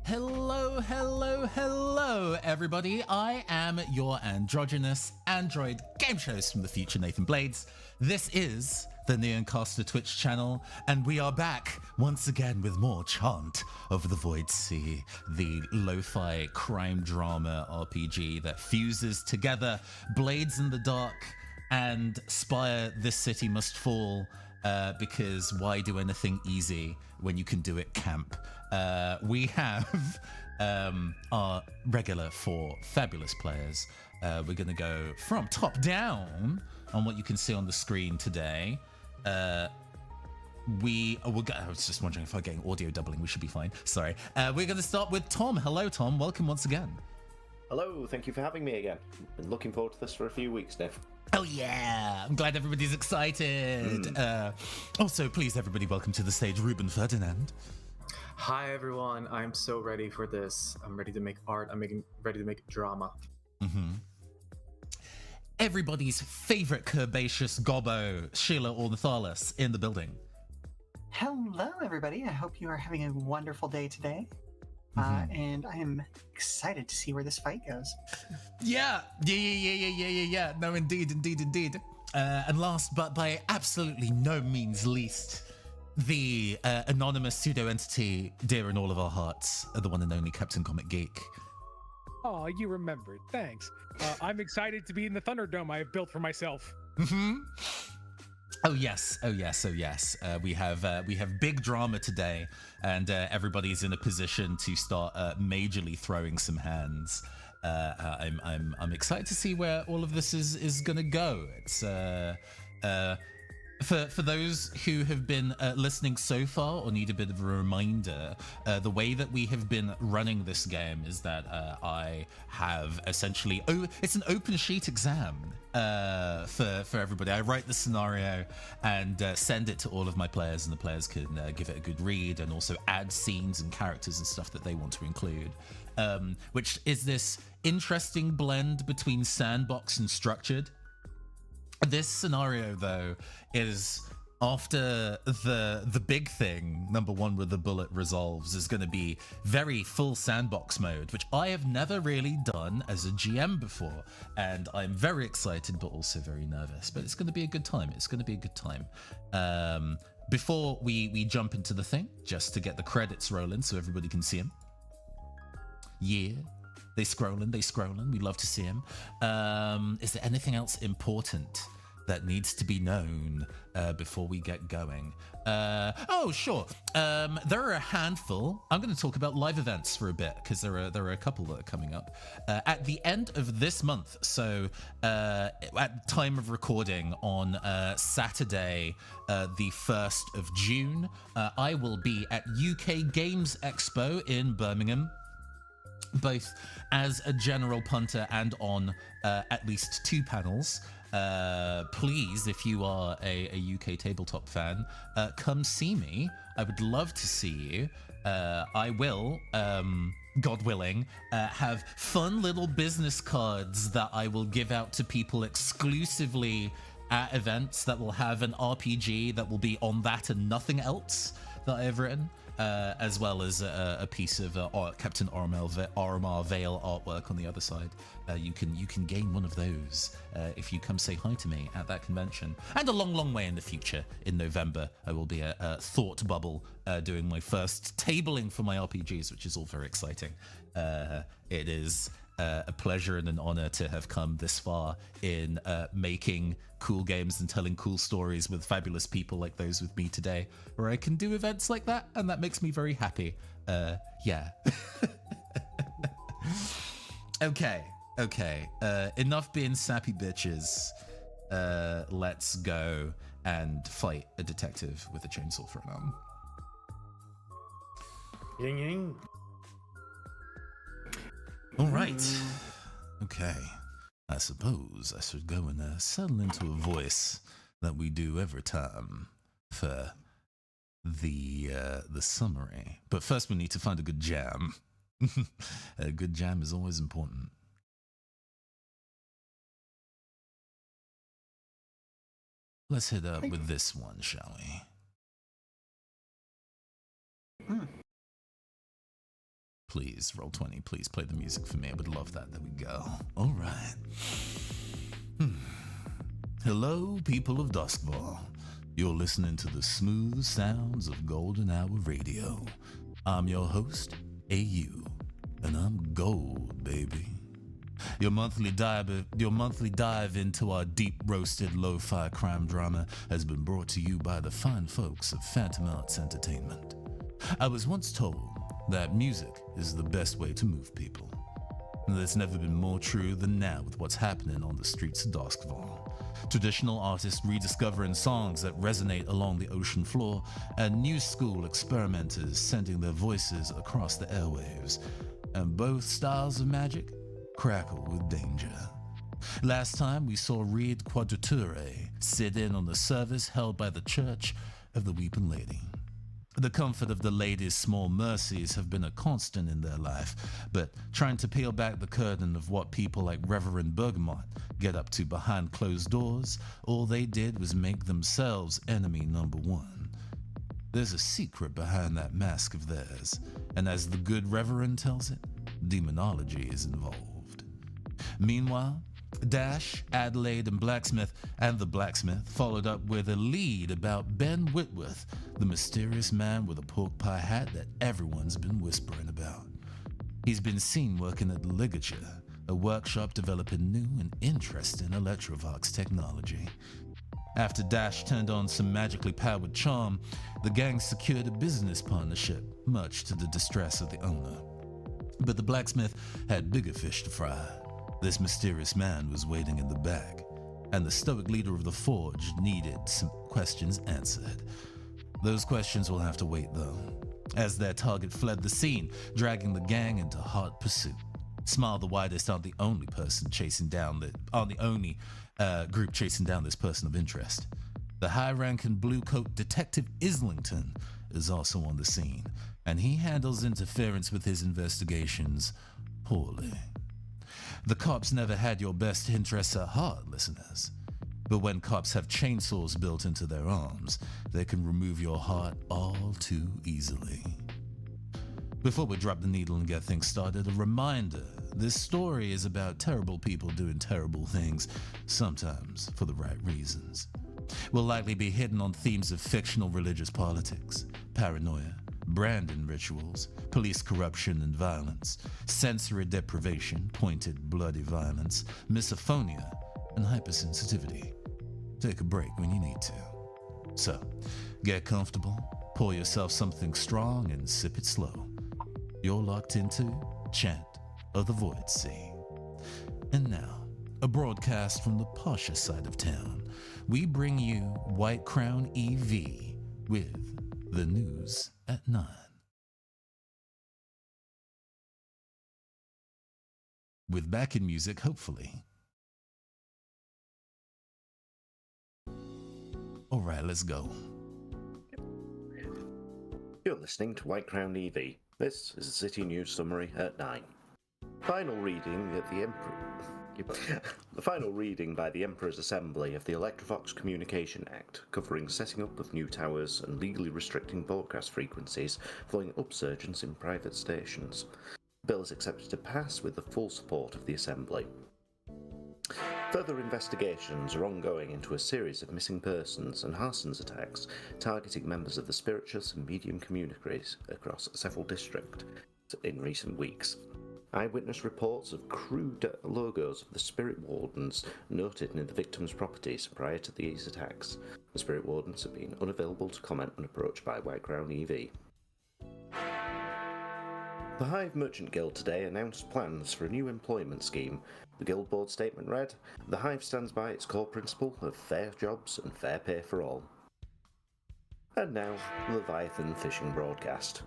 Hello, hello, hello, everybody. I am your androgynous android game shows from the future, Nathan Blades. This is the Neoncaster Twitch channel, and we are back once again with more Chant of the Void Sea, the lo-fi crime drama RPG that fuses together Blades in the Dark and Spire, This City Must Fall, because why do anything easy when you can do it camp? We have our regular four fabulous players. We're going to go from top down on what you can see on the screen today. I was just wondering if I'm getting audio doubling. We should be fine. Sorry. We're going to start with Tom. Hello, Tom. Welcome once again. Hello. Thank you for having me again. Been looking forward to this for a few weeks now. Oh yeah, I'm glad everybody's excited. Also, please, everybody, welcome to the stage, Ruben Ferdinand. Hi everyone, I'm so ready for this. I'm ready to make art. I'm ready to make drama. Everybody's favorite curvaceous gobbo, Sheila Ornithalis, in the building. Hello, everybody. I hope you are having a wonderful day today. And I am excited to see where this fight goes. Yeah. No, indeed. And last, but by absolutely no means least, the anonymous pseudo-entity dear in all of our hearts, the one and only Captain Comic Geek. Oh, you remembered. Thanks. I'm excited to be in the Thunderdome I have built for myself. Oh yes. We have big drama today, and everybody's in a position to start majorly throwing some hands. I'm excited to see where all of this is gonna go. It's For those who have been listening so far or need a bit of a reminder, the way that we have been running this game is that I have essentially, it's an open sheet exam for everybody. I write the scenario and send it to all of my players, and the players can give it a good read and also add scenes and characters and stuff that they want to include, which is this interesting blend between sandbox and structured. This scenario, though, is after the big thing, number one, where the bullet resolves, is going to be very full sandbox mode, which I have never really done as a GM before, and I'm very excited, but also very nervous. But it's going to be a good time. Before we jump into the thing, just to get the credits rolling so everybody can see them. Yeah. They scrolling. We love to see him. Is there anything else important that needs to be known before we get going? Oh, sure. There are a handful. I'm going to talk about live events for a bit because there are a couple that are coming up at the end of this month. So at time of recording on Saturday, the 1st of June, I will be at UK Games Expo in Birmingham, both as a general punter and on at least 2 panels. Please, if you are a UK tabletop fan, come see me. I would love to see you. I will, God willing, have fun little business cards that I will give out to people exclusively at events that will have an RPG that will be on that and nothing else that I have written. As well as a piece of Captain Ormar Vale artwork on the other side. You can gain one of those if you come say hi to me at that convention. And a long way in the future, in November, I will be at Thought Bubble doing my first tabling for my RPGs, which is all very exciting. It is a pleasure and an honor to have come this far in making cool games and telling cool stories with fabulous people like those with me today, where I can do events like that, and that makes me very happy. Yeah. Okay. Enough being sappy bitches. Let's go and fight a detective with a chainsaw for an arm. Ying ying. All right. Okay. I suppose I should go and settle into a voice that we do every time for the summary. But first we need to find a good jam. A good jam is always important. Let's hit up with this one, shall we? Please, roll 20. Please play the music for me. I would love that. There we go. All right. Hello, people of Duskval. You're listening to the smooth sounds of Golden Hour Radio. I'm your host, AU, and I'm gold, baby. Your monthly dive into our deep-roasted lo-fi crime drama has been brought to you by the fine folks of Phantom Arts Entertainment. I was once told that music is the best way to move people. That's never been more true than now with what's happening on the streets of Duskval. Traditional artists rediscovering songs that resonate along the ocean floor, and new school experimenters sending their voices across the airwaves. And both styles of magic crackle with danger. Last time we saw Reed Quadrature sit in on the service held by the Church of the Weeping Lady. The comfort of the lady's small mercies have been a constant in their life, but trying to peel back the curtain of what people like Reverend Bergamot get up to behind closed doors, all they did was make themselves enemy number one. There's a secret behind that mask of theirs, and as the good Reverend tells it, demonology is involved. Meanwhile, Dash, Adelaide, and the Blacksmith followed up with a lead about Ben Whitworth, the mysterious man with a pork pie hat that everyone's been whispering about. He's been seen working at the Ligature, a workshop developing new and interesting Electrovox technology. After Dash turned on some magically powered charm, the gang secured a business partnership, much to the distress of the owner. But the Blacksmith had bigger fish to fry. This mysterious man was waiting in the back, and the stoic leader of the Forge needed some questions answered. Those questions will have to wait, though, as their target fled the scene, dragging the gang into hot pursuit. Smile the Widest aren't the only group chasing down this person of interest. The high-ranking blue-coat Detective Islington is also on the scene, and he handles interference with his investigations poorly. The cops never had your best interests at heart, listeners. But when cops have chainsaws built into their arms, they can remove your heart all too easily. Before we drop the needle and get things started, a reminder, this story is about terrible people doing terrible things, sometimes for the right reasons. We'll likely be hitting on themes of fictional religious politics, paranoia, branding rituals, police corruption and violence, sensory deprivation, pointed bloody violence, misophonia, and hypersensitivity. Take a break when you need to. So, get comfortable, pour yourself something strong, and sip it slow. You're locked into Chant of the Void Sea. And now, a broadcast from the posher side of town. We bring you White Crown EV with the news at 9. With backing music, hopefully. All right, let's go. You're listening to White Crown EV. This is a City News Summary at 9. Final reading at the The final reading by the Emperor's Assembly of the Electrovox Communication Act, covering setting up of new towers and legally restricting broadcast frequencies following upsurgence in private stations. The bill is expected to pass with the full support of the Assembly. Further investigations are ongoing into a series of missing persons and arson attacks targeting members of the spirituous and medium communities across several districts in recent weeks. Eyewitness reports of crude logos of the Spirit Wardens noted near the victims' properties prior to these attacks. The Spirit Wardens have been unavailable to comment when approached by White Crown EV. The Hive Merchant Guild today announced plans for a new employment scheme. The Guild Board statement read, "The Hive stands by its core principle of fair jobs and fair pay for all." And now, Leviathan Fishing Broadcast.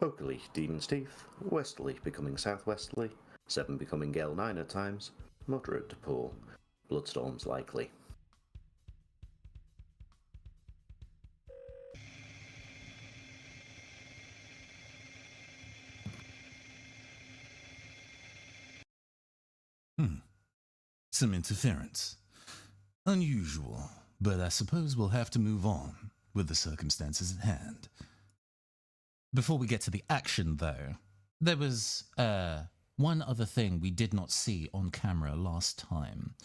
Oakley, Demon's Teeth, Westerly becoming Southwesterly, 7 becoming Gale 9 at times, moderate to poor, Bloodstorms likely. Some interference. Unusual, but I suppose we'll have to move on with the circumstances at hand. Before we get to the action, though, There was one other thing we did not see on camera last time.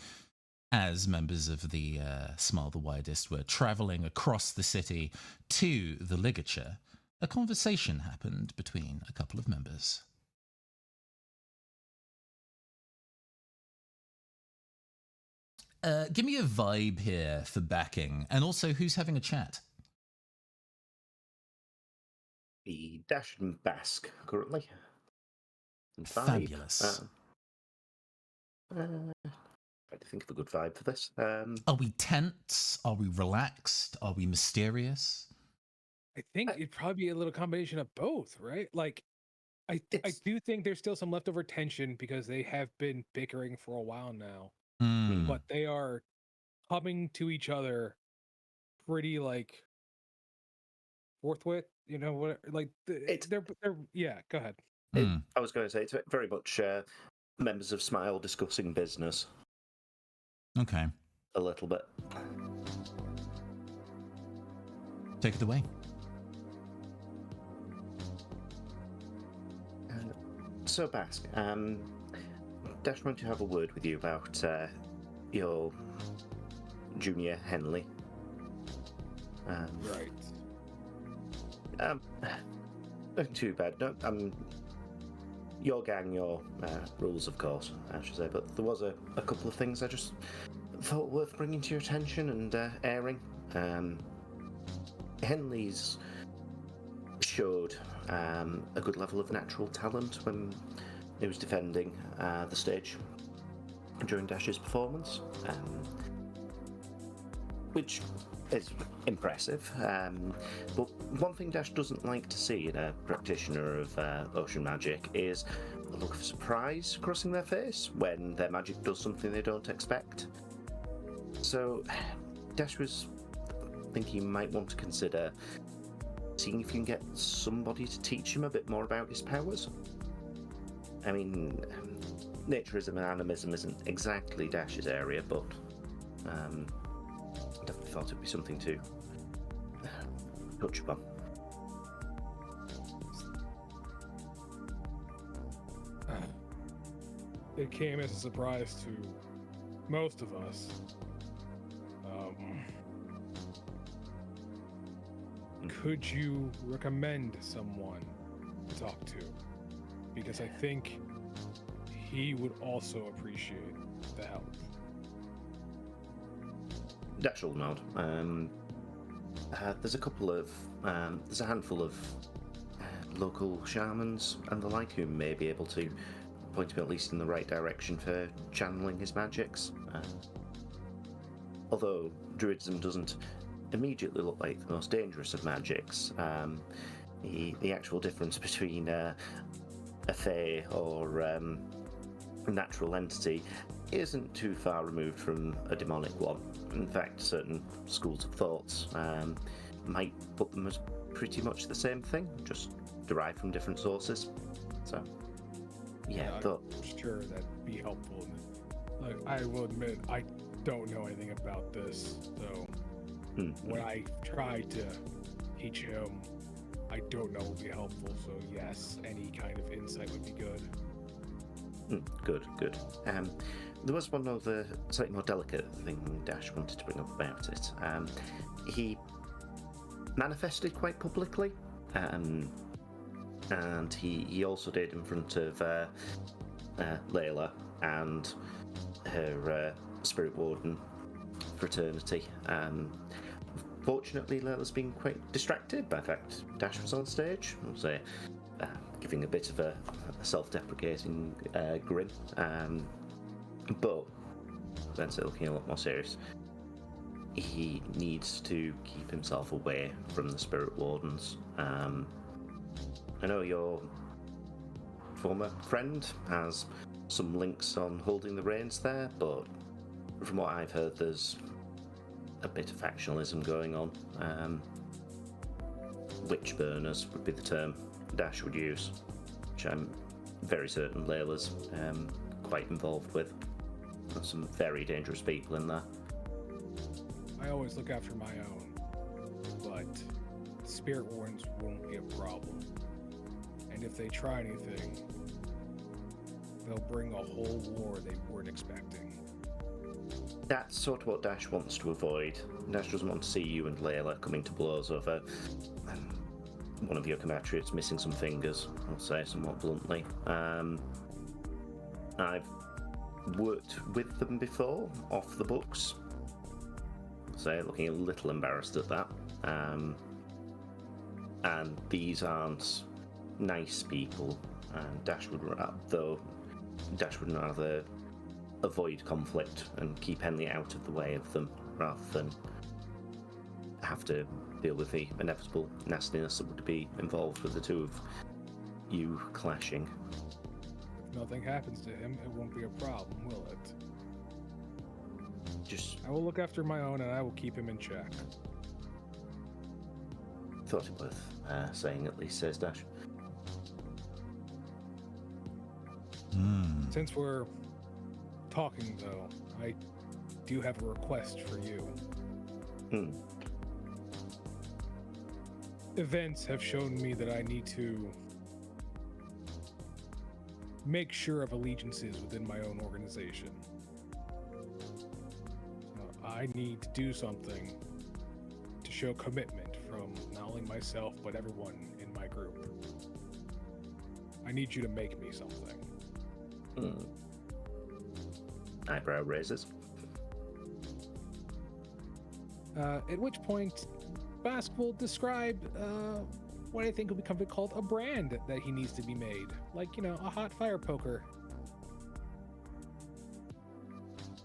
As members of the Smile the Widest were traveling across the city to the ligature, a conversation happened between a couple of members. Give me a vibe here for backing, and also who's having a chat. The Dash and Bask currently. And vibe. Fabulous. Trying to think of a good vibe for this. Are we tense? Are we relaxed? Are we mysterious? I think it'd probably be a little combination of both, right? Like, I It's- do think there's still some leftover tension because they have been bickering for a while now, Hmm. but they are coming to each other pretty like forthwith. You know what? Like they're yeah. Go ahead. Hmm. I was going to say it's very much members of Smile discussing business Okay. a little bit. Take it away. So, Bask, Dash wanted to have a word with you about your junior Henley. Right. Nothing too bad. No, your gang, your rules, of course, I should say. But there was a couple of things I just thought worth bringing to your attention and airing. Henley's showed a good level of natural talent when he was defending the stage during Dash's performance, which is impressive. But one thing Dash doesn't like to see in a practitioner of ocean magic is a look of surprise crossing their face when their magic does something they don't expect. So Dash was thinking you might want to consider seeing if you can get somebody to teach him a bit more about his powers. I mean, naturism and animism isn't exactly Dash's area, but definitely thought it'd be something to touch upon. It came as a surprise to most of us. Could you recommend someone to talk to? Because I think he would also appreciate the help. Dash will nod. There's a couple of, there's a handful of local shamans and the like who may be able to point him at least in the right direction for channeling his magics. Although druidism doesn't immediately look like the most dangerous of magics, the actual difference between a fae or a natural entity isn't too far removed from a demonic one. In fact, certain schools of thoughts might put them as pretty much the same thing, just derived from different sources. So, yeah, I thought... I'm sure that'd be helpful. Like, I will admit, I don't know anything about this, so when I try to teach him, I don't know would be helpful. So yes, any kind of insight would be good. Good. There was one other slightly more delicate thing Dash wanted to bring up about it. He manifested quite publicly, and he also did in front of Layla and her spirit warden fraternity. Fortunately, Layla's been quite distracted by the fact Dash was on stage. I'll say, giving a bit of a self-deprecating grin, but then looking a lot more serious. He needs to keep himself away from the spirit wardens. I know your former friend has some links on holding the reins there, but from what I've heard, there's a bit of factionalism going on. Witch burners would be the term Dash would use, which I'm very certain Layla's quite involved with. There's some very dangerous people in there. I always look after my own, but spirit wardens won't be a problem. And if they try anything, they'll bring a whole war they weren't expecting. That's sort of what Dash wants to avoid. Dash doesn't want to see you and Layla coming to blows over one of your compatriots missing some fingers, I'll say somewhat bluntly. I've worked with them before, off the books. So looking a little embarrassed at that. And these aren't nice people. And Dash would rather avoid conflict and keep Henley out of the way of them, rather than have to deal with the inevitable nastiness that would be involved with the two of you clashing. If nothing happens to him, it won't be a problem, will it? I will look after my own, and I will keep him in check. Thought it worth saying, at least, says Dash. Since we're talking, though, I do have a request for you. Events have shown me that I need to make sure of allegiances within my own organization. I need to do something to show commitment from not only myself, but everyone in my group. I need you to make me something. Eyebrow raises. At which point, Bask will describe what I think will become called a brand that he needs to be made. Like, a hot fire poker.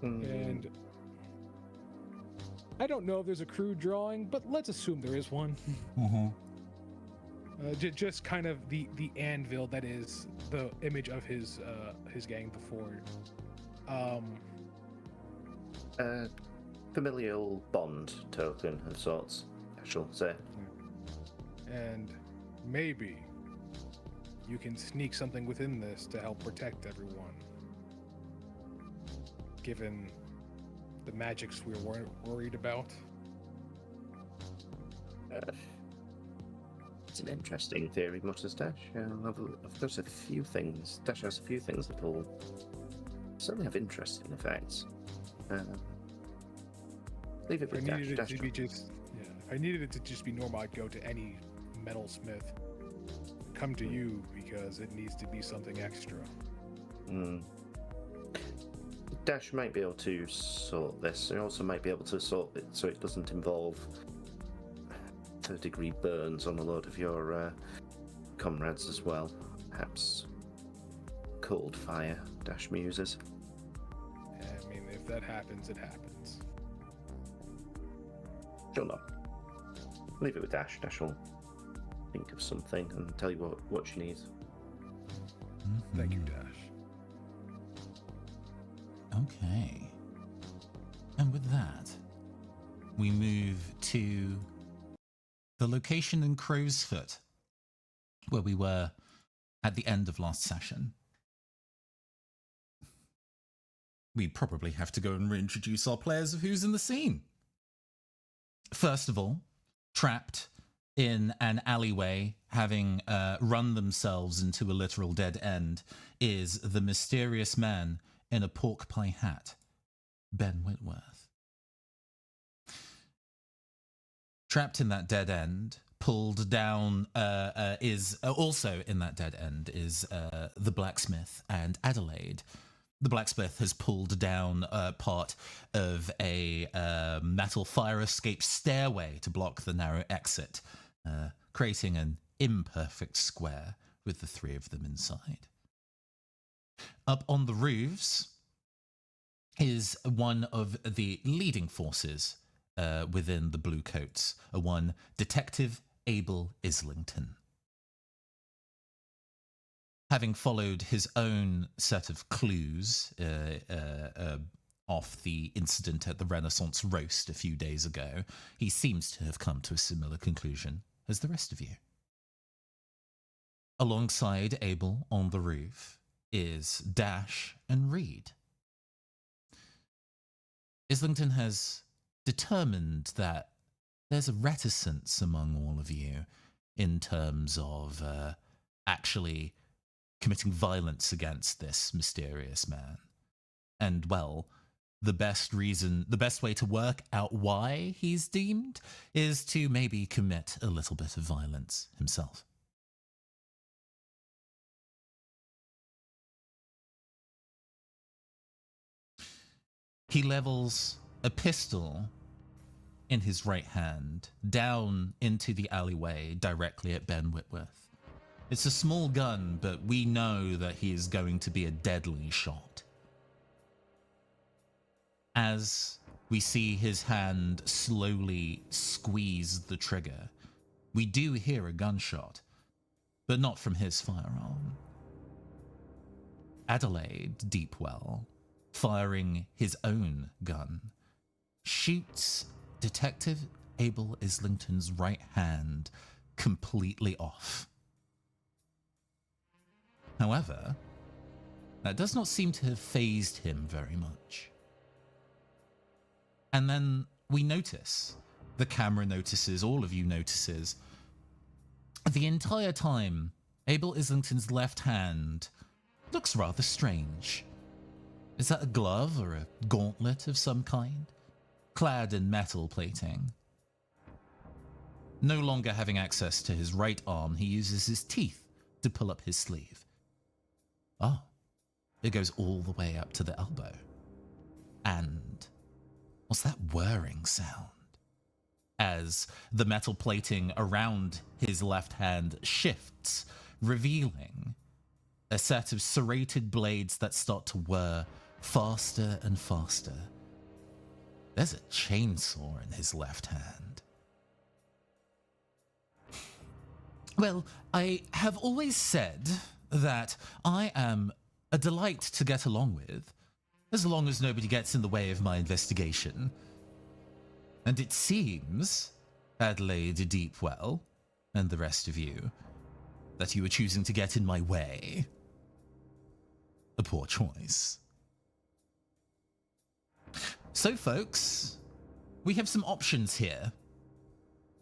And I don't know if there's a crude drawing, but let's assume there is one. Just kind of the anvil that is the image of his gang before. Familial bond token of sorts, I shall say. And maybe you can sneak something within this to help protect everyone. Given the magics we're worried about. It's an interesting theory, mutters Dash. There's a few things. Dash has a few things that will certainly have interesting effects. Leave it with Dash. If I needed it to just be normal, I'd go to any metalsmith. Come to you because it needs to be something extra. Dash might be able to sort this. He also might be able to sort it so it doesn't involve third-degree burns on a lot of your comrades as well. Perhaps cold fire, Dash muses. I mean, if that happens, it happens. Sure not. Leave it with Dash. Dash will think of something and tell you what she needs. Thank you, Dash. Okay. And with that, we move to the location in Crow's Foot, where we were at the end of last session. We probably have to go and reintroduce our players of who's in the scene. First of all, trapped in an alleyway, having run themselves into a literal dead end, is the mysterious man in a pork pie hat, Ben Whitworth. Trapped in that dead end, pulled down, is also in that dead end is the blacksmith and Adelaide. The blacksmith has pulled down part of a metal fire escape stairway to block the narrow exit, creating an imperfect square with the three of them inside. Up on the roofs is one of the leading forces within the Blue Coats, one Detective Abel Islington. Having followed his own set of clues off the incident at the Renaissance Roast a few days ago, he seems to have come to a similar conclusion as the rest of you. Alongside Abel on the roof is Dash and Reed. Islington has determined that there's a reticence among all of you in terms of actually committing violence against this mysterious man. And, well, the best way to work out why he's deemed is to maybe commit a little bit of violence himself. He levels a pistol in his right hand down into the alleyway directly at Ben Whitworth. It's a small gun, but we know that he is going to be a deadly shot. As we see his hand slowly squeeze the trigger, we do hear a gunshot, but not from his firearm. Adelaide Deepwell, firing his own gun, shoots Detective Abel Islington's right hand completely off. However, that does not seem to have fazed him very much. And then we notice, the camera notices, all of you notices, the entire time, Abel Islington's left hand looks rather strange. Is that a glove or a gauntlet of some kind? Clad in metal plating. No longer having access to his right arm, he uses his teeth to pull up his sleeve. Oh, it goes all the way up to the elbow. And what's that whirring sound? As the metal plating around his left hand shifts, revealing a set of serrated blades that start to whir faster and faster. There's a chainsaw in his left hand. Well, I have always said that I am a delight to get along with, as long as nobody gets in the way of my investigation. And it seems, Adelaide Deepwell, and the rest of you, that you are choosing to get in my way. A poor choice. So, folks, we have some options here.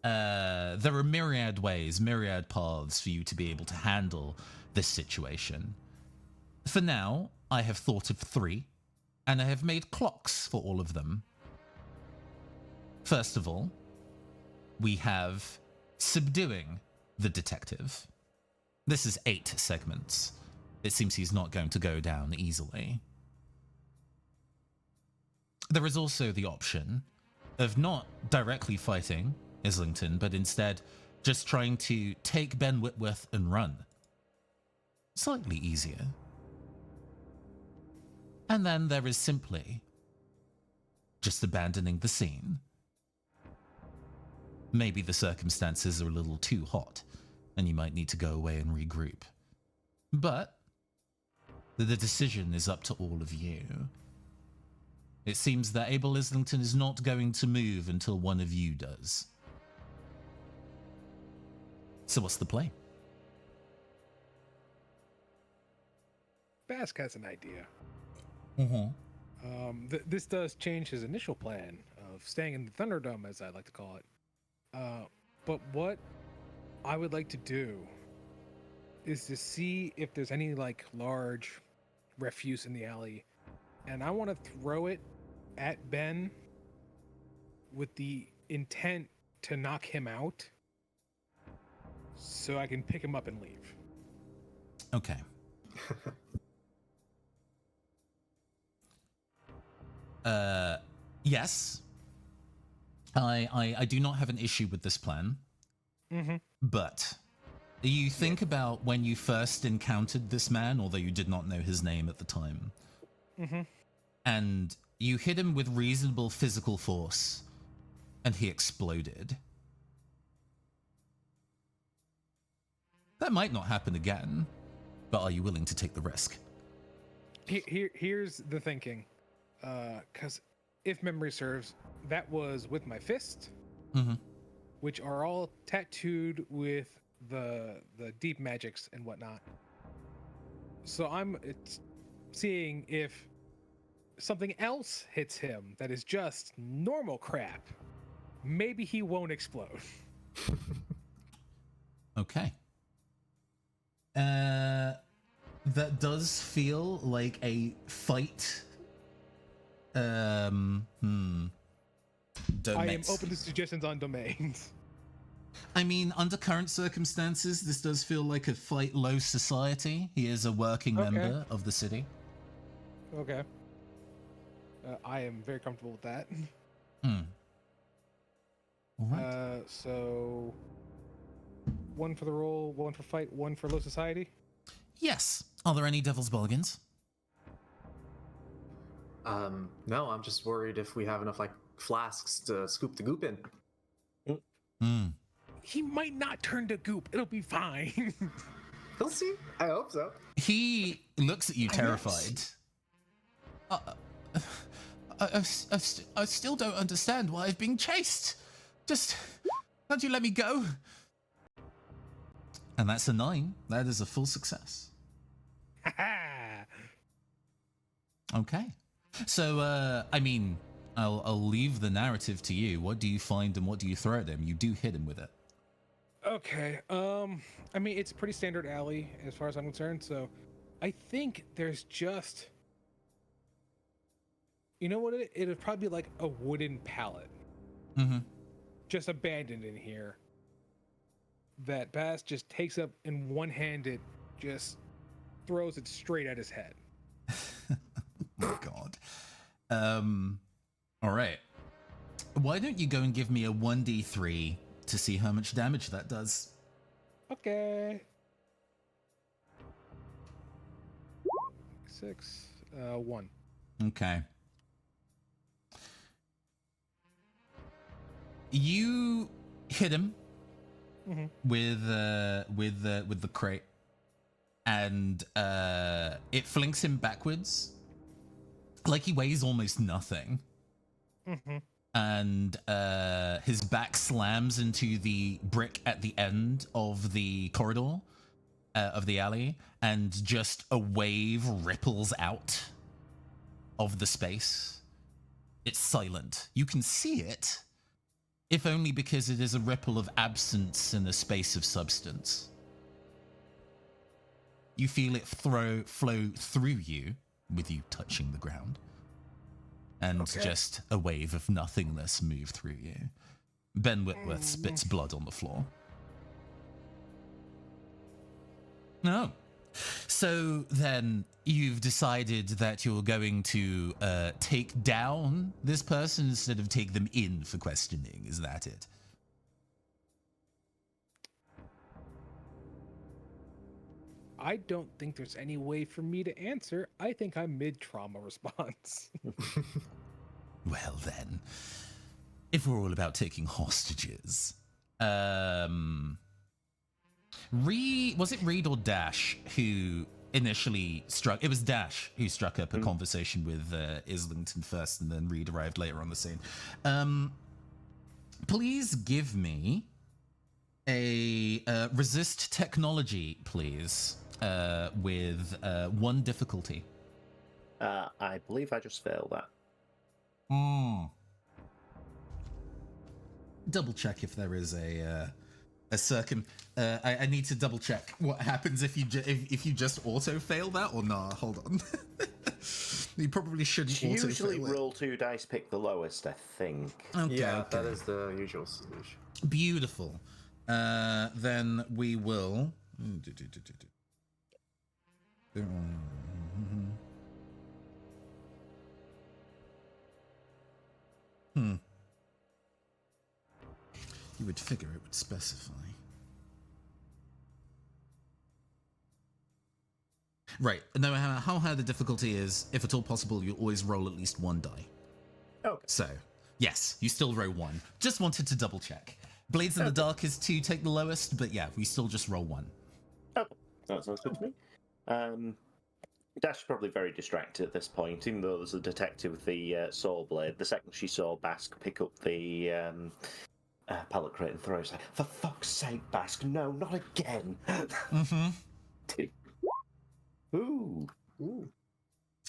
There are myriad ways, myriad paths for you to be able to handle this situation. For now, I have thought of 3, and I have made clocks for all of them. First of all, we have subduing the detective. This is 8 segments. It seems he's not going to go down easily. There is also the option of not directly fighting Islington, but instead just trying to take Ben Whitworth and run. Slightly easier. And then there is simply just abandoning the scene. Maybe the circumstances are a little too hot, and you might need to go away and regroup. But the decision is up to all of you. It seems that Abel Islington is not going to move until one of you does. So what's the play? Bask has an idea. Mm-hmm. This does change his initial plan of staying in the Thunderdome, as I like to call it. But what I would like to do is to see if there's any like large refuse in the alley, and I want to throw it at Ben with the intent to knock him out so I can pick him up and leave. Okay. Yes. I do not have an issue with this plan. Mm-hmm. But you think about when you first encountered this man, although you did not know his name at the time. Mm-hmm. And you hit him with reasonable physical force, and he exploded. That might not happen again, but are you willing to take the risk? Here's the thinking. Because if memory serves, that was with my fist, which are all tattooed with the deep magics and whatnot. So I'm seeing if something else hits him that is just normal crap. Maybe he won't explode. Okay. that does feel like a fight. Domains. I am open to suggestions on domains. I mean, under current circumstances, this does feel like a fight low society. He is a working member of the city. Okay. I am very comfortable with that. All right. So, one for the roll, one for fight, one for low society? Yes. Are there any devil's bargains? No, I'm just worried if we have enough like flasks to scoop the goop in. He might not turn to goop. It'll be fine. We'll see. I hope so. He looks at you terrified. I still don't understand why I've been chased. Just, can't you let me go? And that's a 9. That is a full success. Okay. So, I mean, I'll leave the narrative to you. What do you find and what do you throw at him? You do hit him with it. Okay. I mean, it's a pretty standard alley as far as I'm concerned. So, I think there's just, you know what? It'd probably be like a wooden pallet, just abandoned in here. That Bass just takes up and one-handed, just throws it straight at his head. Oh my God. All right. Why don't you go and give me a 1d3 to see how much damage that does? Okay. 6, 1. Okay. You hit him with the crate, and it flings him backwards, like he weighs almost nothing. And his back slams into the brick at the end of the corridor of the alley, and just a wave ripples out of the space. It's silent. You can see it, if only because it is a ripple of absence in a space of substance. You feel it flow through you, with you touching the ground, and just a wave of nothingness move through you. Ben Whitworth spits blood on the floor. No. So then you've decided that you're going to take down this person instead of take them in for questioning. Is that it? I don't think there's any way for me to answer. I think I'm mid-trauma response. Well then, if we're all about taking hostages, was it Reed or Dash who initially struck? It was Dash who struck up a conversation with Islington first, and then Reed arrived later on the scene. Please give me a resist technology, please, with 1 difficulty. I believe I just failed that. Double check if there is a I need to double check what happens if you just auto fail that or not. Hold on. You probably shouldn't auto Usually fail roll 2 dice, pick the lowest, I think. Okay, Yeah, okay. that is the usual solution. Beautiful. Then we will. You would figure it would specify. Right. No matter how high the difficulty is, if at all possible, you always roll at least 1 die. Okay. So, yes, you still roll 1. Just wanted to double check. Blades in the Dark is to take the lowest, but yeah, we still just roll 1. Okay, that sounds good to me. Dash is probably very distracted at this point, even though there's a detective with the saw blade. The second she saw Bask pick up the pallet crate and throw it, like, for fuck's sake, Bask, no, not again. Ooh.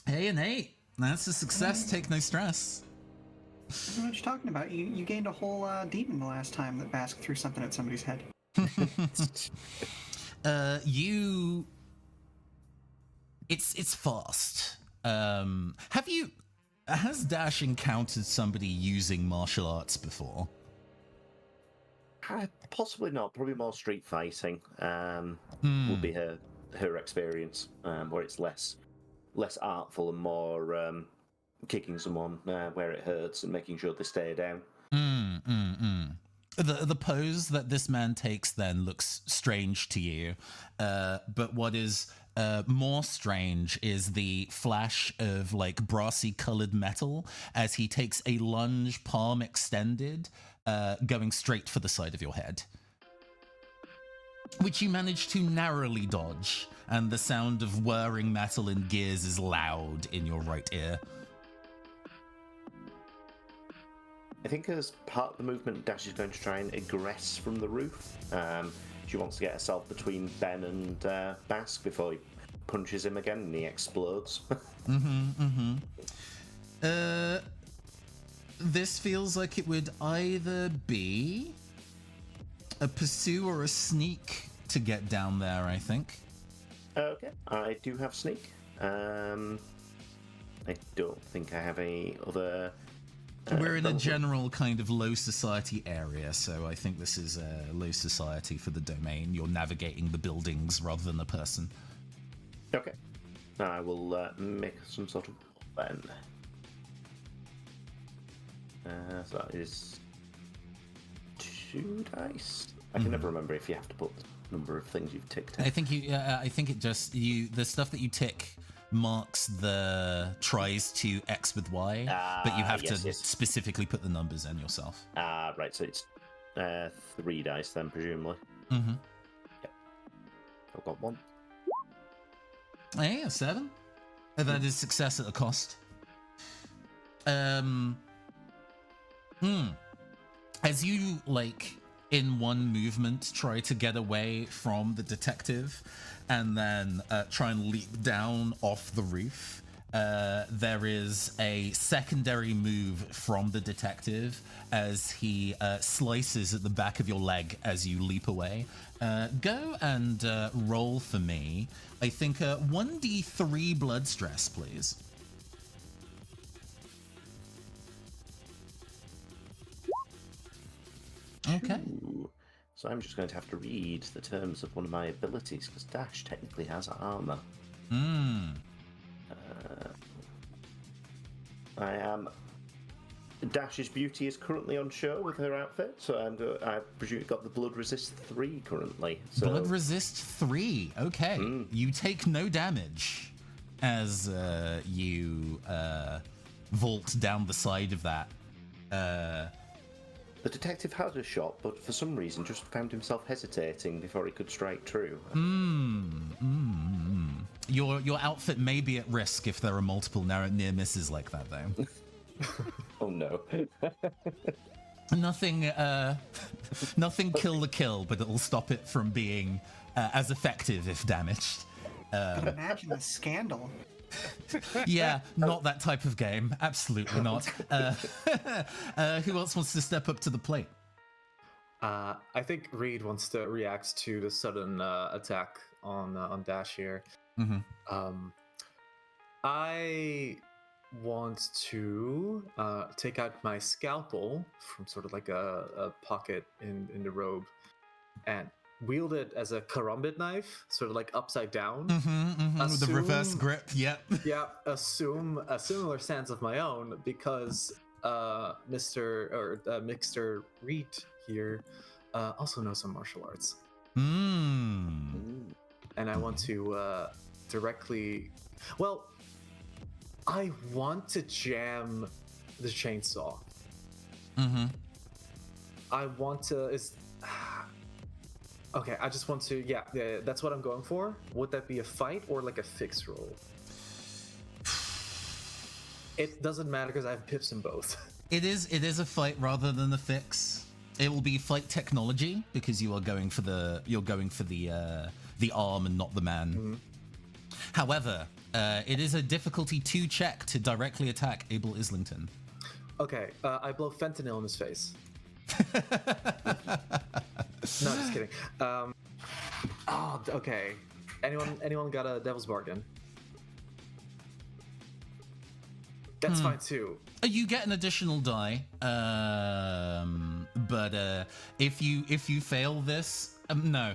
Hey and 8. That's a success. Take no stress. I don't know what you're talking about. You gained a whole demon the last time that Bask threw something at somebody's head. It's fast. Has Dash encountered somebody using martial arts before? Possibly not. Probably more street fighting. Would be her experience, where it's less artful and more kicking someone where it hurts and making sure they stay down. The pose that this man takes then looks strange to you, but what is more strange is the flash of like brassy colored metal as he takes a lunge, palm extended, going straight for the side of your head, which you manage to narrowly dodge, and the sound of whirring metal and gears is loud in your right ear. I think as part of the movement, Dash is going to try and egress from the roof. She wants to get herself between Ben and Bask before he punches him again and he explodes. This feels like it would either be a pursue or a sneak to get down there, I think. Okay, I do have sneak. I don't think I have any other... We're in a general kind of low society area, so I think this is low society for the domain. You're navigating the buildings rather than the person. Okay. I will make some sort of then. So that is 2 dice. I can never remember if you have to put the number of things you've ticked in. I think I think it just the stuff that you tick marks the tries to X with Y, but you have to specifically put the numbers in yourself. Right, so it's 3 dice then, presumably. Mm-hmm. Yep. I've got 1. Yeah, 7. That is success at a cost. As you, like, in one movement, try to get away from the detective and then try and leap down off the roof, there is a secondary move from the detective as he slices at the back of your leg as you leap away. Go and roll for me. I think 1d3 blood stress, please. Okay. Ooh. So I'm just going to have to read the terms of one of my abilities, because Dash technically has armor. I am... Dash's beauty is currently on show with her outfit, so I presume it got the Blood Resist 3 currently. So... Blood Resist 3, okay. You take no damage as you vault down the side of that. The detective had a shot, but for some reason just found himself hesitating before he could strike true. Your outfit may be at risk if there are multiple near misses like that, though. Oh no. Nothing kill the kill, but it'll stop it from being as effective if damaged. Imagine the scandal. Yeah, not that type of game. Absolutely not. Who else wants to step up to the plate? I think Reed wants to react to the sudden attack on Dash here. I want to take out my scalpel from sort of like a pocket in the robe and wield it as a karambit knife, sort of like upside down. With the reverse grip, yep. Yeah, assume a similar stance of my own because Mr. Reed here also knows some martial arts. And I want to directly... Well, I want to jam the chainsaw. I want to... Okay, I just want to... Yeah, that's what I'm going for. Would that be a fight or like a fix roll? It doesn't matter because I have pips in both. It is a fight rather than a fix. It will be fight technology because you are going for the arm and not the man. However, it is a difficulty 2 check to directly attack Abel Islington. Okay, I blow fentanyl in his face. No, just kidding. Oh, okay. Anyone got a Devil's Bargain? That's fine too. You get an additional die, but if you fail this, no,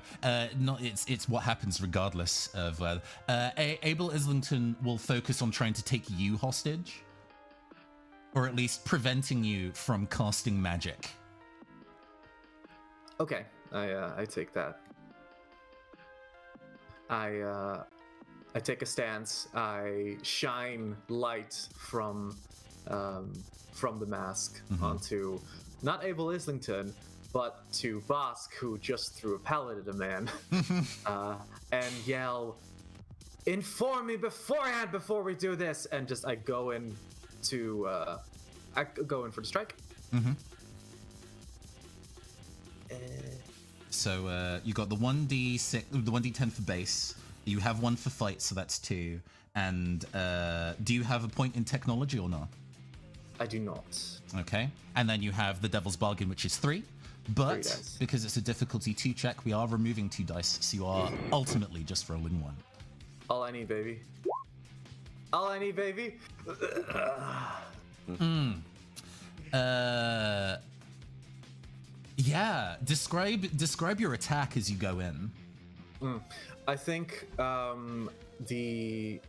not it's what happens regardless of whether. Abel Islington will focus on trying to take you hostage, or at least preventing you from casting magic. Okay, I take that. I take a stance. I shine light from the mask onto not Abel Islington, but to Bosk, who just threw a pallet at a man, and yell, "Inform me beforehand before we do this!" And just I go in for the strike. So you got the 1d6, the 1d10 for base. You have one for fight, so that's 2. And do you have a point in technology or not? I do not. Okay. And then you have the Devil's Bargain, which is 3. But 3 dice. because it's a difficulty 2 check, we are removing 2 dice, so you are ultimately just rolling 1. All I need, baby. All I need, baby. Yeah. Describe your attack as you go in. I think the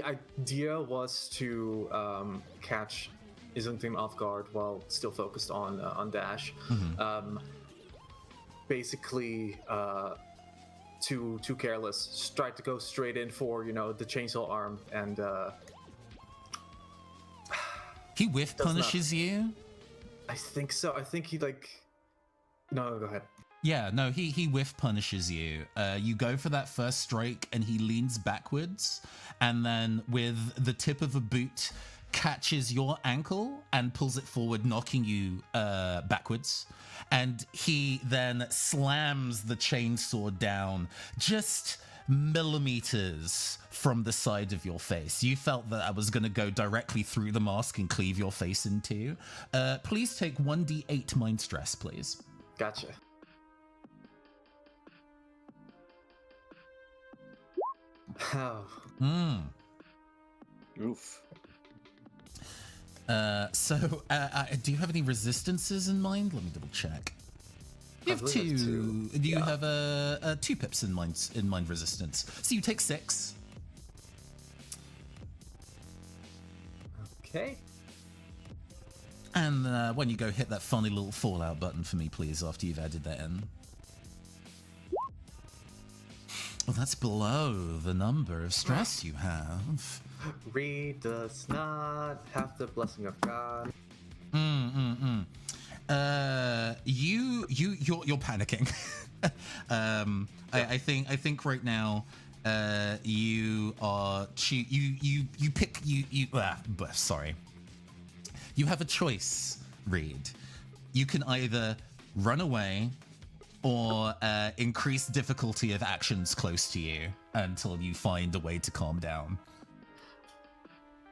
idea was to catch Islington off guard while still focused on Dash. Basically, too careless. Tried to go straight in for the chainsaw arm, and He whiff Does punishes you. I think so. I think he No, go ahead. Yeah, no, he whiff punishes you. You go for that first strike, and he leans backwards, and then with the tip of a boot, catches your ankle and pulls it forward, knocking you backwards. And he then slams the chainsaw down just millimeters from the side of your face. You felt that I was going to go directly through the mask and cleave your face in two. Please take 1d8 mind stress, please. Gotcha. Oh. Oof. Do you have any resistances in mind? Let me double check. You have believe it's two. two. You Yeah. have 2 pips in mind resistance. So you take 6. Okay. And when you go hit that funny little fallout button for me, please, after you've added that in. Well, that's below the number of stress you have. Reed does not have the blessing of God. You're panicking. I think right now, you are sorry. You have a choice, Reed. You can either run away or increase difficulty of actions close to you until you find a way to calm down.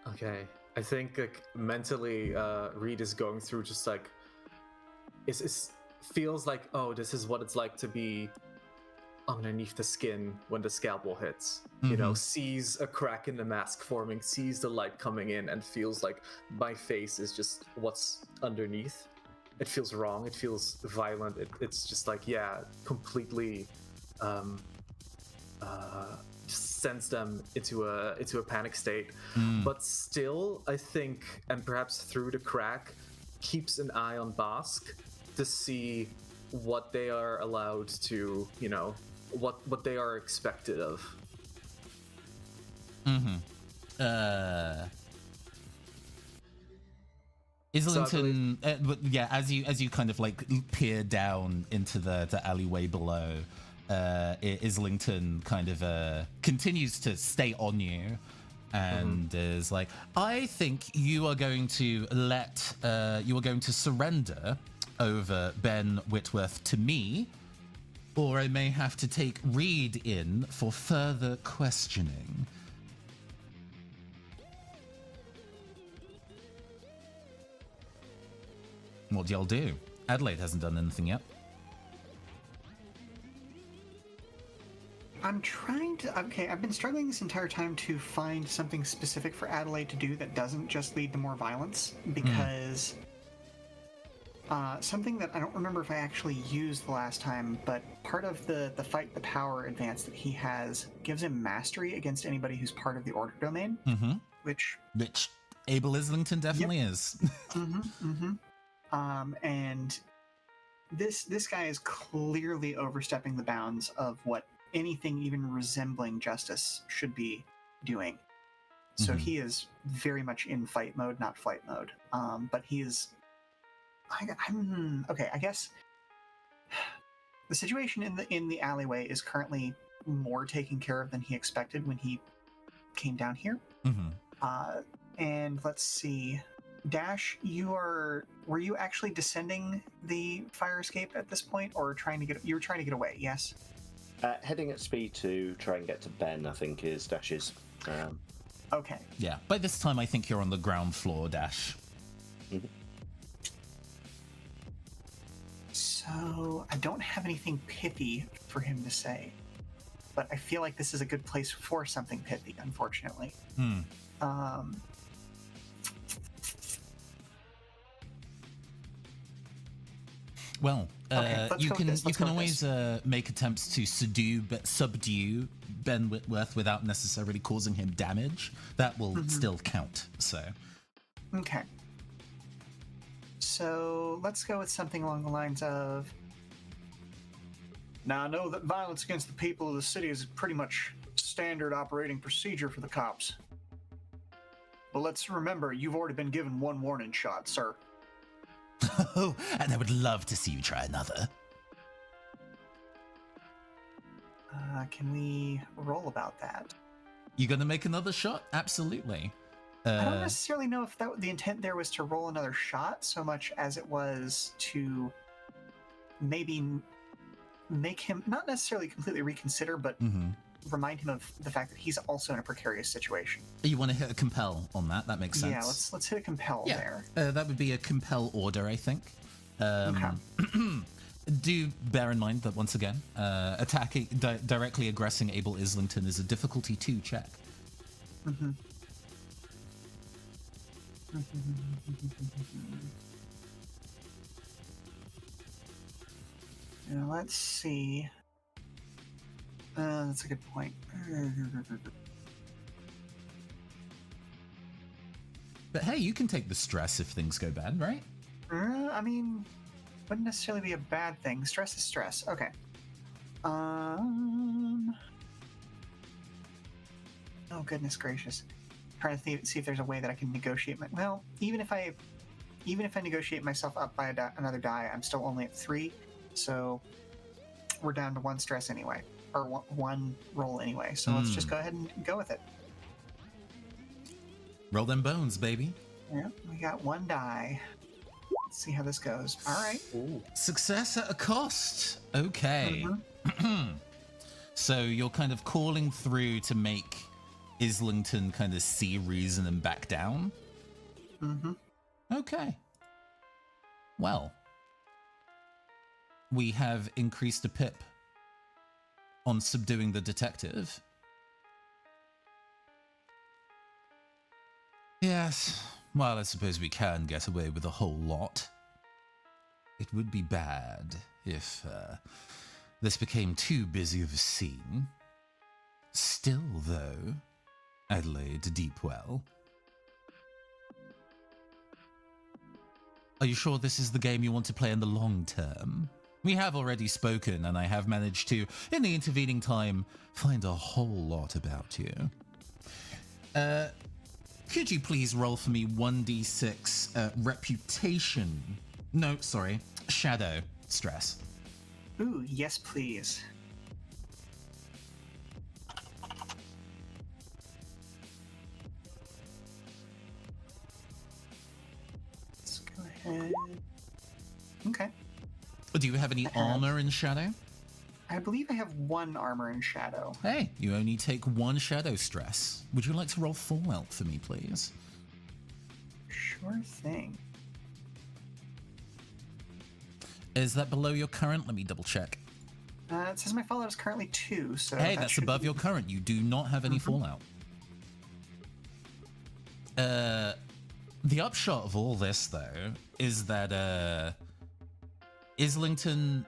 Okay. I think mentally, Reed is going through just it feels like, oh, this is what it's like to be underneath the skin when the scalpel hits. You know, sees a crack in the mask forming, sees the light coming in, and feels like my face is just what's underneath. It feels wrong. It feels violent. It's just completely sends them into a panic state. But still, I think, and perhaps through the crack, keeps an eye on Bosk to see what they are allowed to, what they are expected of. Islington, as you kind of peer down into the alleyway below, Islington kind of continues to stay on you, and is like, I think you are going to surrender over Ben Whitworth to me, or I may have to take Reed in for further questioning. What do y'all do? Adelaide hasn't done anything yet. I'm trying to. Okay, I've been struggling this entire time to find something specific for Adelaide to do that doesn't just lead to more violence, because something that I don't remember if I actually used the last time, but part of the fight the power advance that he has gives him mastery against anybody who's part of the order domain, which Abel Islington definitely is. And this guy is clearly overstepping the bounds of what anything even resembling justice should be doing. So he is very much in fight mode, not flight mode. But he is. Okay, I guess the situation in the alleyway is currently more taken care of than he expected when he came down here. And let's see, Dash, were you actually descending the fire escape at this point, or you were trying to get away? Yes. Heading at speed to try and get to Ben, I think, is Dash's. Okay. Yeah. By this time, I think you're on the ground floor, Dash. So I don't have anything pithy for him to say, but I feel like this is a good place for something pithy, unfortunately. Well, Okay, you can always make attempts to subdue Ben Whitworth without necessarily causing him damage. That will still count. So. Okay. So let's go with something along the lines of. Now I know that violence against the people of the city is pretty much standard operating procedure for the cops. But let's remember, you've already been given one warning shot, sir. Oh, and I would love to see you try another. Can we roll about that? You gonna make another shot? Absolutely. I don't necessarily know if the intent there was to roll another shot so much as it was to maybe make him not necessarily completely reconsider, but remind him of the fact that he's also in a precarious situation. You want to hit a compel on that? That makes sense. Yeah, let's hit a compel there. That would be a compel order, I think. Okay. Do bear in mind that once again, attacking directly aggressing Abel Islington is a difficulty 2 check. Now let's see. That's a good point. But hey, you can take the stress if things go bad, right? I mean, wouldn't necessarily be a bad thing. Stress is stress. Okay. Oh goodness gracious! Trying to see if there's a way that I can negotiate my. Well, even if I negotiate myself up by another die, I'm still only at 3, so we're down to 1 stress anyway, or one roll anyway. So let's just go ahead and go with it. Roll them bones, baby. Yeah, we got 1 die. Let's see how this goes. All right. Ooh. Success at a cost. Okay. So you're kind of calling through to make Islington kind of see reason and back down? Okay. Well, we have increased a pip on subduing the detective. Yes, well, I suppose we can get away with a whole lot. It would be bad if this became too busy of a scene. Still, though, Adelaide Deepwell, are you sure this is the game you want to play in the long term? We have already spoken, and I have managed to, in the intervening time, find a whole lot about you. Could you please roll for me 1d6 reputation? No, sorry, shadow stress. Ooh, yes, please. Let's go ahead. Okay. Do you have any armor in shadow? I believe I have 1 armor in shadow. Hey, you only take 1 shadow stress. Would you like to roll Fallout for me, please? Sure thing. Is that below your current? Let me double check. It says my fallout is currently 2, so Hey, that that's should above be- your current. You do not have any fallout. The upshot of all this, though, is that Islington,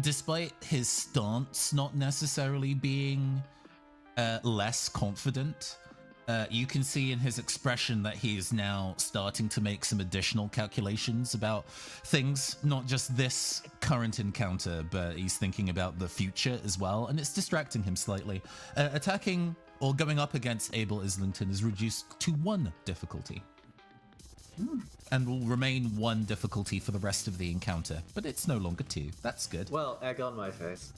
despite his stance not necessarily being less confident, you can see in his expression that he is now starting to make some additional calculations about things, not just this current encounter, but he's thinking about the future as well, and it's distracting him slightly. Attacking or going up against Abel Islington is reduced to 1 difficulty. And will remain 1 difficulty for the rest of the encounter, but it's no longer 2. That's good. Well, egg on my face.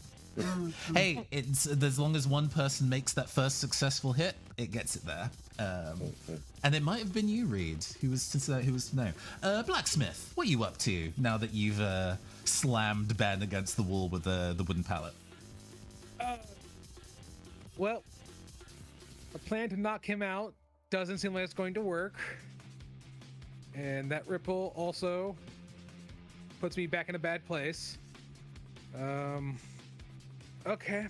Hey, it's as long as one person makes that first successful hit, it gets it there. And it might have been you, Reed, who was to know. Blacksmith, what are you up to now that you've slammed Ben against the wall with the wooden pallet? Well, a plan to knock him out doesn't seem like it's going to work. And that ripple also puts me back in a bad place. Okay.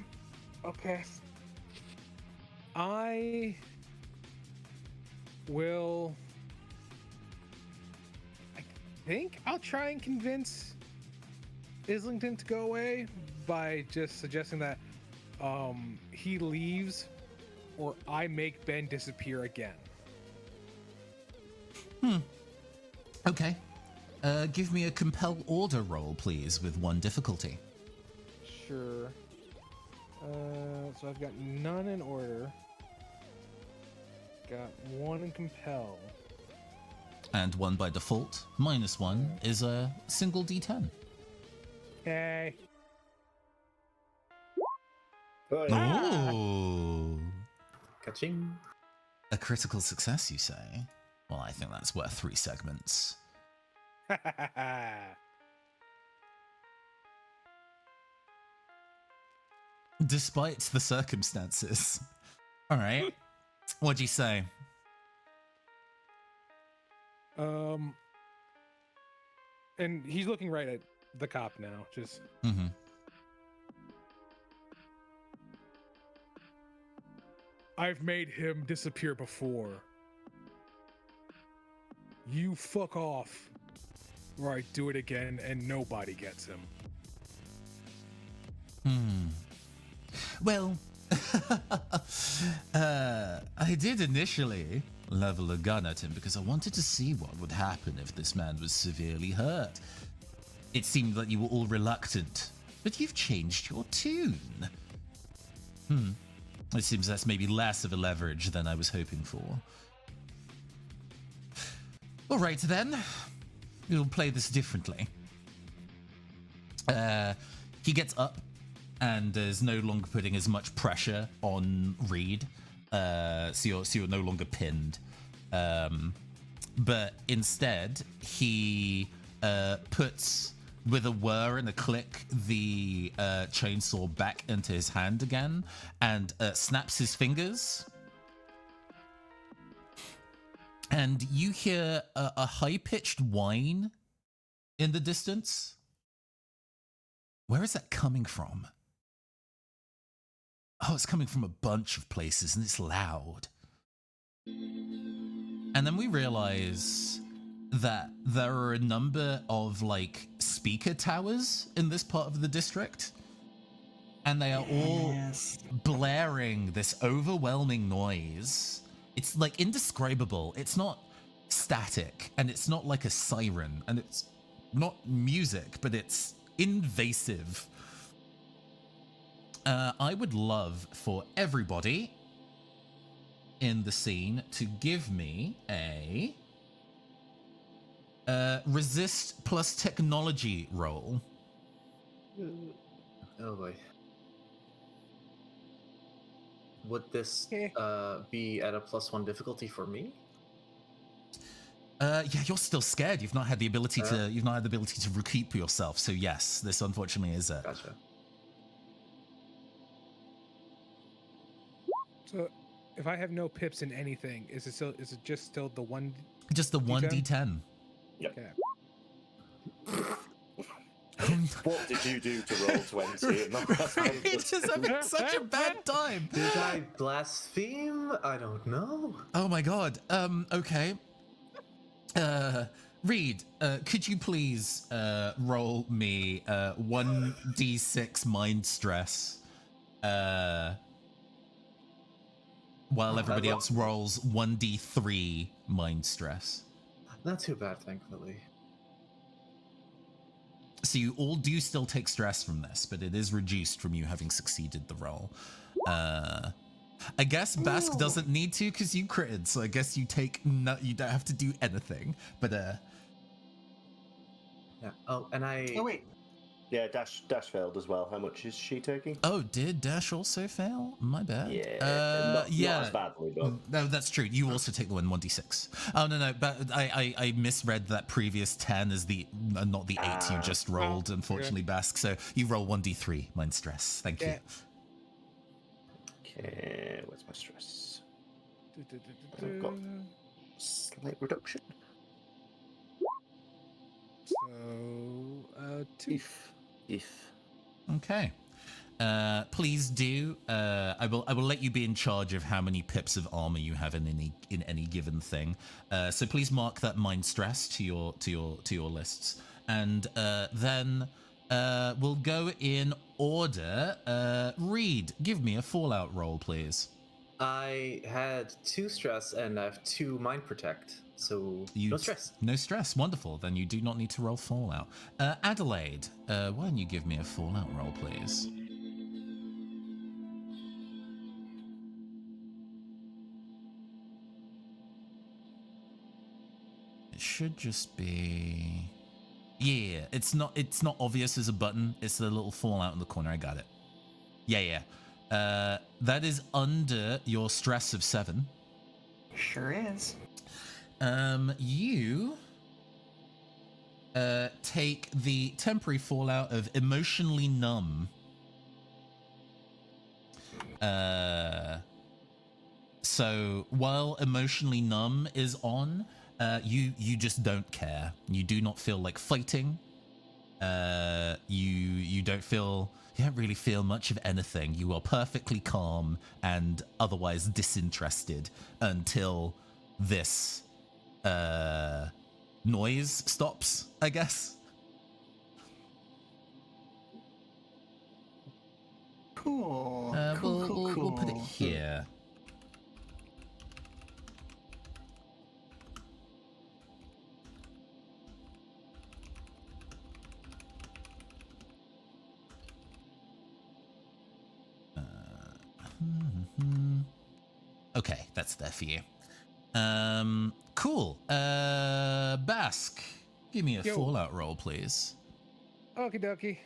I think I'll try and convince Islington to go away by just suggesting that he leaves or I make Ben disappear again. Okay. Give me a compel order roll, please, with 1 difficulty. Sure. So I've got none in order. Got 1 in compel. And 1 by default. -1 is a single D10. Okay. Oh, yeah. Oh. Ka-ching. A critical success, you say? Well, I think that's worth 3 segments. Despite the circumstances. All right. What'd you say? And he's looking right at the cop now. Just Mm-hmm. I've made him disappear before. You fuck off, or I do it again and nobody gets him. Well, I did initially level a gun at him because I wanted to see what would happen if this man was severely hurt. It seemed that you were all reluctant, but you've changed your tune. It seems that's maybe less of a leverage than I was hoping for. All right, then. We'll play this differently. He gets up and is no longer putting as much pressure on Reed. So you're no longer pinned. But instead, he puts, with a whir and a click, the chainsaw back into his hand again and snaps his fingers. And you hear a high-pitched whine in the distance. Where is that coming from? Oh, it's coming from a bunch of places, and it's loud. And then we realize that there are a number of, like, speaker towers in this part of the district. And they are all blaring this overwhelming noise. It's, like, indescribable. It's not static, and it's not like a siren, and it's not music, but it's invasive. I would love for everybody in the scene to give me a resist plus technology roll. Oh boy. Would this be at a +1 difficulty for me? Yeah, you're still scared. You've not had the ability to recoup yourself. So yes, this unfortunately is it. Gotcha. So, if I have no pips in anything, is it just still the one? Just the 1d10. Yep. Okay. Oh What did you do to roll 20? And Reed is having such a bad time. Did I blaspheme? I don't know. Oh my god. Okay. Reed, could you please roll me 1d6 mind stress while everybody else rolls 1d3 mind stress? Not too bad, thankfully. So you all do still take stress from this, but it is reduced from you having succeeded the roll. I guess Bask doesn't need to because you critted, so I guess you you don't have to do anything. But Yeah. Oh, and I. Oh wait. Yeah, Dash failed as well. How much is she taking? oh, did Dash also fail? My bad. Not as badly, but... No, that's true. You also take the 1d6. Oh no, but I misread that previous 10 as the not the 8 you just rolled. Unfortunately, Bask. So you roll 1d3 mind stress. Thank you. Okay, where's my stress? I've got slight reduction. So, 2. If. Okay. Please do. I will let you be in charge of how many pips of armor you have in any given thing. So please mark that mind stress to your lists, and then we'll go in order. Reed, give me a Fallout roll, please. I had 2 stress and I have 2 mind protect, so no stress. No stress. Wonderful. Then you do not need to roll Fallout. Adelaide, why don't you give me a Fallout roll, please? It should just be... Yeah, it's not obvious as a button. It's the little Fallout in the corner. I got it. Yeah. That is under your stress of 7. Sure is. You take the temporary fallout of emotionally numb. So while emotionally numb is on, you just don't care. You do not feel like fighting. You don't really feel much of anything. You are perfectly calm and otherwise disinterested until this noise stops, I guess. Cool. We'll put it here. Okay, that's there for you. Cool. Bask, give me a Fallout roll, please. Okie dokie.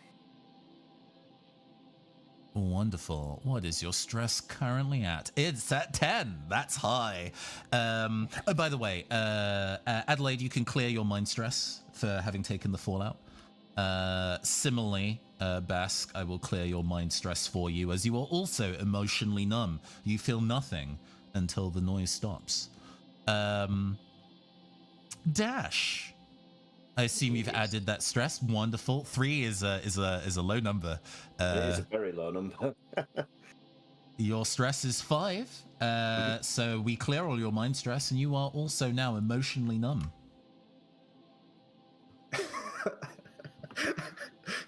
Wonderful. What is your stress currently at? It's at 10. That's high. Oh, by the way, Adelaide, you can clear your mind stress for having taken the Fallout. Similarly, Bask, I will clear your mind stress for you, as you are also emotionally numb. You feel nothing until the noise stops. Dash, I assume you've added that stress. Wonderful. 3 is a low number. It is a very low number. Your stress is 5. So we clear all your mind stress, and you are also now emotionally numb.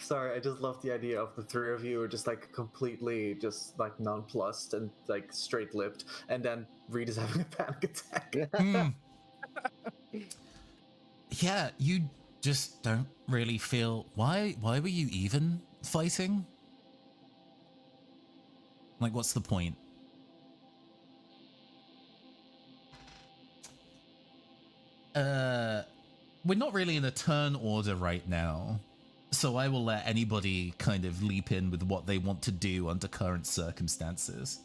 Sorry, I just love the idea of the 3 of you are just like completely just like nonplussed and like straight-lipped, and then Reed is having a panic attack. Yeah, you just don't really feel... Why were you even fighting? Like, what's the point? We're not really in a turn order right now, so I will let anybody kind of leap in with what they want to do under current circumstances.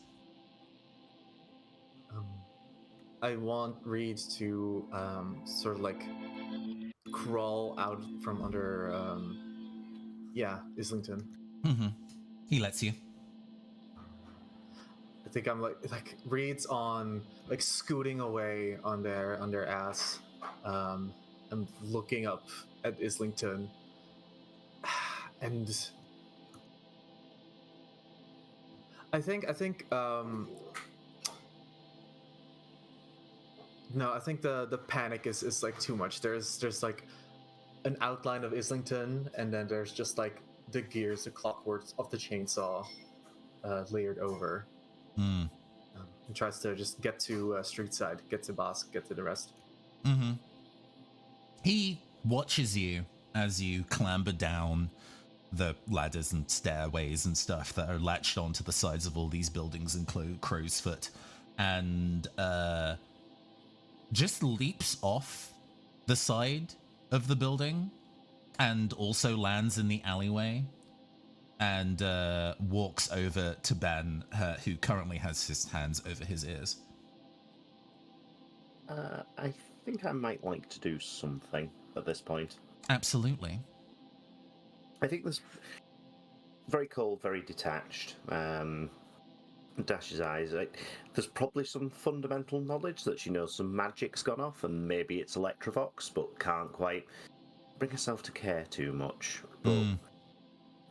I want Reed to sort of like crawl out from under, Islington. Mm-hmm. He lets you. I think I'm like Reed's on like scooting away on their ass. I'm looking up at Islington, And I think no, I think the panic is like too much. There's like an outline of Islington, and then there's just like the gears, the clockwork of the chainsaw layered over. Hmm. And tries to just get to street side, get to Bosk, get to the rest. Mm-hmm. He watches you as you clamber down the ladders and stairways and stuff that are latched onto the sides of all these buildings in Crow's Foot, and just leaps off the side of the building and also lands in the alleyway and walks over to Ben, who currently has his hands over his ears. I think I might like to do something at this point. Absolutely. I think this very cold, very detached. Dash's eyes. There's probably some fundamental knowledge that she knows some magic's gone off, and maybe it's Electrovox, but can't quite bring herself to care too much. But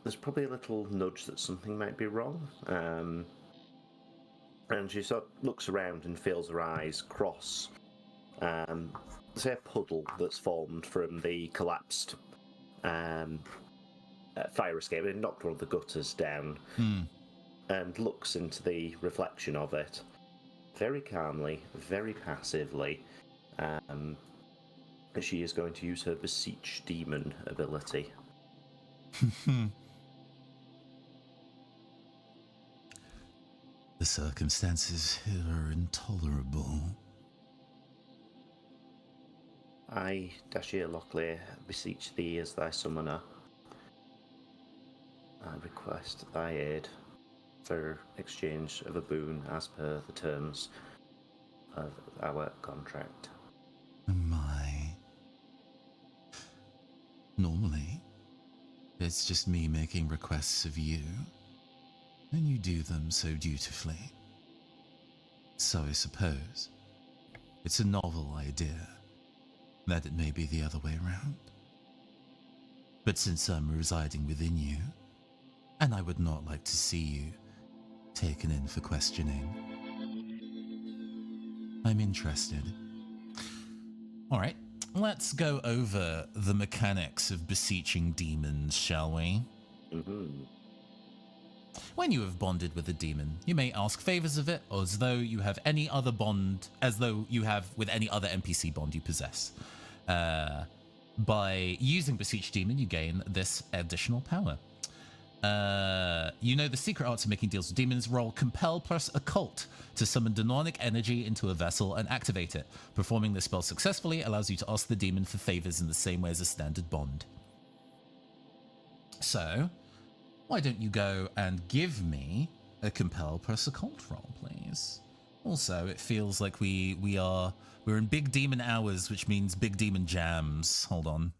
there's probably a little nudge that something might be wrong. And she sort of looks around and feels her eyes cross. Say a puddle that's formed from the collapsed fire escape. It knocked one of the gutters down. And looks into the reflection of it very calmly, very passively. She is going to use her Beseech Demon ability. The circumstances here are intolerable. I, Dashir Locklear, beseech thee as thy summoner. I request thy aid for exchange of a boon as per the terms of our contract. My. Normally, it's just me making requests of you, and you do them so dutifully. So I suppose it's a novel idea that it may be the other way around. But since I'm residing within you, and I would not like to see you taken in for questioning, I'm interested. All right, let's go over the mechanics of beseeching demons, shall we? When you have bonded with a demon, you may ask favors of it as though you have any other bond, as though you have with any other NPC bond you possess. By using Beseech Demon, you gain this additional power. You know the secret art to making deals with demons. Roll Compel plus Occult to summon demonic energy into a vessel and activate it. Performing this spell successfully allows you to ask the demon for favors in the same way as a standard bond. So, why don't you go and give me a Compel plus Occult roll, please? Also, it feels like we're in big demon hours, which means big demon jams. Hold on.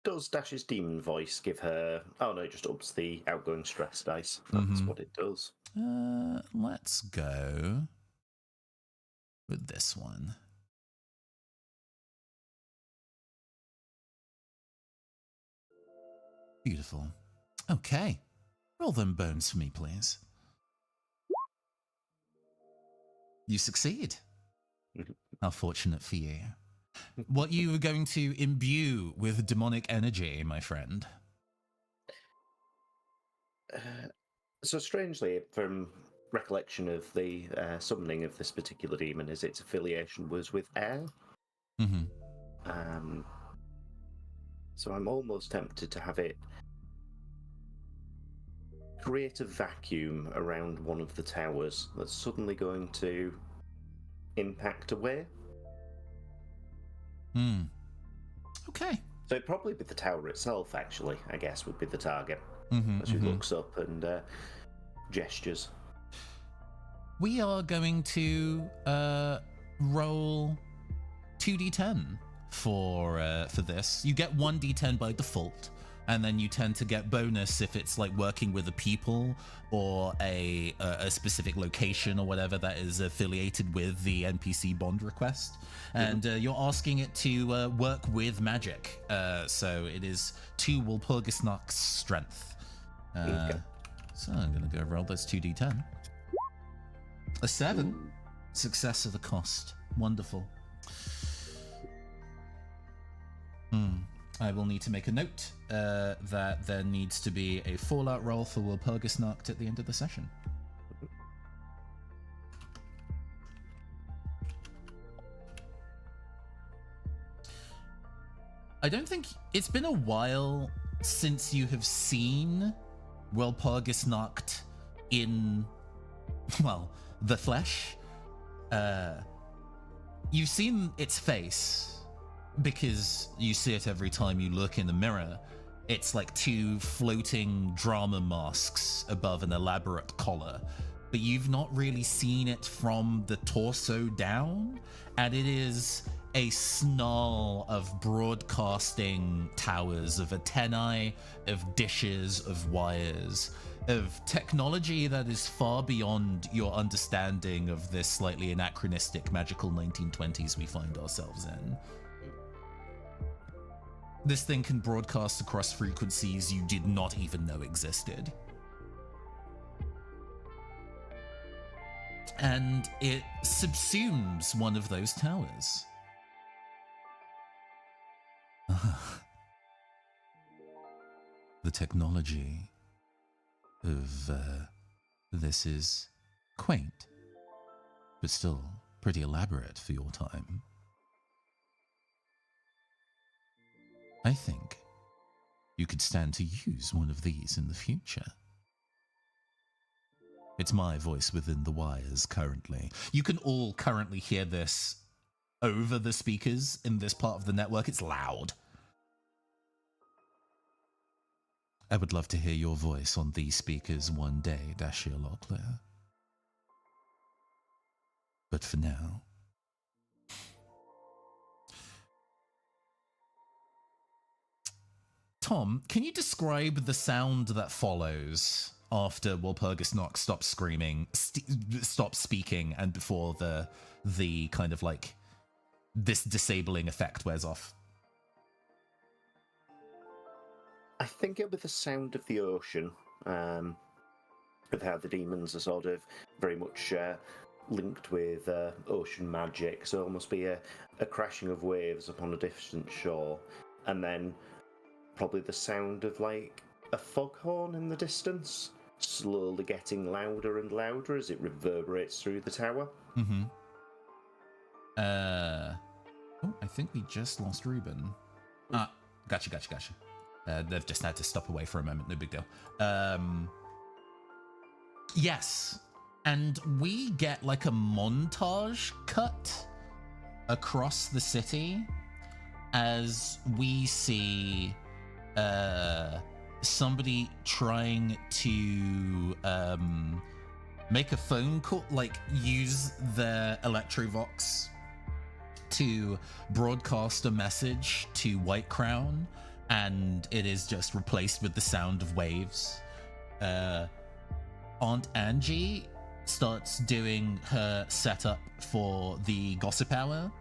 Does Dash's demon voice give her... Oh no, it just ups the outgoing stress dice. That's what it does. Let's go with this one. Beautiful. Okay. Roll them bones for me, please. You succeed. How fortunate for you. What you were going to imbue with demonic energy, my friend? So strangely, from recollection of the summoning of this particular demon, is its affiliation was with air. So I'm almost tempted to have it create a vacuum around one of the towers that's suddenly going to impact away. Okay. So it'd probably be the tower itself, actually, I guess, would be the target. As she looks up and gestures. We are going to roll 2d10 for this. You get 1d10 by default and then you tend to get bonus if it's like working with a people or a specific location or whatever that is affiliated with the NPC bond request. And you're asking it to work with magic. So it is 2 Walpurgisnacht's strength. So I'm going to go roll those 2d10. A 7. Success of the cost. Wonderful. I will need to make a note that there needs to be a fallout roll for Walpurgisnacht at the end of the session. I don't think it's been a while since you have seen Walpurgisnacht in, well, the flesh. You've seen its face because you see it every time you look in the mirror. It's like 2 floating drama masks above an elaborate collar, but you've not really seen it from the torso down, and it is a snarl of broadcasting towers, of antennae, of dishes, of wires, of technology that is far beyond your understanding of this slightly anachronistic magical 1920s we find ourselves in. This thing can broadcast across frequencies you did not even know existed. And it subsumes one of those towers. The technology of this is quaint, but still pretty elaborate for your time. I think you could stand to use one of these in the future. It's my voice within the wires currently. You can all currently hear this over the speakers in this part of the network. It's loud. I would love to hear your voice on these speakers one day, Dashir Locklear. But for now, Tom, can you describe the sound that follows after Walpurgisnacht stops screaming, stops speaking, and before the kind of like this disabling effect wears off? I think it'll be the sound of the ocean, with how the demons are sort of very much linked with ocean magic, so it must be a crashing of waves upon a distant shore, and then probably the sound of like a foghorn in the distance, slowly getting louder and louder as it reverberates through the tower. Mm-hmm. Oh, I think we just lost Ruben. Gotcha. They've just had to stop away for a moment, no big deal. Yes, and we get like a montage cut across the city as we see somebody trying to make a phone call, like use their Electrovox to broadcast a message to White Crown, and it is just replaced with the sound of waves. Aunt Angie starts doing her setup for the gossip hour,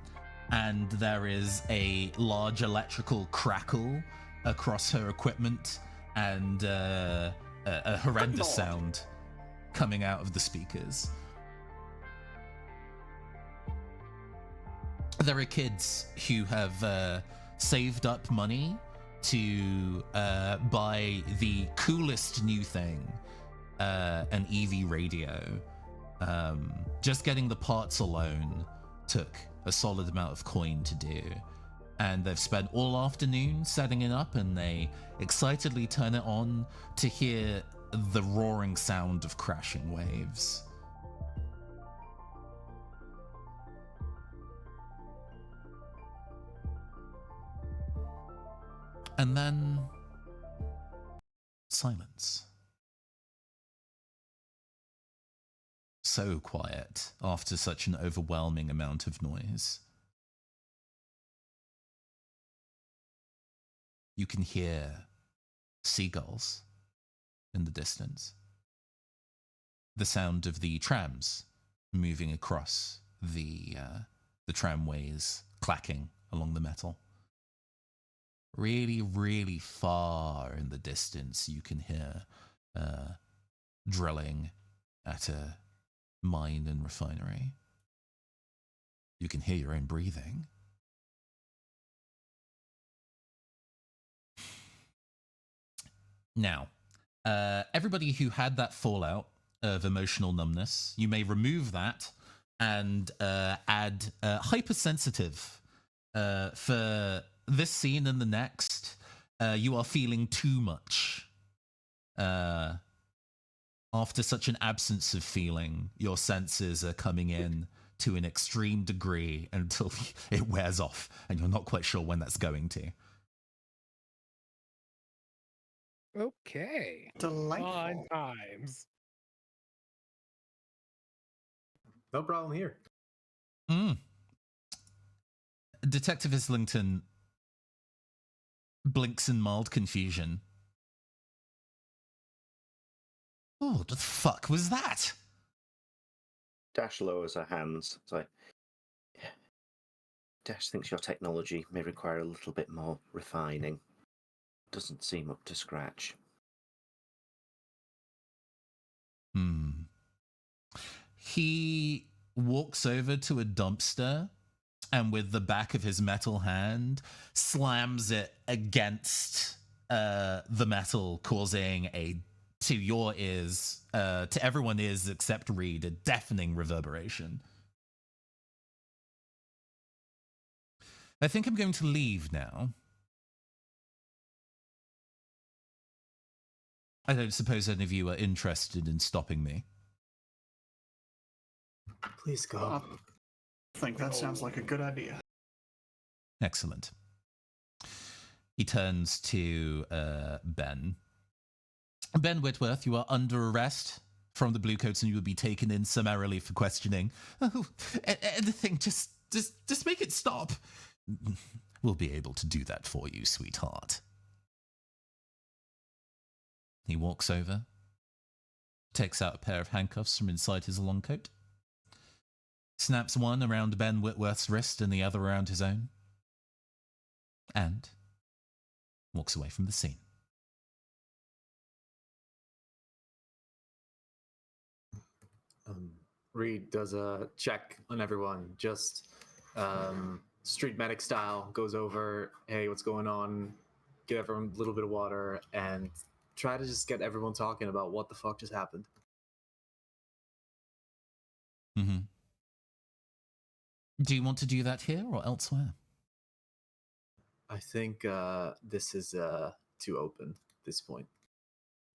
and there is a large electrical crackle across her equipment and a horrendous sound coming out of the speakers. There are kids who have saved up money to buy the coolest new thing, an EV radio. Just getting the parts alone took a solid amount of coin to do, and they've spent all afternoon setting it up, and they excitedly turn it on to hear the roaring sound of crashing waves. And then silence. So quiet after such an overwhelming amount of noise. You can hear seagulls in the distance. The sound of the trams moving across the tramways, clacking along the metal. Really, really far in the distance, you can hear drilling at a mine and refinery. You can hear your own breathing. Now, everybody who had that fallout of emotional numbness, you may remove that and add hypersensitive. For this scene and the next, you are feeling too much. After such an absence of feeling, your senses are coming in to an extreme degree until it wears off, and you're not quite sure when that's going to. Okay. Delightful. Fun times. No problem here. Detective Islington blinks in mild confusion. Oh, what the fuck was that? Dash lowers her hands. It's like, Dash thinks your technology may require a little bit more refining. Doesn't seem up to scratch. He walks over to a dumpster and with the back of his metal hand slams it against the metal, causing to your ears, to everyone's ears except Reed, a deafening reverberation. I think I'm going to leave now. I don't suppose any of you are interested in stopping me. Please go. I think that sounds like a good idea. Excellent. He turns to Ben. Ben Whitworth, you are under arrest from the Bluecoats and you will be taken in summarily for questioning. Oh, anything, just make it stop. We'll be able to do that for you, sweetheart. He walks over, takes out a pair of handcuffs from inside his long coat, snaps one around Ben Whitworth's wrist and the other around his own, and walks away from the scene. Reed does a check on everyone, just street medic style, goes over, hey, what's going on? Give everyone a little bit of water and try to just get everyone talking about what the fuck just happened. Mm-hmm. Do you want to do that here or elsewhere? I think this is too open at this point.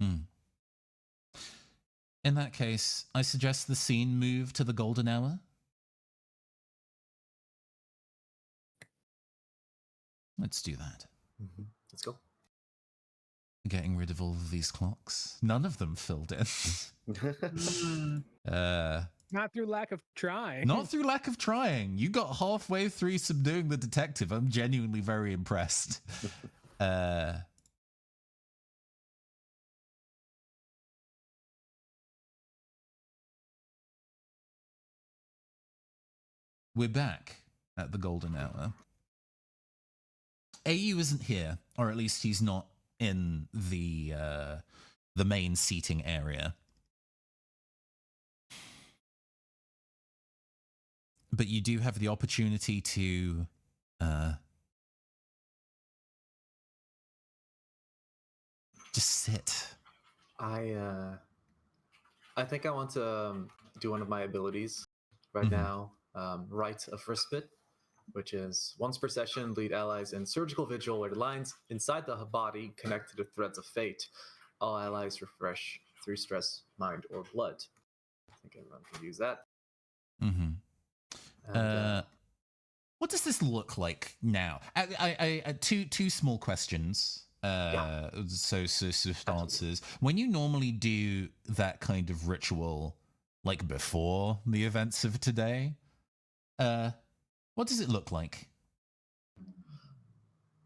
In that case, I suggest the scene move to the golden hour. Let's do that. Mm-hmm. Let's go. Getting rid of all of these clocks. None of them filled in. Not through lack of trying. Not through lack of trying. You got halfway through subduing the detective. I'm genuinely very impressed. We're back at the golden hour. AU isn't here, or at least he's not in the main seating area. But you do have the opportunity to just sit. I think I want to do one of my abilities right now. Rite of Respite, which is once per session, lead allies in surgical vigil where the lines inside the body connect to the threads of fate. All allies refresh through stress, mind, or blood. I think everyone can use that. And, what does this look like now? I two small questions. So swift answers. When you normally do that kind of ritual, like before the events of today, what does it look like?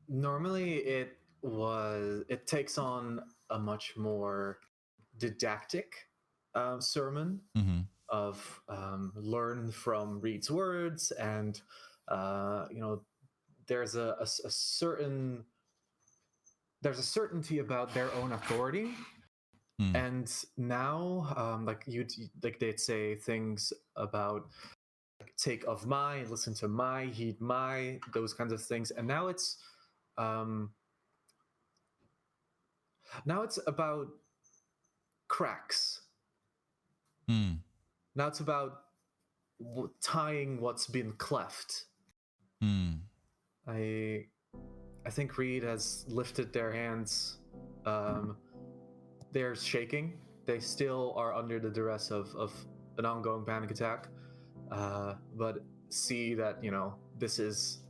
Normally, it takes on a much more didactic sermon of learn from Reed's words, and there's a certainty about their own authority. And now, like they'd say things about take of my, listen to my, heed my, those kinds of things. And now it's about cracks. Now it's about tying what's been cleft. I think Reed has lifted their hands. They're shaking. They still are under the duress of an ongoing panic attack, but see that this is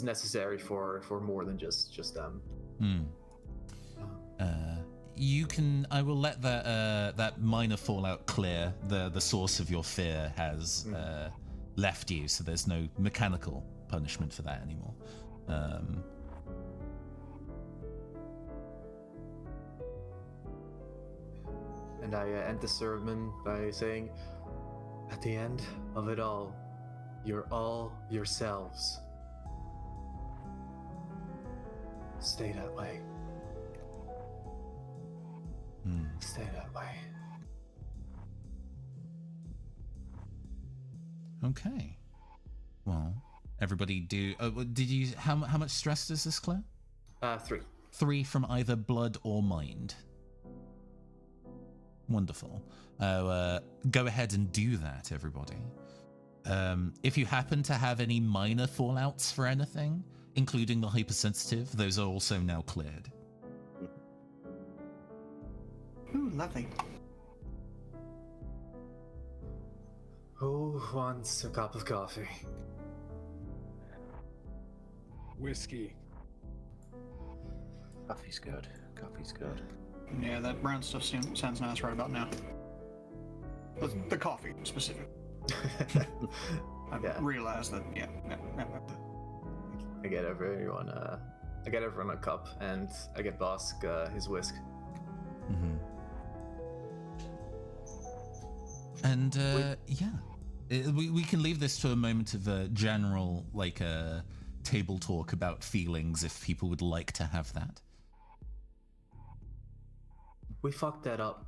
necessary for more than just them. I will let that minor fallout clear. The source of your fear has left you, so there's no mechanical punishment for that anymore. And I end the sermon by saying, at the end of it all, you're all yourselves. Stay that way. Stay that way. Okay. Well, everybody do... did you... How much stress does this clear? 3. 3 from either blood or mind. Wonderful. Go ahead and do that, everybody. If you happen to have any minor fallouts for anything, including the hypersensitive, those are also now cleared. Ooh, lovely. Who wants a cup of coffee? Whiskey. Coffee's good. Coffee's good. Yeah, that brown stuff sounds nice right about now. The coffee, specifically. I realized that, yeah. I get everyone a cup, and I get Bosk his whisk. And we can leave this to a moment of general table talk about feelings if people would like to have that. We fucked that up.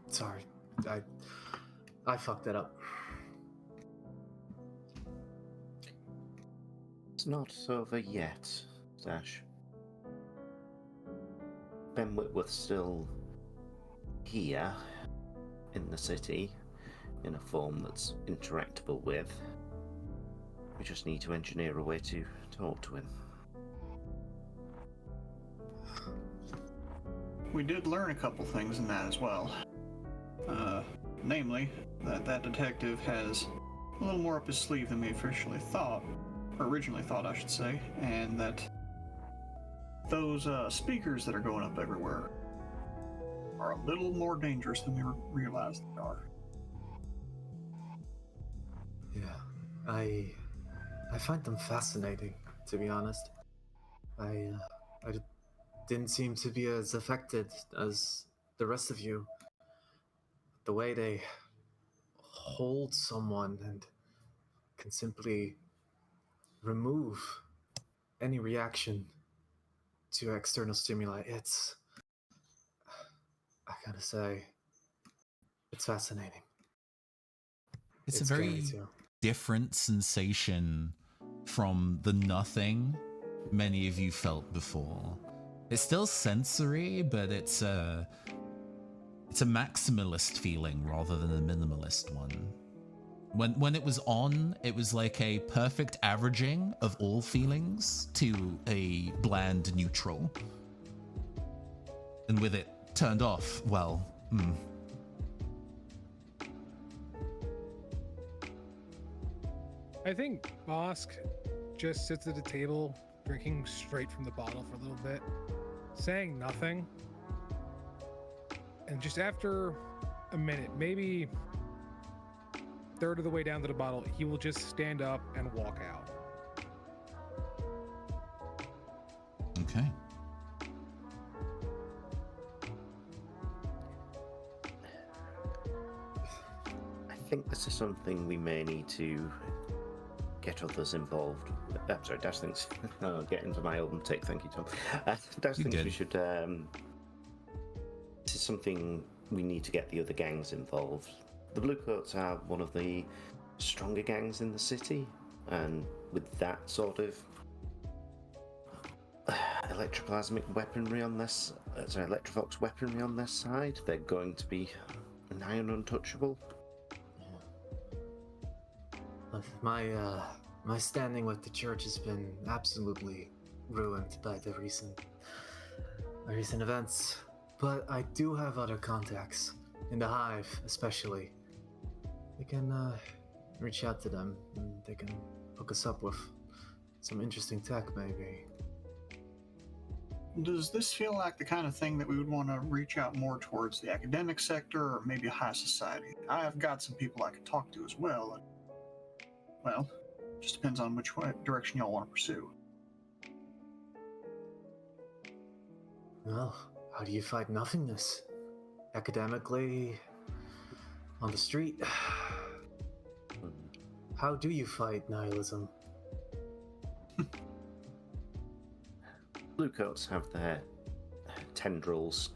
Sorry, I fucked that up. It's not over yet, Sash. Ben Whitworth's still here in the city in a form that's interactable with. We just need to engineer a way to talk to him. We did learn a couple things in that as well. Namely, that detective has a little more up his sleeve than we originally thought, I should say, and that those speakers that are going up everywhere are a little more dangerous than we realized they are. Yeah, I find them fascinating, to be honest. I didn't seem to be as affected as the rest of you. The way they hold someone and can simply remove any reaction to external stimuli, I gotta say, it's fascinating. It's a very different sensation from the nothing many of you felt before. It's still sensory, but it's a maximalist feeling rather than a minimalist one. When it was on, it was like a perfect averaging of all feelings to a bland neutral. And with it turned off, well, I think Bosk just sits at a table, drinking straight from the bottle for a little bit, saying nothing. And just after a minute, maybe third of the way down to the bottle, he will just stand up and walk out. Okay. I think this is something we may need to get others involved. I'm sorry, Dash thinks. Oh, get into my own take. Thank you, Tom. Dash thinks we should. This is something we need to get the other gangs involved. The Bluecoats are one of the stronger gangs in the city, and with that sort of electroplasmic weaponry on this, Electrovox weaponry on their side, they're going to be nigh and untouchable. My standing with the church has been absolutely ruined by the recent events. But I do have other contacts in the Hive, especially. We can reach out to them, and they can hook us up with some interesting tech, maybe. Does this feel like the kind of thing that we would want to reach out more towards the academic sector or maybe high society? I have got some people I could talk to as well. And, well, just depends on which direction y'all want to pursue. Well, how do you fight nothingness? Academically, on the street? How do you fight nihilism? Bluecoats have their tendrils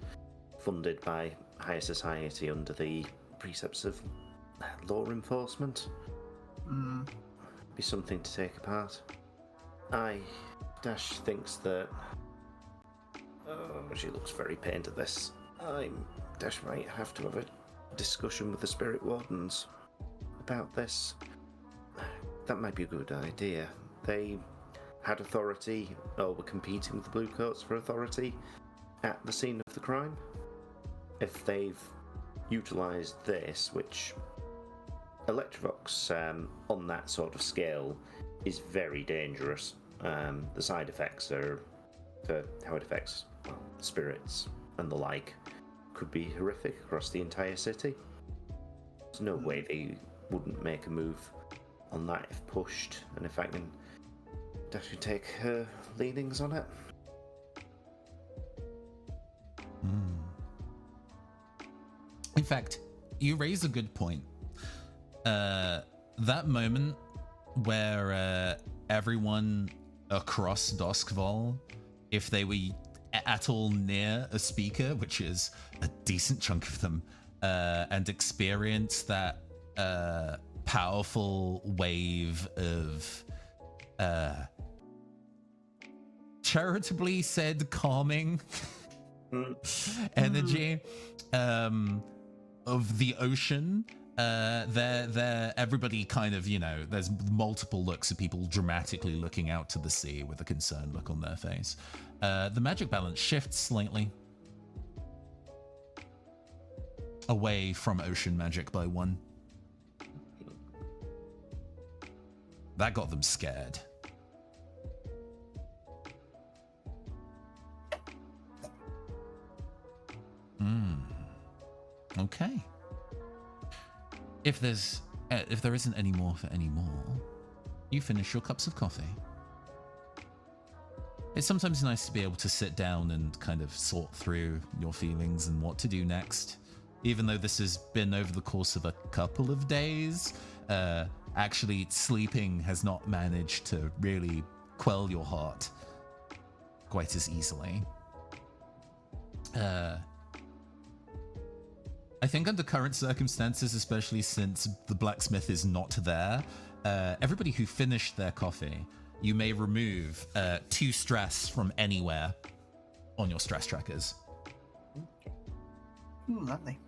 funded by higher society under the precepts of law enforcement. Be something to take apart. Dash thinks that. Oh, she looks very pained at this. Dash might have to have a discussion with the spirit wardens about this. That might be a good idea. They had authority, or were competing with the Bluecoats for authority at the scene of the crime. If they've utilised this, which Electrovox on that sort of scale is very dangerous. The side effects are, for how it affects spirits and the like, could be horrific across the entire city. There's no way they wouldn't make a move on that if pushed, and if I can Dash could take her leanings on it. In fact, you raise a good point. That moment where everyone across Doskval, if they were at all near a speaker, which is a decent chunk of them, and experience that powerful wave of charitably said calming energy of the ocean, everybody kind of, there's multiple looks of people dramatically looking out to the sea with a concerned look on their face. The magic balance shifts slightly away from ocean magic by 1. That got them scared. Okay. If there isn't any more for any more, you finish your cups of coffee. It's sometimes nice to be able to sit down and kind of sort through your feelings and what to do next. Even though this has been over the course of a couple of days, actually sleeping has not managed to really quell your heart quite as easily. I think under current circumstances, especially since the blacksmith is not there, everybody who finished their coffee, you may remove 2 stress from anywhere on your stress trackers. Lovely.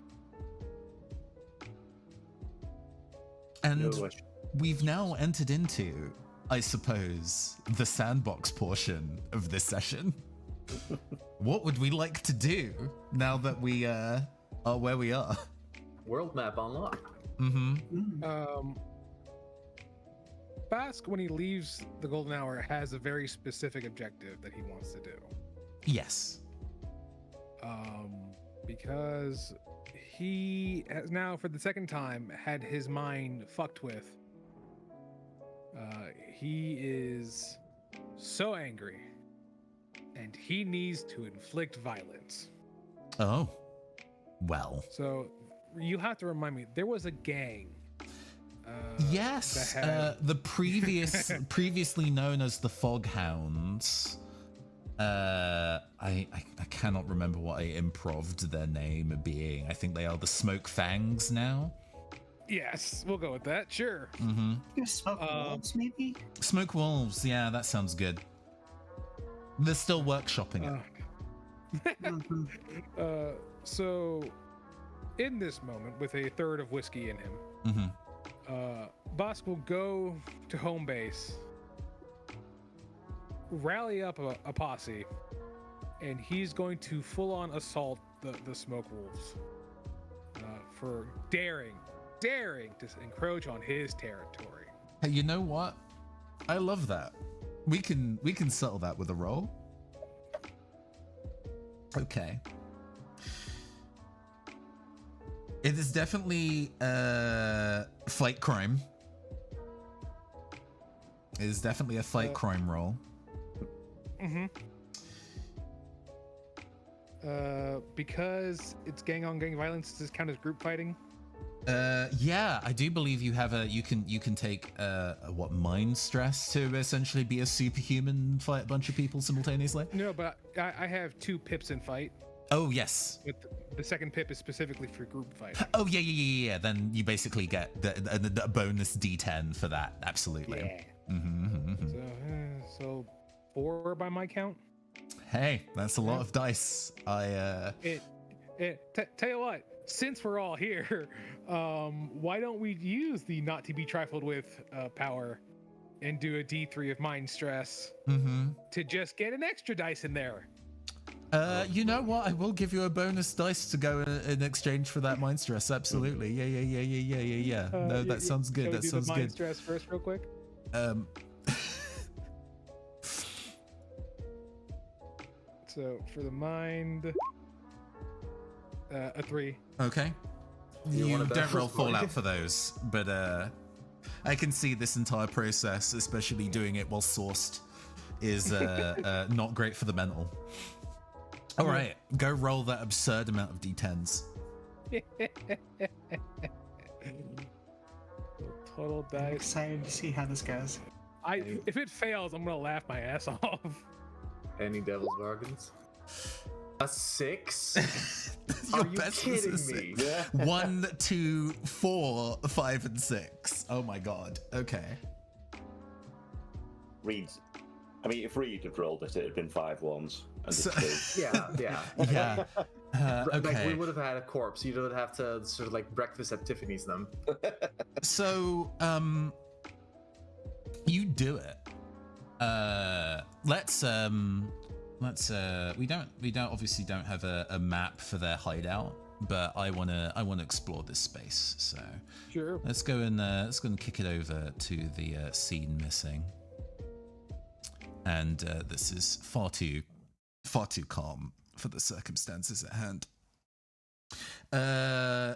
And we've now entered into, I suppose, the sandbox portion of this session. What would we like to do now that we are where we are? World map unlocked. Bask, when he leaves the Golden Hour, has a very specific objective that he wants to do. Yes. Because he has now, for the second time, had his mind fucked with. He is so angry, and he needs to inflict violence. Oh, well. So you have to remind me, there was a gang. Yes, that had- the previously known as the Foghounds. I cannot remember what I improved their name being. I think they are the Smoke Fangs now. Yes, we'll go with that. Sure. Mm-hmm. You smoke wolves, maybe? Smoke Wolves. Yeah, that sounds good. They're still workshopping it. Mhm. So, in this moment, with a third of whiskey in him, Bosk will go to home base, rally up a posse, and he's going to full-on assault the Smoke Wolves for daring to encroach on his territory. Hey, you know what? I love that. We can settle that with a roll. Okay. It is definitely fight crime. It is definitely a fight crime roll. Because it's gang on gang violence, does this count as group fighting? Yeah, I do believe you have you can take mind stress to essentially be a superhuman, fight a bunch of people simultaneously. No, but I have 2 pips in fight. Oh yes. But the second pip is specifically for group fight. Oh yeah. Then you basically get the bonus D10 for that. Absolutely. Yeah. So 4 by my count. Hey, that's a lot of dice. Tell you what. Since we're all here, why don't we use the not to be trifled with power and do a D3 of mind stress to just get an extra dice in there? You know what? I will give you a bonus dice to go in exchange for that mind stress. Absolutely. Yeah. No, that sounds good. That sounds the mind good. Stress first, real quick. So for the mind, a 3. Okay. You want a don't bonus roll point? Fallout for those, but I can see this entire process, especially doing it while sourced, is not great for the mental. All right, go roll that absurd amount of D10s. Total I'm dice. excited to see how this goes. If it fails, I'm gonna laugh my ass off. Any devil's bargains? A 6? Your Are you best was a kidding me? 6. 1, 2, 4, 5, and 6. Oh my god. Okay. Reed's. I mean, if Reed had rolled it, it'd have been 5 ones and So- a 2. Yeah. Yeah. Like, we Okay. would have had a corpse. You would have to sort of like breakfast at Tiffany's them. So, you do it. Let's we obviously don't have a map for their hideout, but I wanna explore this space. So Sure. let's go and kick it over to the scene missing. And this is far too calm for the circumstances at hand.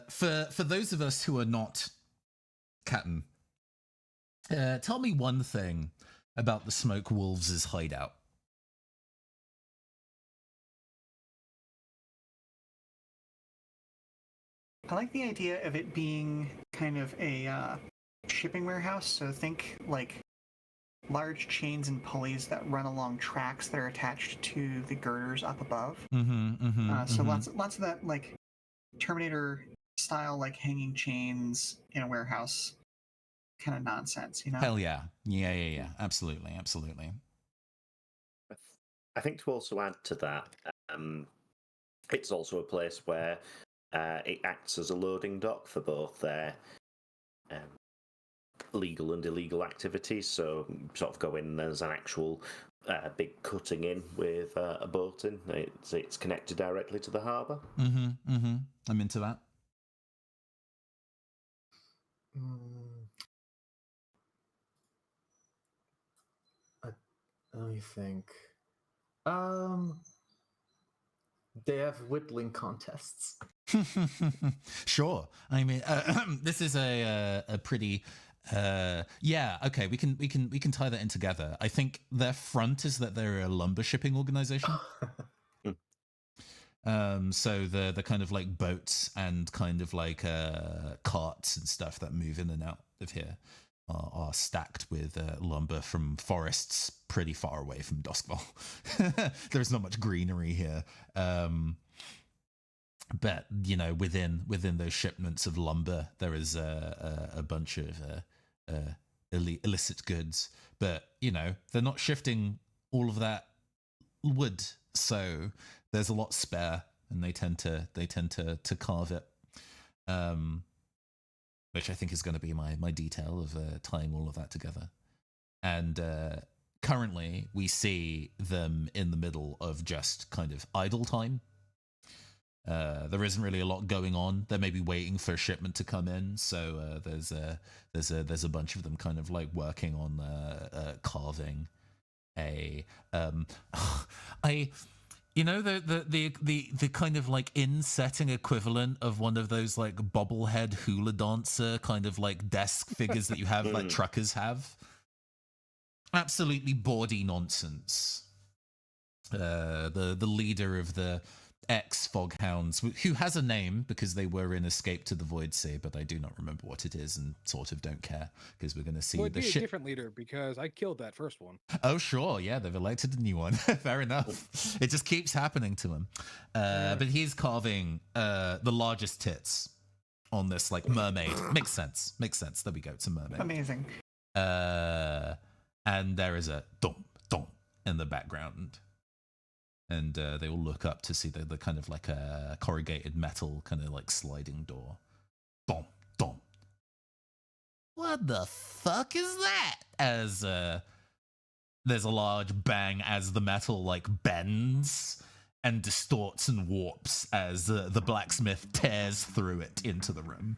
For those of us who are not Captain, tell me one thing about the Smoke Wolves' hideout. I like the idea of it being kind of a shipping warehouse. So think like large chains and pulleys that run along tracks that are attached to the girders up above. So lots of that like Terminator style, like hanging chains in a warehouse kind of nonsense, you know? Hell yeah. Yeah. Absolutely. I think to also add to that, it's also a place where it acts as a loading dock for both their legal and illegal activities. So sort of go in, there's an actual big cutting in with a boat in. It's connected directly to the harbour. I'm into that. Let me think. They have whittling contests. Sure. I mean, this is a pretty yeah. Okay, we can tie that in together. I think their front is that they're a lumber shipping organization. So the kind of like boats and kind of like carts and stuff that move in and out of here are stacked with lumber from forests pretty far away from Duskval. There's not much greenery here. But you know, within those shipments of lumber, there is a bunch of illicit goods. But you know, they're not shifting all of that wood, so there's a lot spare, and they tend to carve it. Which I think is going to be my detail of tying all of that together. And currently, we see them in the middle of just kind of idle time. There isn't really a lot going on. They're maybe waiting for a shipment to come in, so there's a bunch of them kind of like working on carving a you know, the kind of like in-setting equivalent of one of those like bobblehead hula dancer kind of like desk figures that you have, like truckers have. Absolutely bawdy nonsense. The leader of the ex-Foghounds, who has a name because they were in Escape to the Void Sea, but I do not remember what it is and sort of don't care because we're going to see the ship. A different leader because I killed that first one. Oh, sure. Yeah, they've elected a new one. Fair enough. It just keeps happening to him. But he's carving the largest tits on this like mermaid. Makes sense. There we go. It's a mermaid. Amazing. And there is a dum dum in the background. And they all look up to see the kind of like a corrugated metal kind of like sliding door. Dom, dom. What the fuck is that? As there's a large bang as the metal like bends and distorts and warps as the blacksmith tears through it into the room.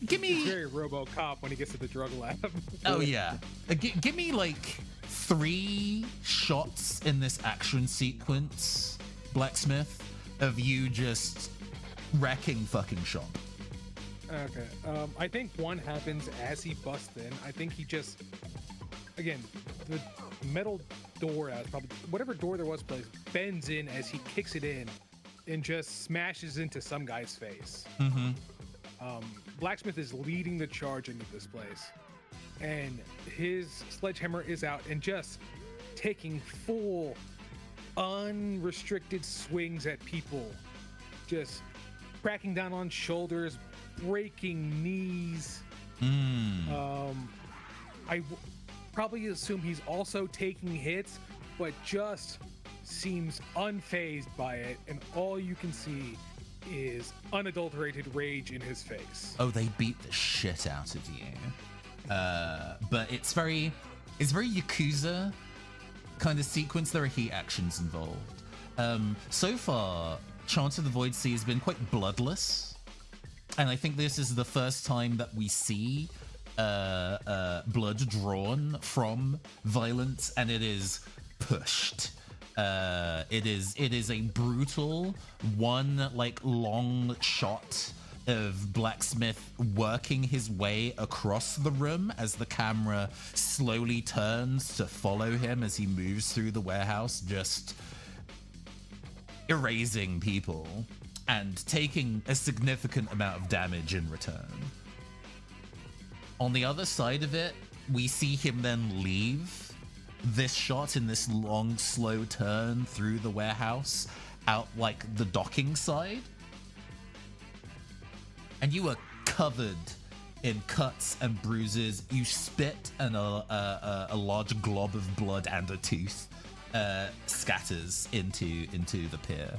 Give me... He's very RoboCop when he gets to the drug lab. Oh, yeah. Give me, like, 3 shots in this action sequence, Blacksmith, of you just wrecking fucking shop. Okay. I think one happens as he busts in. I think he just... Again, the metal door, probably whatever door there was placed, bends in as he kicks it in and just smashes into some guy's face. Mm-hmm. Blacksmith is leading the charge into this place, and his sledgehammer is out and just taking full, unrestricted swings at people, just cracking down on shoulders, breaking knees. I probably assume he's also taking hits, but just seems unfazed by it, and all you can see is unadulterated rage in his face. Oh, they beat the shit out of you. But it's very Yakuza kind of sequence. There are heat actions involved. So far, Chant of the Void Sea has been quite bloodless. And I think this is the first time that we see blood drawn from violence, and it is pushed. It is a brutal one like long shot of Blacksmith working his way across the room as the camera slowly turns to follow him as he moves through the warehouse, just erasing people and taking a significant amount of damage in return. On the other side of it, we see him then leave this shot in this long, slow turn through the warehouse out like the docking side. And you are covered in cuts and bruises. You spit and a large glob of blood and a tooth scatters into the pier.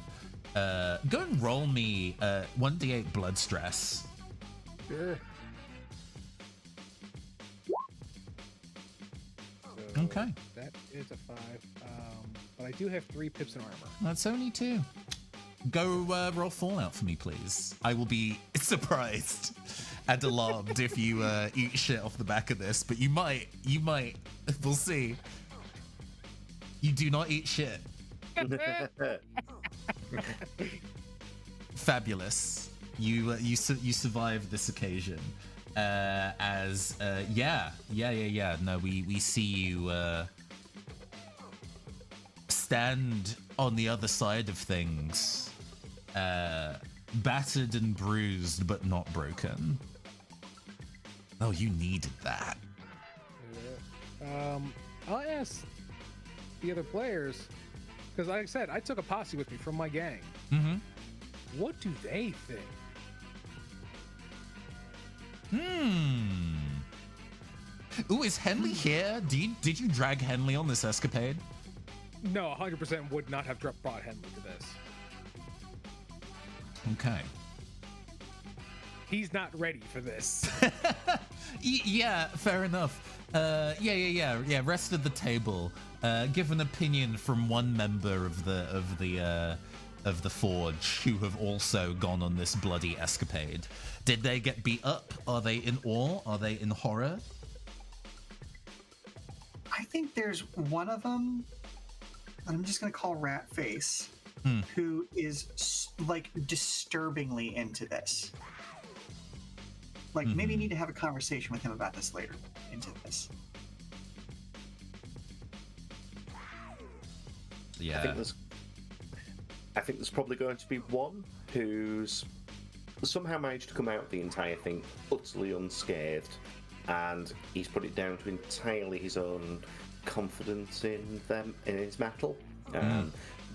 Go and roll me 1d8 blood stress. Sure. Okay. That is a 5. But I do have 3 pips in armor. That's only 2. Go roll Fallout for me, please. I will be surprised and alarmed if you eat shit off the back of this, but you might. We'll see. You do not eat shit. Fabulous. You survived this occasion. No, we see you stand on the other side of things, battered and bruised but not broken. Oh, you needed that. I'll ask the other players, because like I said, I took a posse with me from my gang. Mm-hmm. What do they think? Ooh, is Henley here? Did you drag Henley on this escapade? No, 100% would not have brought Henley to this. Okay. He's not ready for this. Yeah, fair enough. Yeah. Rest of the table. Give an opinion from one member of the Forge who have also gone on this bloody escapade. Did they get beat up? Are they in awe? Are they in horror? I think there's one of them, I'm just going to call Ratface, who is like disturbingly into this. Like, maybe you need to have a conversation with him about this later. Into this. Yeah. I think there's probably going to be one who's somehow managed to come out of the entire thing utterly unscathed, and he's put it down to entirely his own confidence in his metal.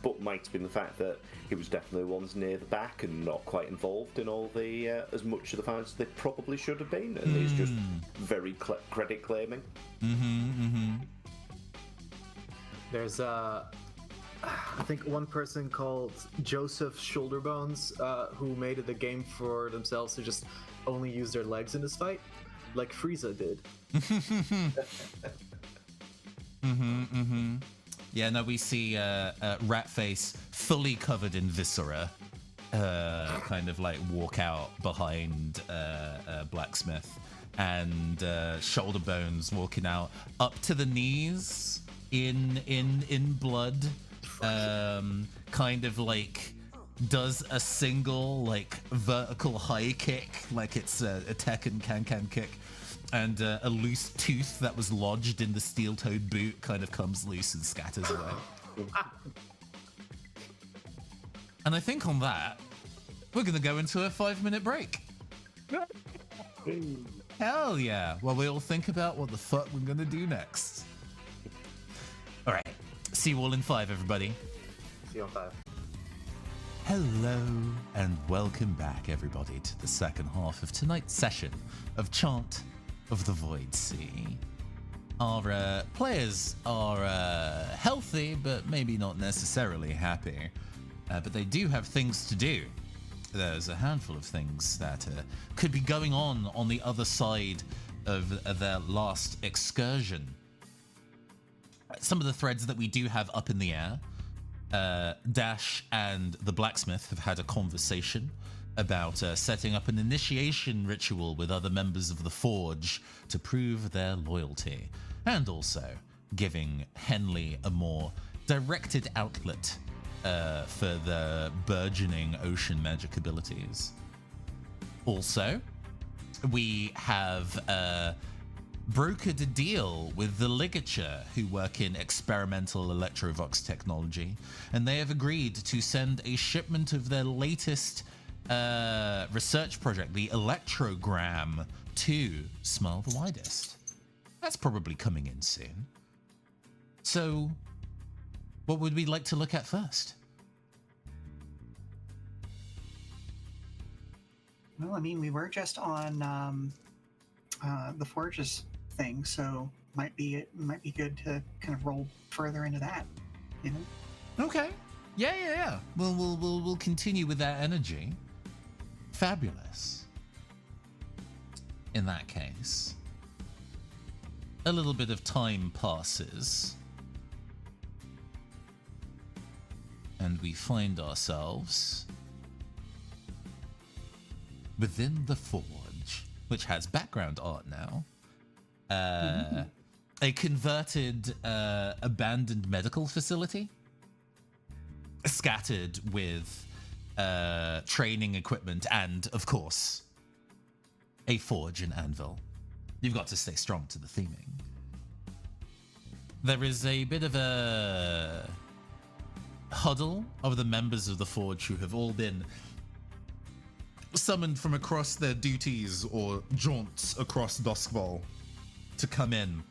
But might have been the fact that he was definitely the ones near the back and not quite involved in all the as much of the fights as they probably should have been, and he's just very credit claiming. There's I think one person called Joseph Shoulderbones who made it a game for themselves to just only use their legs in this fight, like Frieza did. Yeah, no, we see Ratface fully covered in viscera, kind of like walk out behind Blacksmith, and Shoulderbones walking out up to the knees in blood, kind of like does a single like vertical high kick, like it's a Tekken can kick. And a loose tooth that was lodged in the steel-toed boot kind of comes loose and scatters away. And I think on that, we're going to go into a 5-minute break. Hell yeah. While we all think about what the fuck we're going to do next. All right. See you all in 5, everybody. See you on 5. Hello and welcome back, everybody, to the second half of tonight's session of Chant of the Void Sea. Our players are healthy, but maybe not necessarily happy. But they do have things to do. There's a handful of things that could be going on the other side of their last excursion. Some of the threads that we do have up in the air, Dash and the Blacksmith have had a conversation about setting up an initiation ritual with other members of the Forge to prove their loyalty, and also giving Henley a more directed outlet for the burgeoning ocean magic abilities. Also, we have brokered a deal with the Ligature, who work in experimental electrovox technology, and they have agreed to send a shipment of their latest research project, the Electrogram, to Smile the Widest. That's probably coming in soon. So, what would we like to look at first? Well, I mean, we were just on the Forge's thing, so might be good to kind of roll further into that, you know? Okay. Yeah. We'll continue with that energy. Fabulous. In that case, a little bit of time passes, and we find ourselves within the Forge, which has background art now. A converted, abandoned medical facility. scattered with training equipment and, of course, a forge and anvil. You've got to stay strong to the theming. There is a bit of a huddle of the members of the forge who have all been summoned from across their duties or jaunts across Duskfall to come in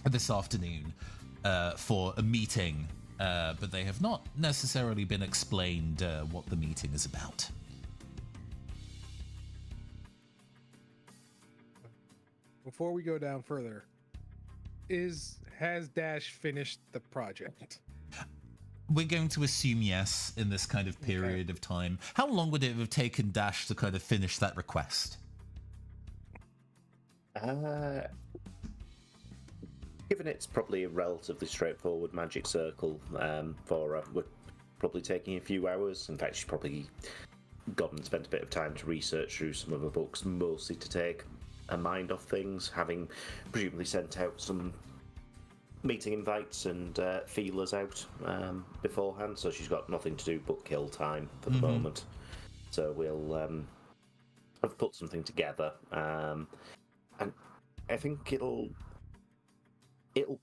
this afternoon for a meeting, but they have not necessarily been explained what the meeting is about. Before we go down further, has Dash finished the project? We're going to assume yes in this kind of period of time. How long would it have taken Dash to kind of finish that request? Given it's probably a relatively straightforward magic circle for her, we're probably taking a few hours. In fact, she's probably gone and spent a bit of time to research through some of her books, mostly to take her mind off things, having presumably sent out some meeting invites and feelers out beforehand, so she's got nothing to do but kill time for the moment. So we'll have put something together, and I think it'll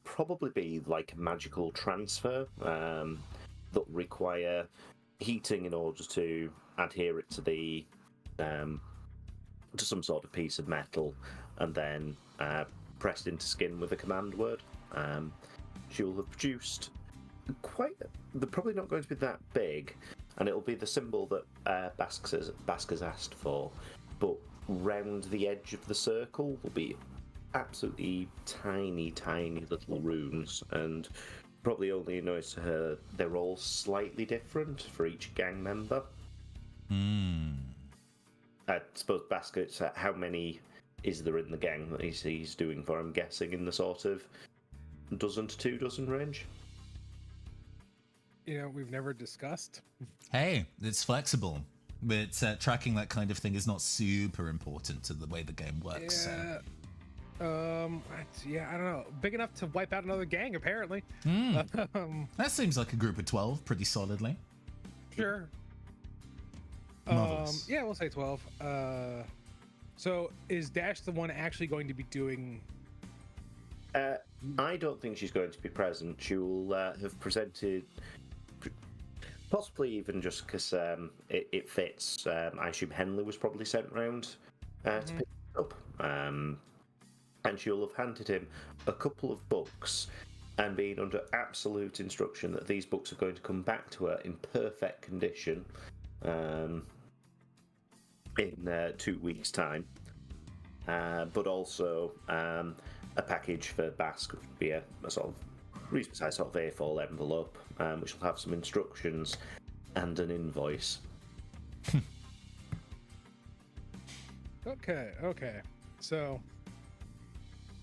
probably be like a magical transfer that require heating in order to adhere it to the to some sort of piece of metal, and then pressed into skin with a command word. She will have produced they're probably not going to be that big, and it'll be the symbol that Bask has asked for, but round the edge of the circle will be absolutely tiny little runes, and probably only notice to her they're all slightly different for each gang member. I suppose Basket's how many is there in the gang that he's doing for? I'm guessing in the sort of dozen to 2 dozen range. You know, we've never discussed. Hey, it's flexible. But tracking that kind of thing is not super important to the way the game works. Yeah. Yeah, I don't know. Big enough to wipe out another gang, apparently. That seems like a group of 12 pretty solidly. Sure. Marvelous. Yeah, we'll say 12. So is Dash the one actually going to be doing... I don't think she's going to be present. She will have presented, possibly even just because it fits. I assume Henley was probably sent round to pick it up. And she'll have handed him a couple of books and been under absolute instruction that these books are going to come back to her in perfect condition in 2 weeks' time. But also a package for Bask would be a sort of reasonable size sort of A4 envelope, which will have some instructions and an invoice. Okay. So,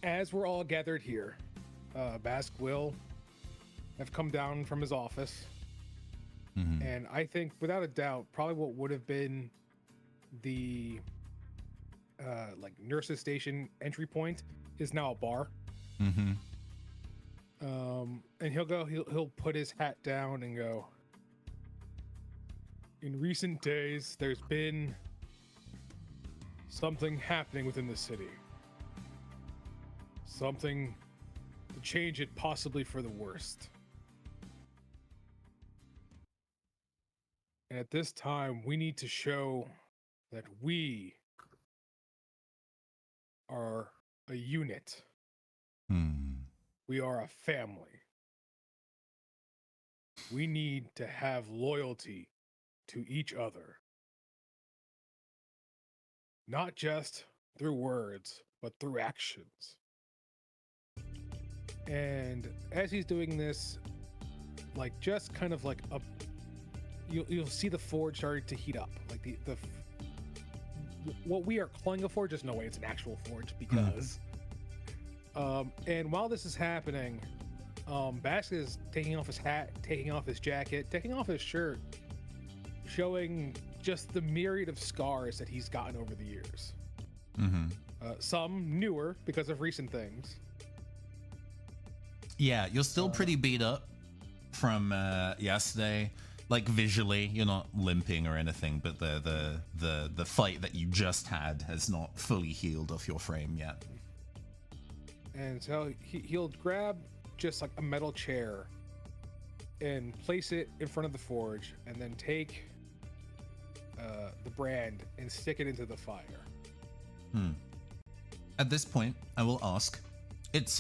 as we're all gathered here, Bask will have come down from his office, and I think, without a doubt, probably what would have been the like nurse's station entry point is now a bar. And he'll put his hat down and go, in recent days, there's been something happening within the city. Something to change it possibly for the worst. And at this time, we need to show that we are a unit. We are a family. We need to have loyalty to each other. Not just through words, but through actions. And as he's doing this, like just kind of like a, you'll see the forge starting to heat up. Like the what we are calling a forge is no way it's an actual forge because. And while this is happening, Bask is taking off his hat, taking off his jacket, taking off his shirt, showing just the myriad of scars that he's gotten over the years. Some newer because of recent things. Yeah, you're still pretty beat up from yesterday. Like visually, you're not limping or anything, but the fight that you just had has not fully healed off your frame yet. And so he'll grab just like a metal chair and place it in front of the forge, and then take the brand and stick it into the fire. At this point, I will ask, it's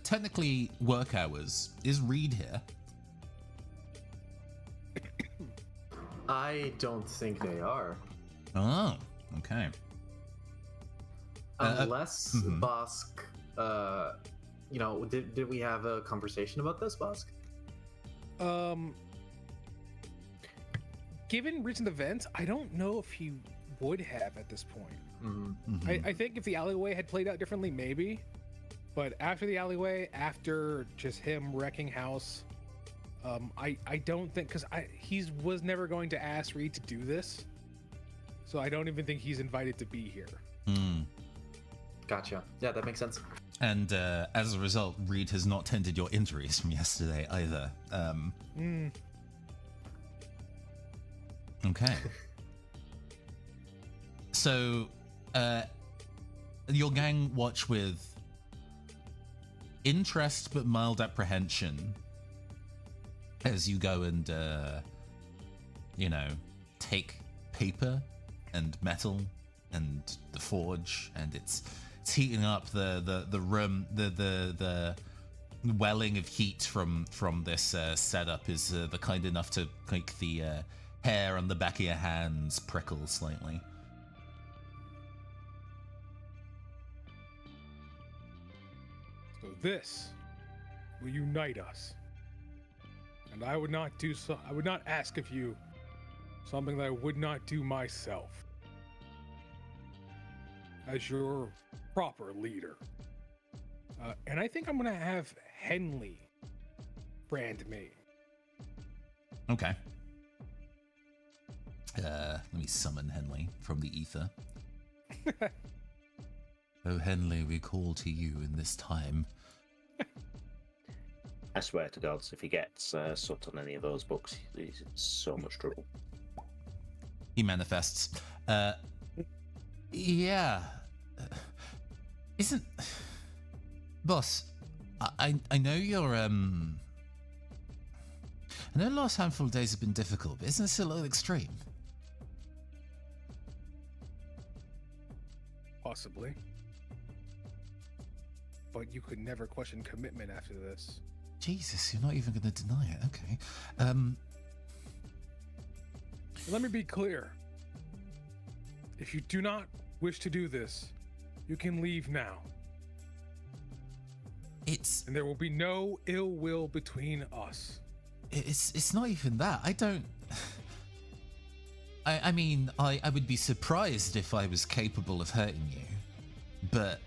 technically work hours. Is Reed here? I don't think they are. Oh, okay. Unless Bosk, did we have a conversation about this, Bosk? Given recent events, I don't know if he would have at this point. I think if the alleyway had played out differently, maybe. But after the alleyway, after just him wrecking house, I don't think, because he was never going to ask Reed to do this, so I don't even think he's invited to be here. Gotcha. Yeah, that makes sense. And as a result, Reed has not tended your injuries from yesterday either. Okay. So, your gang watch with interest but mild apprehension as you go and, take paper and metal and the forge, and it's heating up the room. The welling of heat from this setup is the kind enough to make the hair on the back of your hands prickle slightly. So this will unite us. And I would not do so. I would not ask of you something that I would not do myself as your proper leader. And I think I'm going to have Henley brand me. Okay. Let me summon Henley from the ether. Oh, Henley, we call to you in this time. I swear to God, if he gets Soot on any of those books, he's in so much trouble. He manifests. Yeah. Isn't... Boss, I know you're, I know the last handful of days have been difficult, but isn't this a little extreme? Possibly. But you could never question commitment after this. Jesus, you're not even going to deny it. Okay. Let me be clear. If you do not wish to do this, you can leave now. And there will be no ill will between us. It's not even that. I don't... I mean, I would be surprised if I was capable of hurting you. But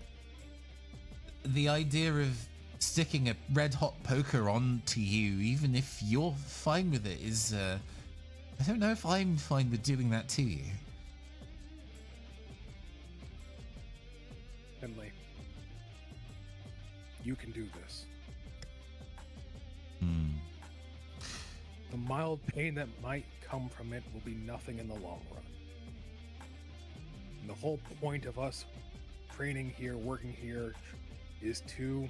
the idea of sticking a red-hot poker onto you, even if you're fine with it, is... I don't know if I'm fine with doing that to you. Henley, you can do this. The mild pain that might come from it will be nothing in the long run. And the whole point of us training here, working here, is to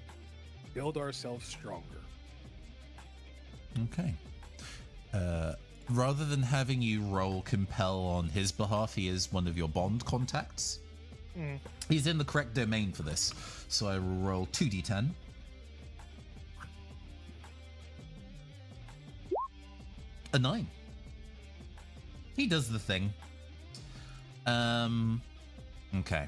build ourselves stronger. Okay. Rather than having you roll compel on his behalf, he is one of your bond contacts. He's in the correct domain for this, so I will roll 2d10. A 9. He does the thing. Okay.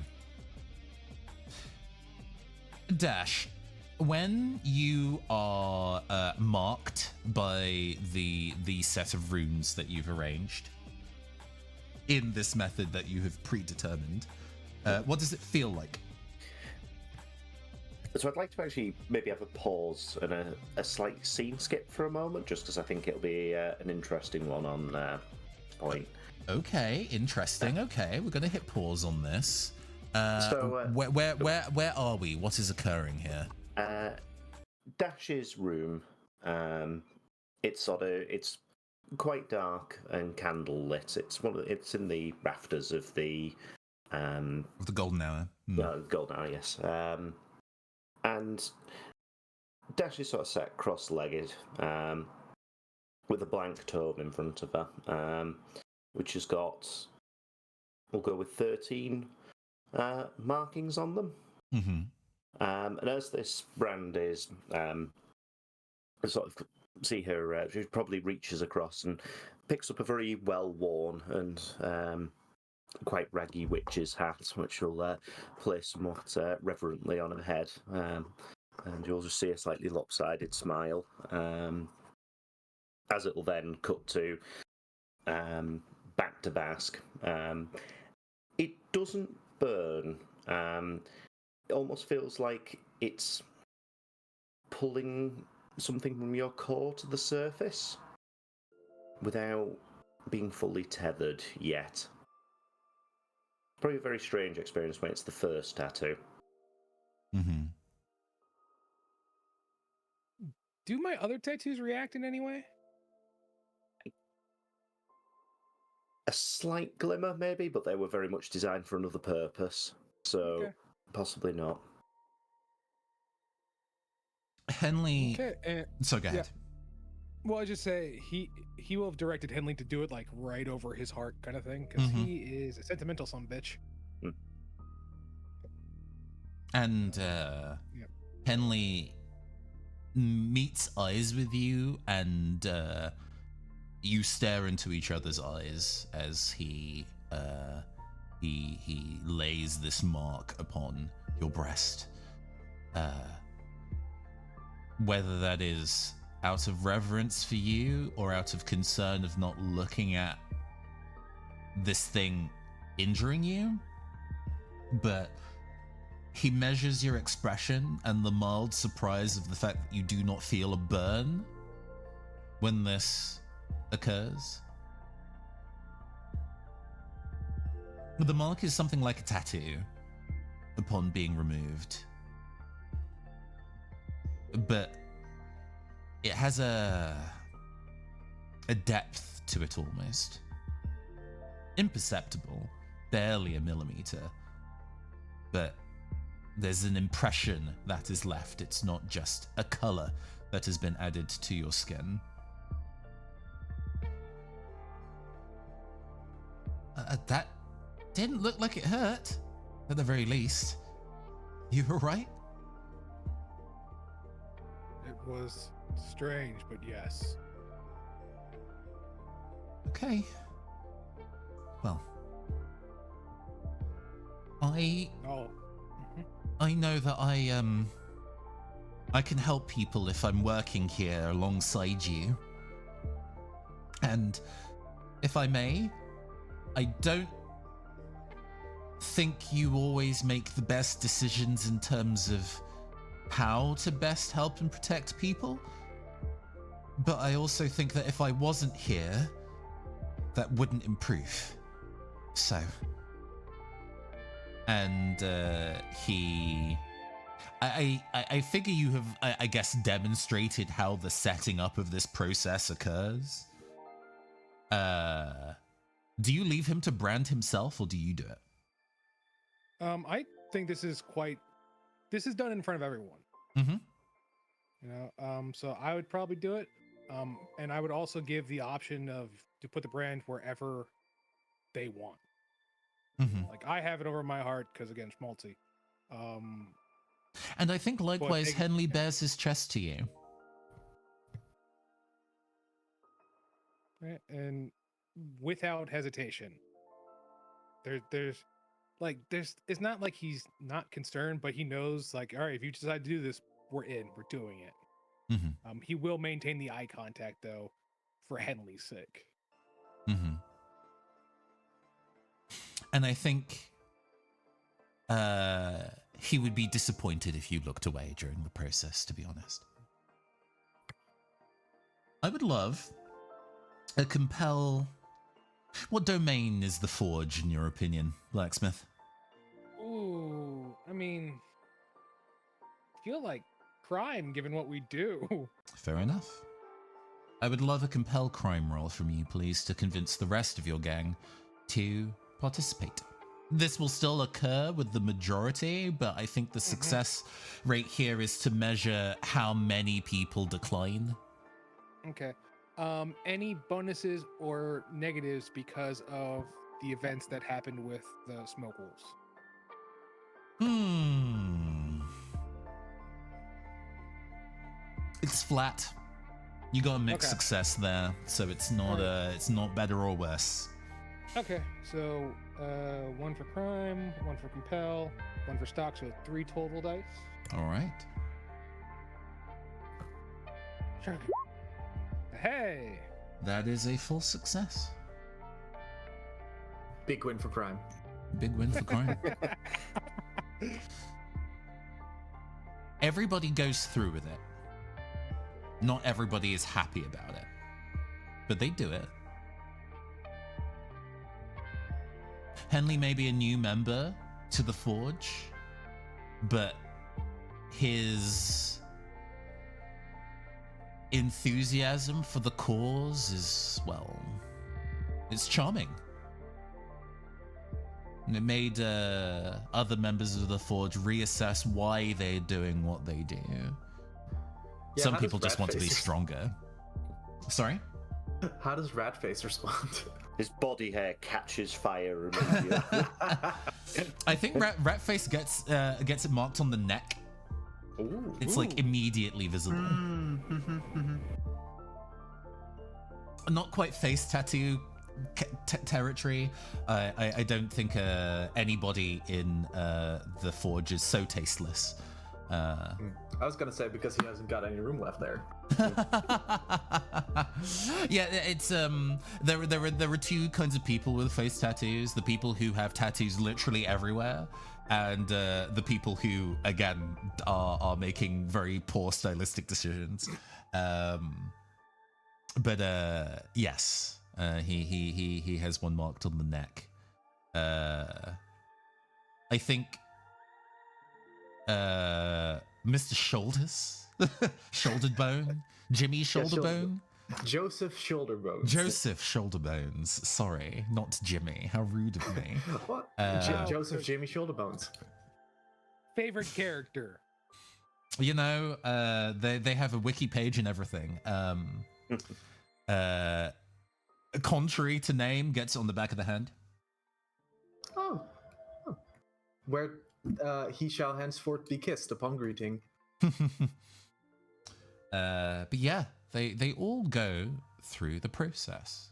Dash, when you are marked by the set of runes that you've arranged in this method that you have predetermined, what does it feel like? So I'd like to actually maybe have a pause and a slight scene skip for a moment, just because I think it'll be an interesting one on point. Okay, interesting. Okay, we're going to hit pause on this. So where are we? What is occurring here? Dash's room. It's quite dark and candlelit. It's in the rafters of the Of the golden hour. golden hour, yes. And Dash is sort of sat cross-legged, with a blank tome in front of her, which has got, we'll go with 13 markings on them. Mm-hmm. And as this brand is, sort of see her, she probably reaches across and picks up a very well-worn and quite raggy witch's hat, which she'll place somewhat reverently on her head. And you'll just see a slightly lopsided smile, as it'll then cut to back to Bask. It doesn't burn. It almost feels like it's pulling something from your core to the surface without being fully tethered yet. Probably a very strange experience when it's the first tattoo. Mm-hmm. Do my other tattoos react in any way? A slight glimmer, maybe, but they were very much designed for another purpose, so possibly not. Henley. Okay. So go ahead. Well, I just say he will have directed Henley to do it like right over his heart, kind of thing, because he is a sentimental son of a bitch. And Henley meets eyes with you, and you stare into each other's eyes as he lays this mark upon your breast. Whether that is out of reverence for you or out of concern of not looking at this thing injuring you, but he measures your expression and the mild surprise of the fact that you do not feel a burn when this occurs. But the mark is something like a tattoo upon being removed. But it has a depth to it almost. Imperceptible, barely a millimeter. But there's an impression that is left. It's not just a color that has been added to your skin. That didn't look like it hurt, at the very least. You were right? It was strange, but yes. Okay. Well, I know that I can help people if I'm working here alongside you. And if I may, I don't think you always make the best decisions in terms of how to best help and protect people. But I also think that if I wasn't here, that wouldn't improve. So. And I figure you have, I guess, demonstrated how the setting up of this process occurs. Do you leave him to brand himself, or do you do it? I think this is done in front of everyone. Mm-hmm. You know, so I would probably do it. And I would also give the option to put the brand wherever they want. Mm-hmm. Like, I have it over my heart because, again, schmaltzy. And I think likewise, Henley bears his chest to you. Right? And without hesitation. It's not like he's not concerned, but he knows, like, all right, if you decide to do this, we're doing it. Mm-hmm. He will maintain the eye contact, though, for Henley's sake. Mm-hmm. And I think he would be disappointed if you looked away during the process, to be honest. I would love a compel... What domain is the Forge, in your opinion, Blacksmith? Ooh, I mean... I feel like crime, given what we do. Fair enough. I would love a compel crime roll from you, please, to convince the rest of your gang to participate. This will still occur with the majority, but I think the success rate here is to measure how many people decline. Okay. Any bonuses or negatives because of the events that happened with the smoke wolves? It's flat. You got a mixed success there, so it's not better or worse. Okay, so 1 for crime, 1 for compel, 1 for stock, so 3 total dice. All right. Sure. Hey! That is a full success. Big win for crime. Big win for crime. Everybody goes through with it. Not everybody is happy about it, but they do it. Henley may be a new member to the Forge, but his enthusiasm for the cause is, well, it's charming. And it made other members of the Forge reassess why they're doing what they do. Yeah, some people just want to be stronger. Sorry? How does Ratface respond? His body hair catches fire immediately. I think Ratface gets it marked on the neck. Ooh. It's like immediately visible. Not quite face tattoo territory. I don't think anybody in the Forge is so tasteless. I was gonna say because he hasn't got any room left there. Yeah, it's there are two kinds of people with face tattoos: the people who have tattoos literally everywhere, and the people who again are making very poor stylistic decisions. But yes, he has one marked on the neck. I think Mr. Shoulders, Shouldered Bone, Jimmy Shoulderbone. Joseph Shoulderbones. Joseph Shoulderbones. Sorry, not Jimmy. How rude of me. What? Joseph Jimmy Shoulderbones. Favorite character? You know, they have a wiki page and everything. Contrary to name gets on the back of the hand. Oh. Where he shall henceforth be kissed upon greeting. But yeah, they all go through the process.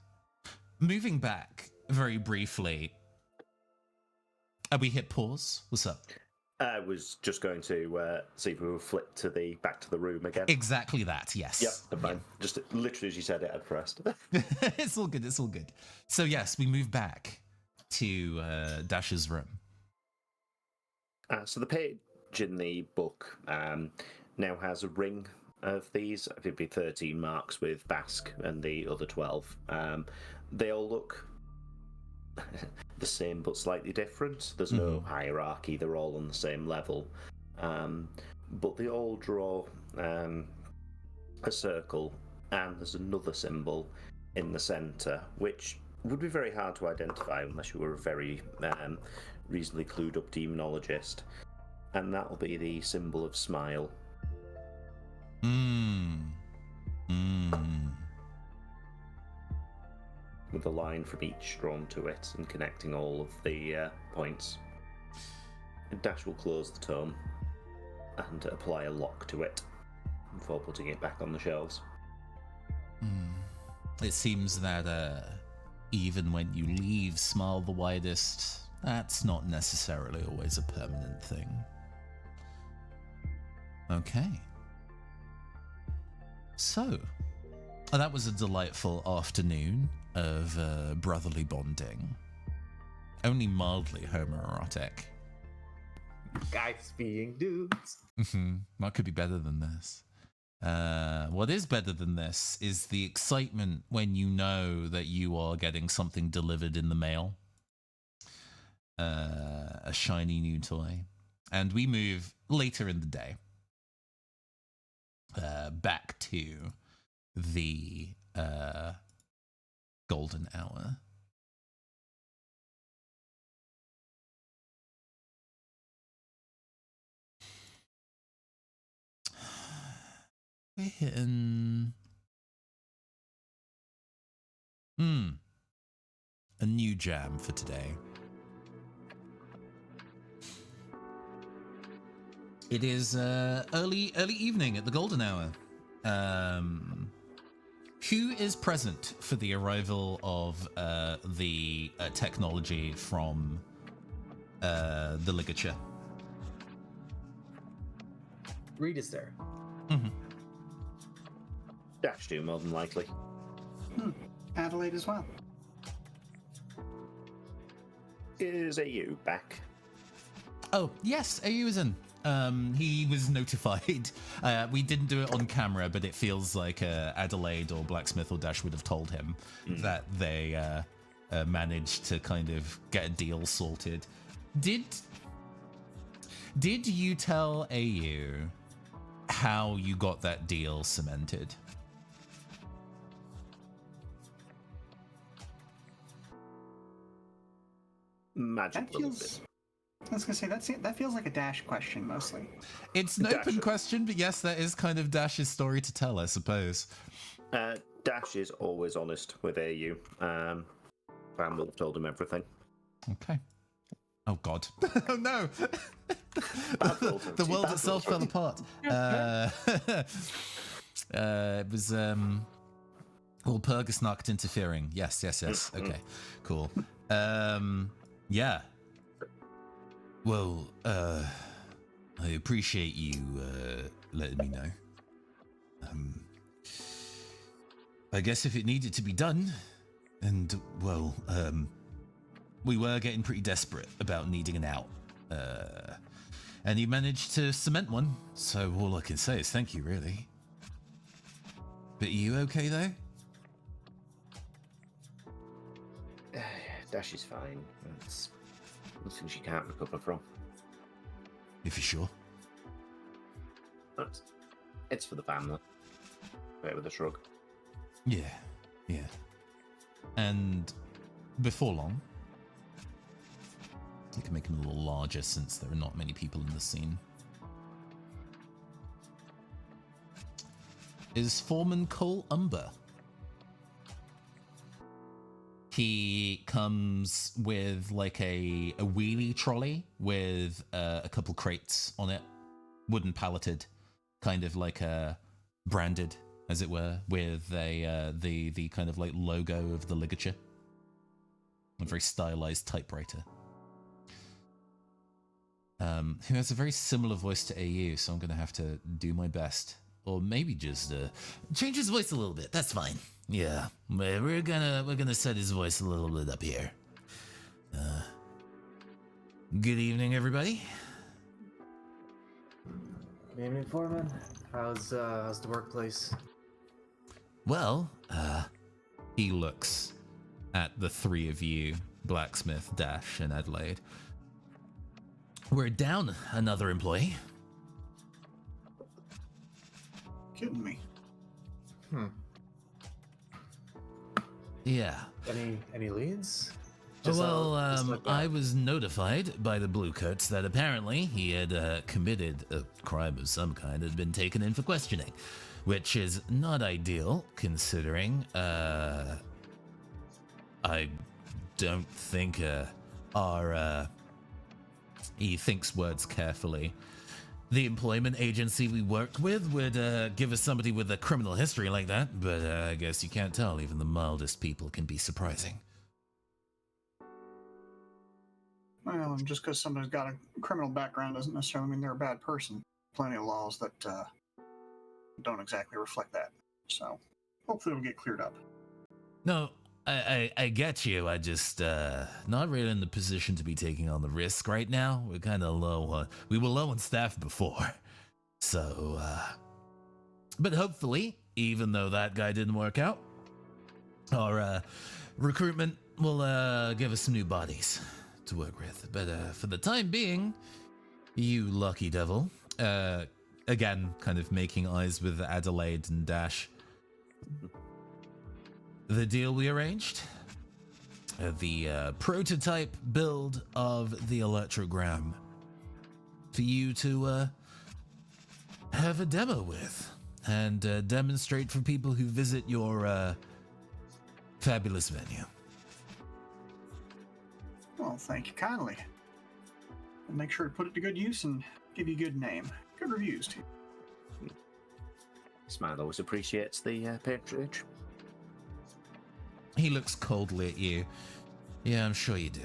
Moving back very briefly, we hit pause. What's up? I was just going to see if we were flipped to back to the room again. Exactly that, yes. Yep, fine. Just literally as you said it, I'd pressed. It's all good, it's all good. So yes, we move back to Dash's room. So the page in the book now has a ring of these. I think it'd be 13 marks with Basque and the other 12. They all look the same but slightly different. There's no hierarchy. They're all on the same level. But they all draw a circle, and there's another symbol in the centre, which would be very hard to identify unless you were a very reasonably clued up demonologist, and that'll be the symbol of smile. With a line from each drawn to it and connecting all of the points. And Dash will close the tome and apply a lock to it before putting it back on the shelves. It seems that even when you leave Smile the Widest, that's not necessarily always a permanent thing. Okay. So, that was a delightful afternoon of brotherly bonding. Only mildly homoerotic. Guys being dudes. What could be better than this? What is better than this is the excitement when you know that you are getting something delivered in the mail. A shiny new toy. And we move later in the day back to the golden hour. We're hitting a new jam for today. It is early evening at the golden hour. Who is present for the arrival of the technology from the ligature? Reed is there. Mm-hmm. Dash do, more than likely. Adelaide as well. Is AU back? Oh, yes, AU is in. He was notified. We didn't do it on camera, but it feels like Adelaide or Blacksmith or Dash would have told him that they managed to kind of get a deal sorted. Did you tell AU how you got that deal cemented? Magic That feels. I was gonna say that feels like a Dash question mostly. It's an open question, but yes, that is kind of Dash's story to tell, I suppose. Dash is always honest with AU. Van will have told him everything. Okay. Oh God! Oh no! The The world itself fell apart. It was Purgasnacht interfering. Yes. Okay, cool. Yeah. Well, I appreciate you letting me know. I guess if it needed to be done, and well, we were getting pretty desperate about needing an out. And you managed to cement one, so all I can say is thank you, really. But are you okay, though? Dash is fine. It's nothing she can't recover from. If you're sure. It's for the family. Right, with a shrug. Yeah. And before long, you can make him a little larger since there are not many people in the scene. Is Foreman Cole Umber. He comes with like a wheelie trolley with a couple crates on it, wooden palleted, kind of like a branded, as it were, with the kind of like logo of the ligature. A very stylized typewriter. Who has a very similar voice to AU, so I'm going to have to do my best. Or maybe just change his voice a little bit. That's fine. Yeah, we're gonna set his voice a little bit up here. Good evening, everybody. Good evening, Foreman. How's the workplace? Well, he looks at the three of you, Blacksmith, Dash, and Adelaide. We're down another employee. Kidding me. Yeah. Any leads? I was notified by the Bluecoats that apparently he had committed a crime of some kind, had been taken in for questioning, which is not ideal considering I don't think he thinks words carefully. The employment agency we worked with would give us somebody with a criminal history like that, but I guess you can't tell. Even the mildest people can be surprising. Well, and just because somebody's got a criminal background doesn't necessarily mean they're a bad person. Plenty of laws that don't exactly reflect that. So hopefully it'll get cleared up. No, I get you. I just not really in the position to be taking on the risk right now. We're kind of low. We were low on staff before, so. But hopefully, even though that guy didn't work out, our recruitment will give us some new bodies to work with. But for the time being, you lucky devil. Again, kind of making eyes with Adelaide and Dash. the deal we arranged. The prototype build of the electrogram for you to have a demo with and demonstrate for people who visit your fabulous venue. Well, thank you kindly. We'll make sure to put it to good use and give you a good name. Good reviews, too. Smile always appreciates the patronage. He looks coldly at you. Yeah, I'm sure you do.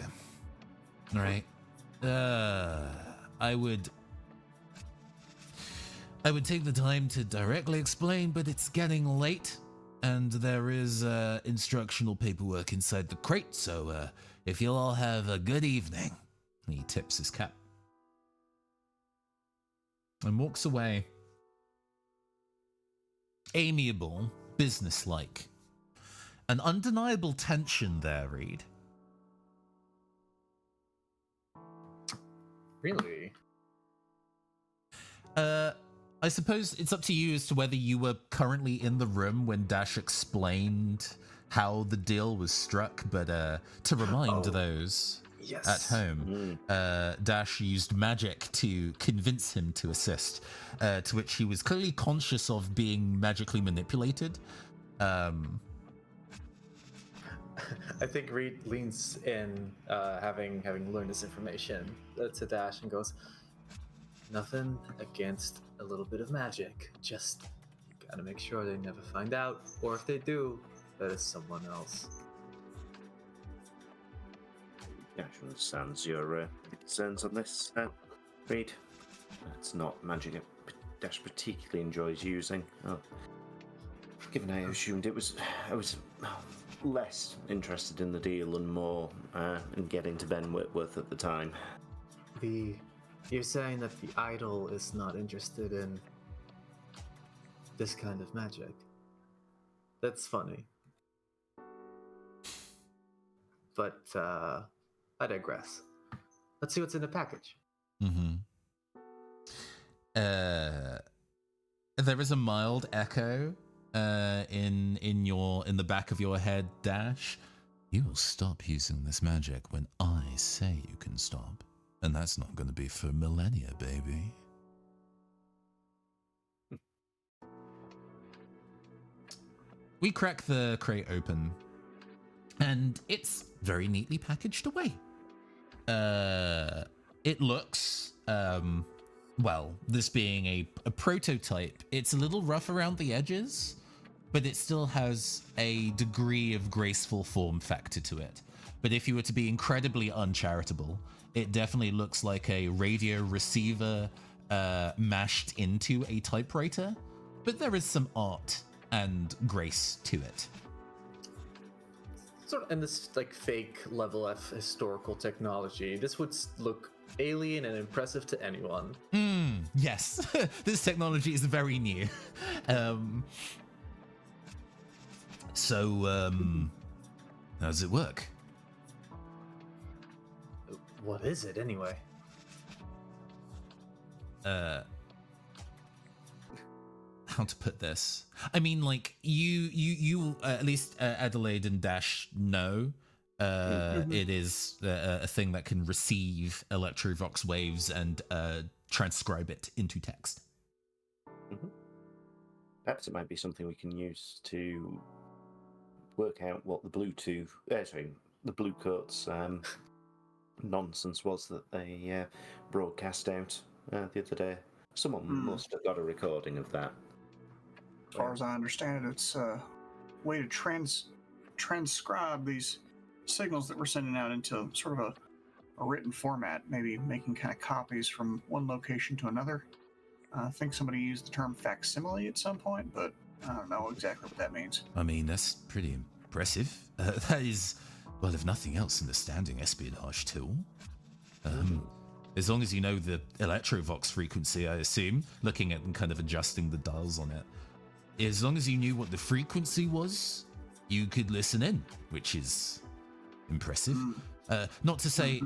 All right. I would take the time to directly explain, but it's getting late, and there is instructional paperwork inside the crate, so if you'll all have a good evening. He tips his cap and walks away. Amiable, businesslike. An undeniable tension there, Reed. Really? I suppose it's up to you as to whether you were currently in the room when Dash explained how the deal was struck, but to remind those at home, Dash used magic to convince him to assist, to which he was clearly conscious of being magically manipulated. I think Reed leans in, having learned this information, to Dash and goes, "Nothing against a little bit of magic. Just gotta make sure they never find out, or if they do, that is someone else." Dash understands your concerns on this, Reed. It's not magic that Dash particularly enjoys using. Oh. Given I assumed I was less interested in the deal and more in getting to Ben Whitworth at the time. You're saying that the idol is not interested in this kind of magic. That's funny. But I digress. Let's see what's in the package. Mm-hmm. There is a mild echo in the back of your head, Dash. You will stop using this magic when I say you can stop. And that's not going to be for millennia, baby. We crack the crate open, and it's very neatly packaged away. It looks, well, this being a prototype, it's a little rough around the edges, but it still has a degree of graceful form factor to it. But if you were to be incredibly uncharitable, it definitely looks like a radio receiver mashed into a typewriter, but there is some art and grace to it. Sort of in this like fake level of historical technology, this would look alien and impressive to anyone. Yes, this technology is very new. So, how does it work? What is it anyway? How to put this? I mean, like you at least Adelaide and Dash know it is a thing that can receive electrovox waves and transcribe it into text. Mm-hmm. Perhaps it might be something we can use to work out what the the Blue Coats nonsense was that they broadcast out the other day. Someone must have got a recording of that. As far as I understand it, it's a way to transcribe these signals that we're sending out into sort of a written format, maybe making kind of copies from one location to another. I think somebody used the term facsimile at some point, but I don't know exactly what that means. I mean, that's pretty impressive. That is, well, if nothing else, an outstanding espionage tool. As long as you know the electrovox frequency, I assume, looking at and kind of adjusting the dials on it. As long as you knew what the frequency was, you could listen in, which is impressive. Not to say,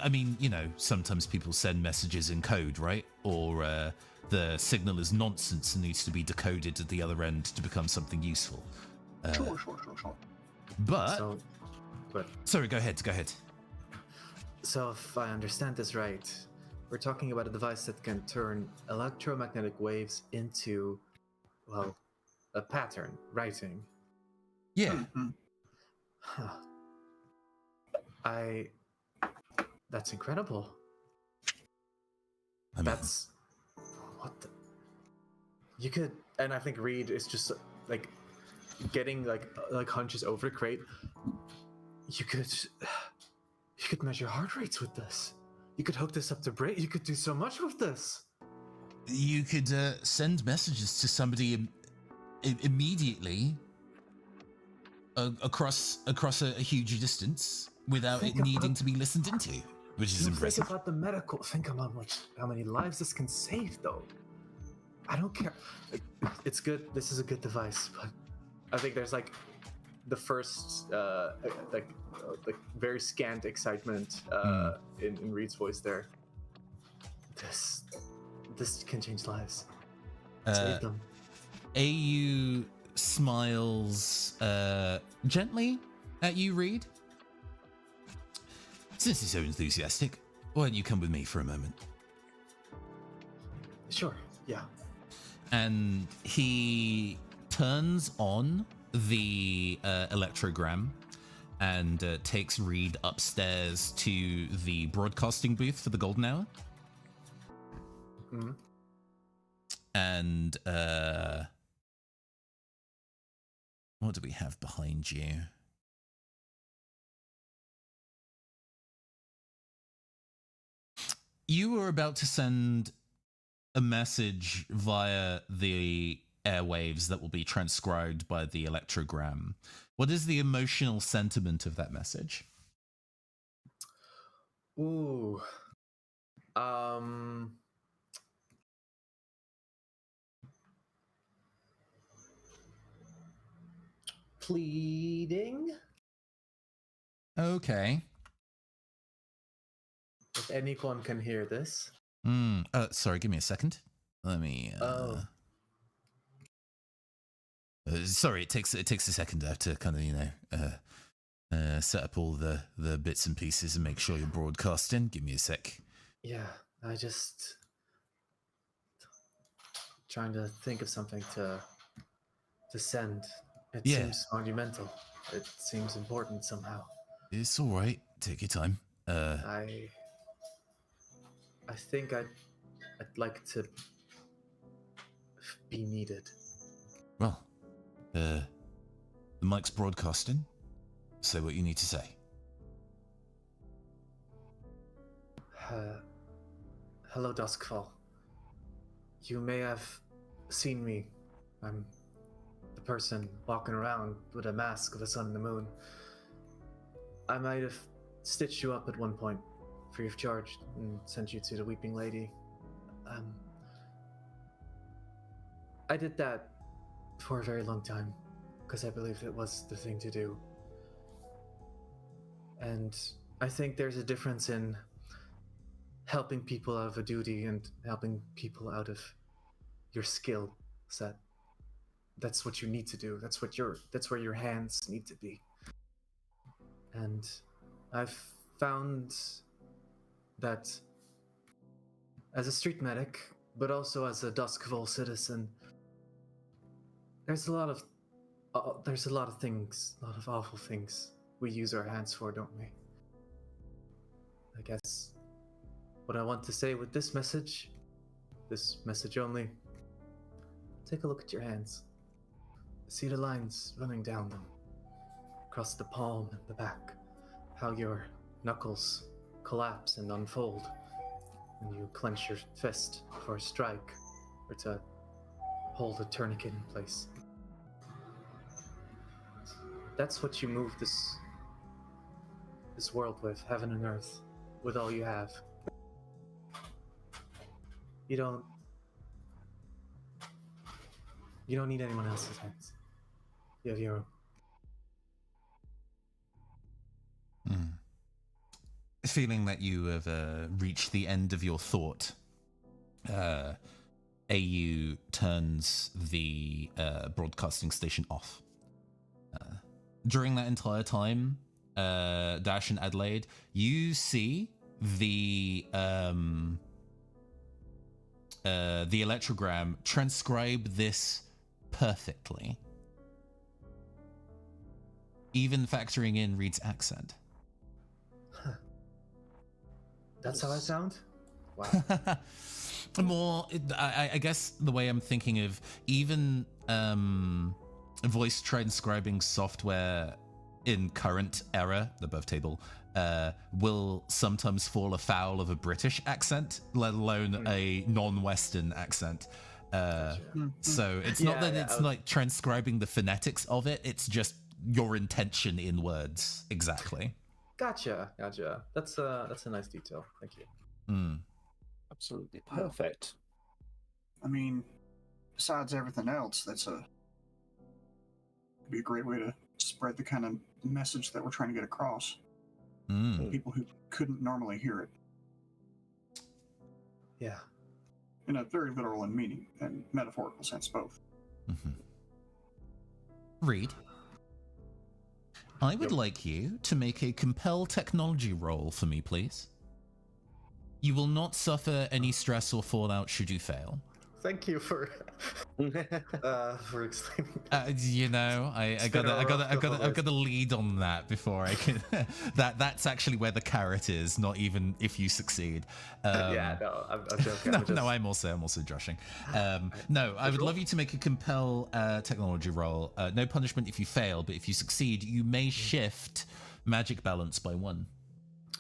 I mean, you know, sometimes people send messages in code, right? Or the signal is nonsense and needs to be decoded at the other end to become something useful. Sure. But So, but sorry, go ahead. Go ahead. so if I understand this right, we're talking about a device that can turn electromagnetic waves into, well, a pattern, writing. Yeah. Mhm. Huh. That's incredible. I mean, That's what the, you could, and I think Reed is just like getting like hunches over the crate. You could measure heart rates with this. You could hook this up to brain. You could do so much with this. you could send messages to somebody immediately across a huge distance without Think it needing about- to be listened into, which is Think impressive. about the medical. Think about how many lives this can save, though. I don't care. It's good. This is a good device, but I think there's like the first like very scant excitement in Reed's voice there. This can change lives. Save them. AU smiles gently at you, Reed. Since you're so enthusiastic, why don't you come with me for a moment? Sure. Yeah. And he turns on the electrogram and takes Reed upstairs to the broadcasting booth for the Golden Hour. Mm-hmm. And what do we have behind you? You were about to send a message via the airwaves that will be transcribed by the electrogram. What is the emotional sentiment of that message? Ooh. Pleading. Okay. If anyone can hear this. Sorry, give me a second. Let me. Sorry, it takes a second. I have to kind of set up all the bits and pieces and make sure you're broadcasting. Give me a sec. Yeah, I just trying to think of something to send. It Yeah. seems monumental. It seems important somehow. It's all right. Take your time. I think I'd like to be needed. Well, the mic's broadcasting. Say what you need to say. Hello, Duskfall. You may have seen me. I'm the person walking around with a mask of the sun and the moon. I might have stitched you up at one point, free of charge, and sent you to the Weeping Lady. I did that for a very long time, because I believed it was the thing to do. And I think there's a difference in helping people out of a duty and helping people out of your skill set. That's what you need to do. That's where your hands need to be. And I've found that as a street medic, but also as a Duskfall citizen, there's a lot of things, a lot of awful things we use our hands for, don't we? I guess what I want to say with this message only, take a look at your hands. See the lines running down them, across the palm and the back, how your knuckles collapse and unfold when you clench your fist for a strike or to hold a tourniquet in place. That's what you move this world with, heaven and earth, with all you have. You don't need anyone else's hands. You have your own. Feeling that you have reached the end of your thought, AU turns the broadcasting station off. during that entire time, Dash and Adelaide, you see the electrogram transcribe this perfectly, even factoring in Reed's accent. Huh. That's how I sound? Wow. More, I guess the way I'm thinking of even voice transcribing software in current era, the above table, will sometimes fall afoul of a British accent, let alone a non-Western accent. So it's not that it's like transcribing the phonetics of it, it's just your intention in words. Exactly. Gotcha. That's a nice detail. Thank you. Absolutely perfect. I mean, besides everything else, could be a great way to spread the kind of message that we're trying to get across. People who couldn't normally hear it. Yeah. In a very literal and meaning and metaphorical sense, both. Reed, I would like you to make a compel technology roll for me, please. You will not suffer any stress or fallout should you fail. Thank you for explaining. I got to lead on that before I can. That's actually where the carrot is, not even if you succeed. I'm joking. I'm also joshing. No, I would love you to make a compel technology roll. No punishment if you fail, but if you succeed, you may shift magic balance by 1.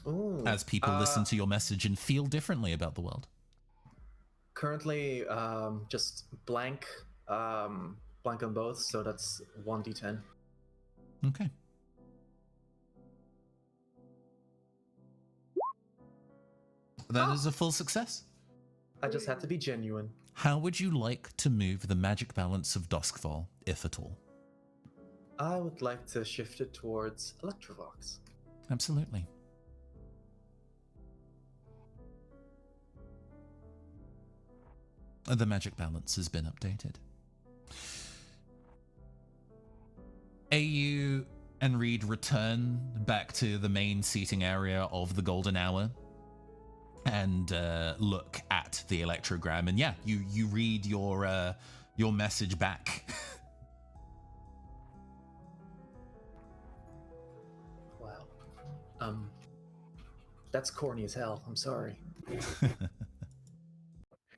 Ooh, as people listen to your message and feel differently about the world. Currently, just blank on both, so that's 1d10. Okay. That is a full success. I just had to be genuine. How would you like to move the magic balance of Duskfall, if at all? I would like to shift it towards Electrovox. Absolutely. The magic balance has been updated. AU and Reed return back to the main seating area of the Golden Hour and look at the electrogram. And yeah, you read your message back. Wow. That's corny as hell. I'm sorry.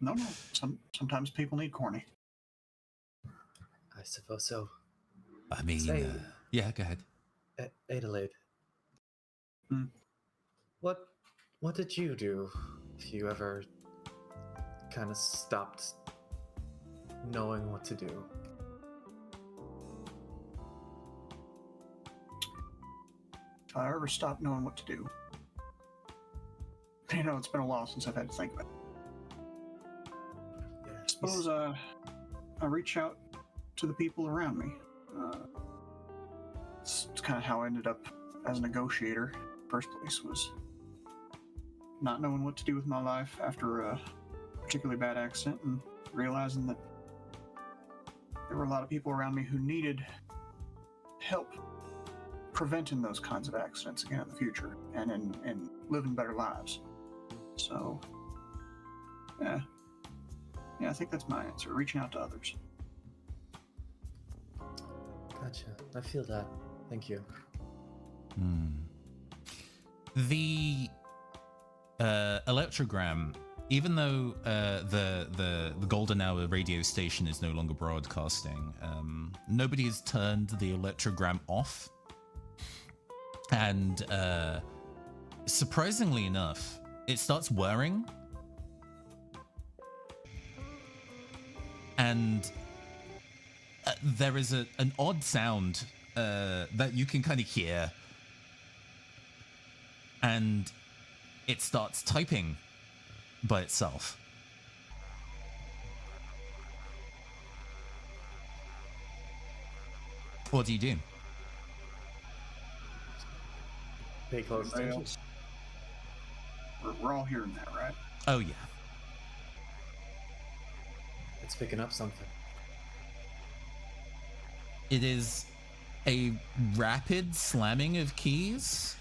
No. Sometimes people need corny. I suppose so. I mean, yeah, go ahead. Adelaide. What did you do if you ever kind of stopped knowing what to do? If I ever stopped knowing what to do. It's been a while since I've had to think about it. I suppose I reach out to the people around me. It's kind of how I ended up as a negotiator. First place was not knowing what to do with my life after a particularly bad accident and realizing that there were a lot of people around me who needed help preventing those kinds of accidents again in the future and in living better lives. So, yeah, I think that's my answer, reaching out to others. Gotcha. I feel that. Thank you. The electrogram, even though the Golden Hour radio station is no longer broadcasting, nobody has turned the electrogram off. And surprisingly enough, it starts whirring. And there is an odd sound that you can kind of hear. And it starts typing by itself. What do you do? Pay close attention. We're all hearing that, right? Oh, yeah. It's picking up something. It is a rapid slamming of keys,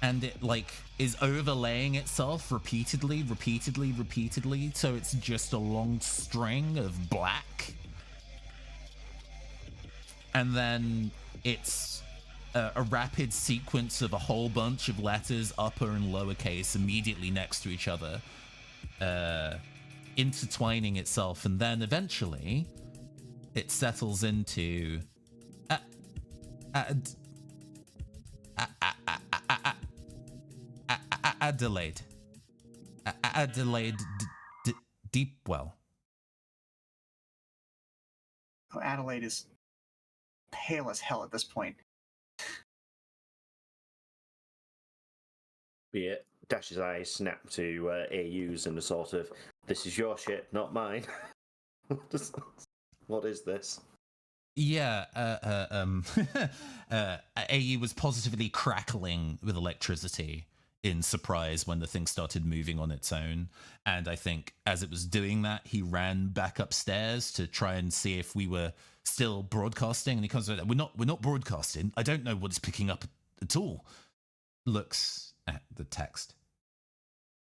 and it like is overlaying itself repeatedly, so it's just a long string of black. And then it's a rapid sequence of a whole bunch of letters, upper and lowercase, immediately next to each other, intertwining itself, and then eventually it settles into Adelaide. Adelaide Deepwell. Oh, Adelaide is pale as hell at this point. Be it. Dash's eyes snap to AU's and a sort of, this is your shit, not mine. What is this? Yeah, AU was positively crackling with electricity in surprise when the thing started moving on its own. And I think as it was doing that, he ran back upstairs to try and see if we were still broadcasting. And he comes, we're not broadcasting. I don't know what it's picking up at all. Looks at the text.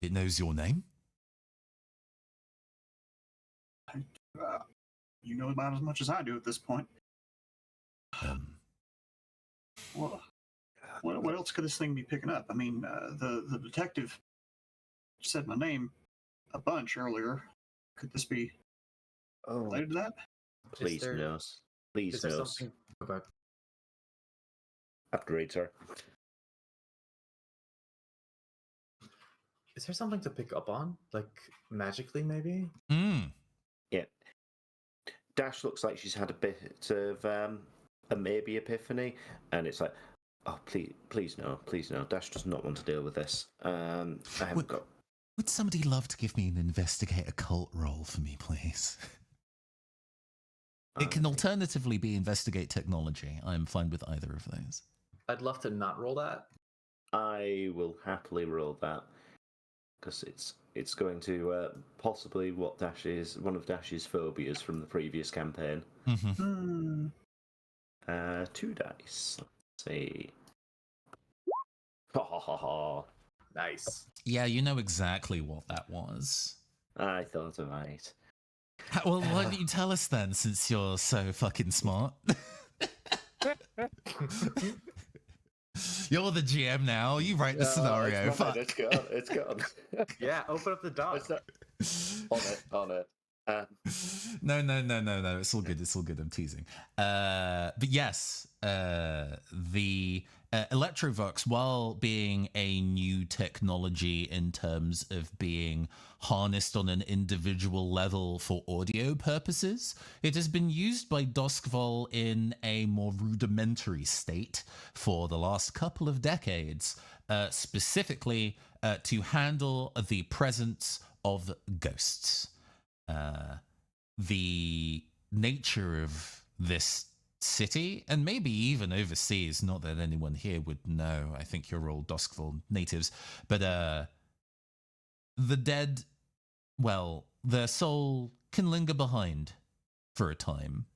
It knows your name? You know about as much as I do at this point. Well, what else could this thing be picking up? I mean, the detective said my name a bunch earlier. Could this be related to that? Please, no. Please, no. Okay. After read, sir. Is there something to pick up on? Like, magically, maybe? Yeah. Dash looks like she's had a bit of a maybe epiphany, and it's like, oh, please no. Dash does not want to deal with this. I haven't got... Would somebody love to give me an investigate occult role for me, please? It can alternatively be investigate technology. I'm fine with either of those. I'd love to not roll that. I will happily roll that, because it's going to possibly one of Dash's phobias from the previous campaign. Mm-hmm. 2 dice. Let's see. Ha ha ha ha. Nice. Yeah, you know exactly what that was. I thought I might. Well, why don't you tell us then, since you're so fucking smart? You're the GM now. You write the scenario. It's gone. Yeah, open up the doc. On it. No. It's all good. I'm teasing. But yes, the Electrovox, while being a new technology in terms of being harnessed on an individual level for audio purposes, it has been used by Doskvol in a more rudimentary state for the last couple of decades, specifically to handle the presence of ghosts. The nature of this city, and maybe even overseas, not that anyone here would know, I think you're all Doskvol natives, but the dead, well, their soul can linger behind for a time.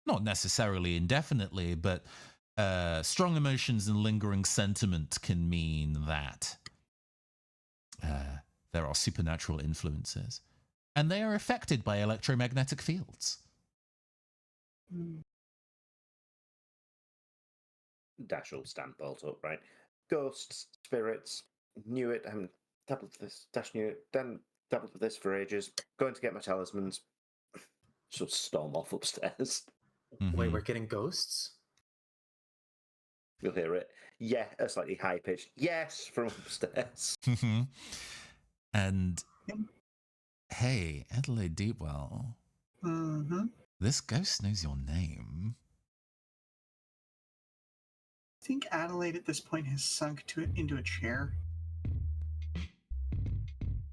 Not necessarily indefinitely, but strong emotions and lingering sentiment can mean that there are supernatural influences, and they are affected by electromagnetic fields. Dash will stand bolt upright. Ghosts, spirits, knew it. I haven't dabbled with this. Dash knew it. Then dabbled with this for ages. Going to get my talismans. She'll storm off upstairs. Mm-hmm. Wait, we're getting ghosts? You'll hear it. Yeah, a slightly high pitched yes from upstairs. Mm-hmm. And hey, Adelaide Deepwell. Mm-hmm. This ghost knows your name. I think Adelaide at this point has sunk into a chair.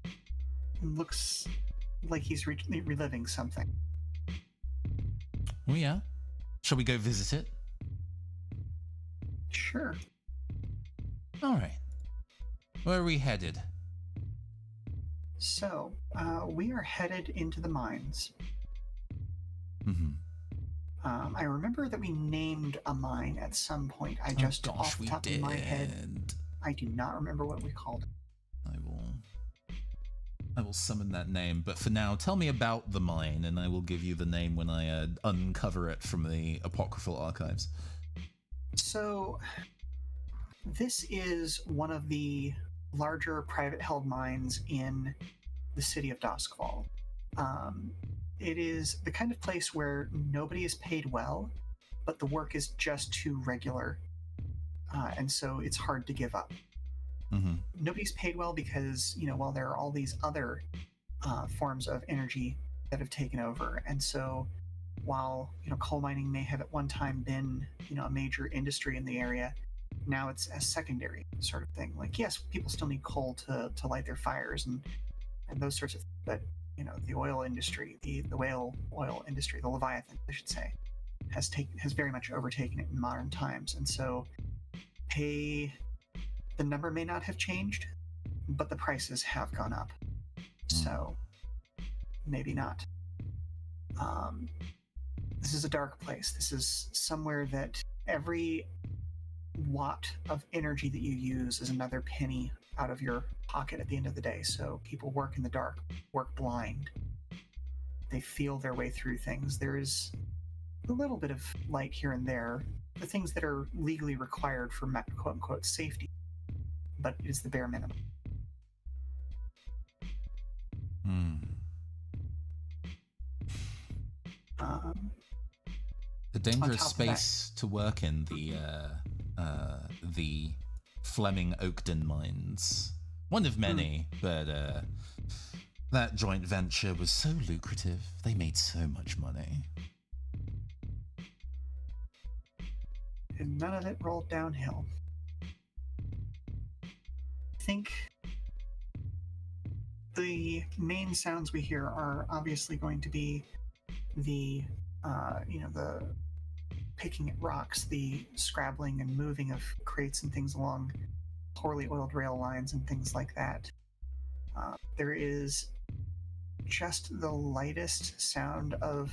It looks like he's reliving something. Oh yeah? Shall we go visit it? Sure. All right. Where are we headed? So, we are headed into the mines. Mm-hmm. I remember that we named a mine at some point. I just, off the top of my head, I do not remember what we called it. I will summon that name, but for now, tell me about the mine, and I will give you the name when I uncover it from the apocryphal archives. So, this is one of the larger private-held mines in the city of Doskval. It is the kind of place where nobody is paid well, but the work is just too regular, and so it's hard to give up. Mm-hmm. Nobody's paid well because, while there are all these other forms of energy that have taken over, and so while coal mining may have at one time been a major industry in the area, now it's a secondary sort of thing. Like, yes, people still need coal to light their fires and those sorts of things, but the oil industry, the whale oil industry, the Leviathan, I should say, has very much overtaken it in modern times, and so the number may not have changed, but the prices have gone up. So maybe not. This is a dark place. This is somewhere that every watt of energy that you use is another penny out of your pocket at the end of the day. So people work in the dark, work blind. They feel their way through things. There is a little bit of light here and there, the things that are legally required for quote-unquote safety, but it's the bare minimum. The dangerous space to work in, the Fleming Oakden mines. One of many, but that joint venture was so lucrative. They made so much money. And none of it rolled downhill. I think the main sounds we hear are obviously going to be the picking at rocks, the scrabbling and moving of crates and things along poorly oiled rail lines and things like that. There is just the lightest sound of,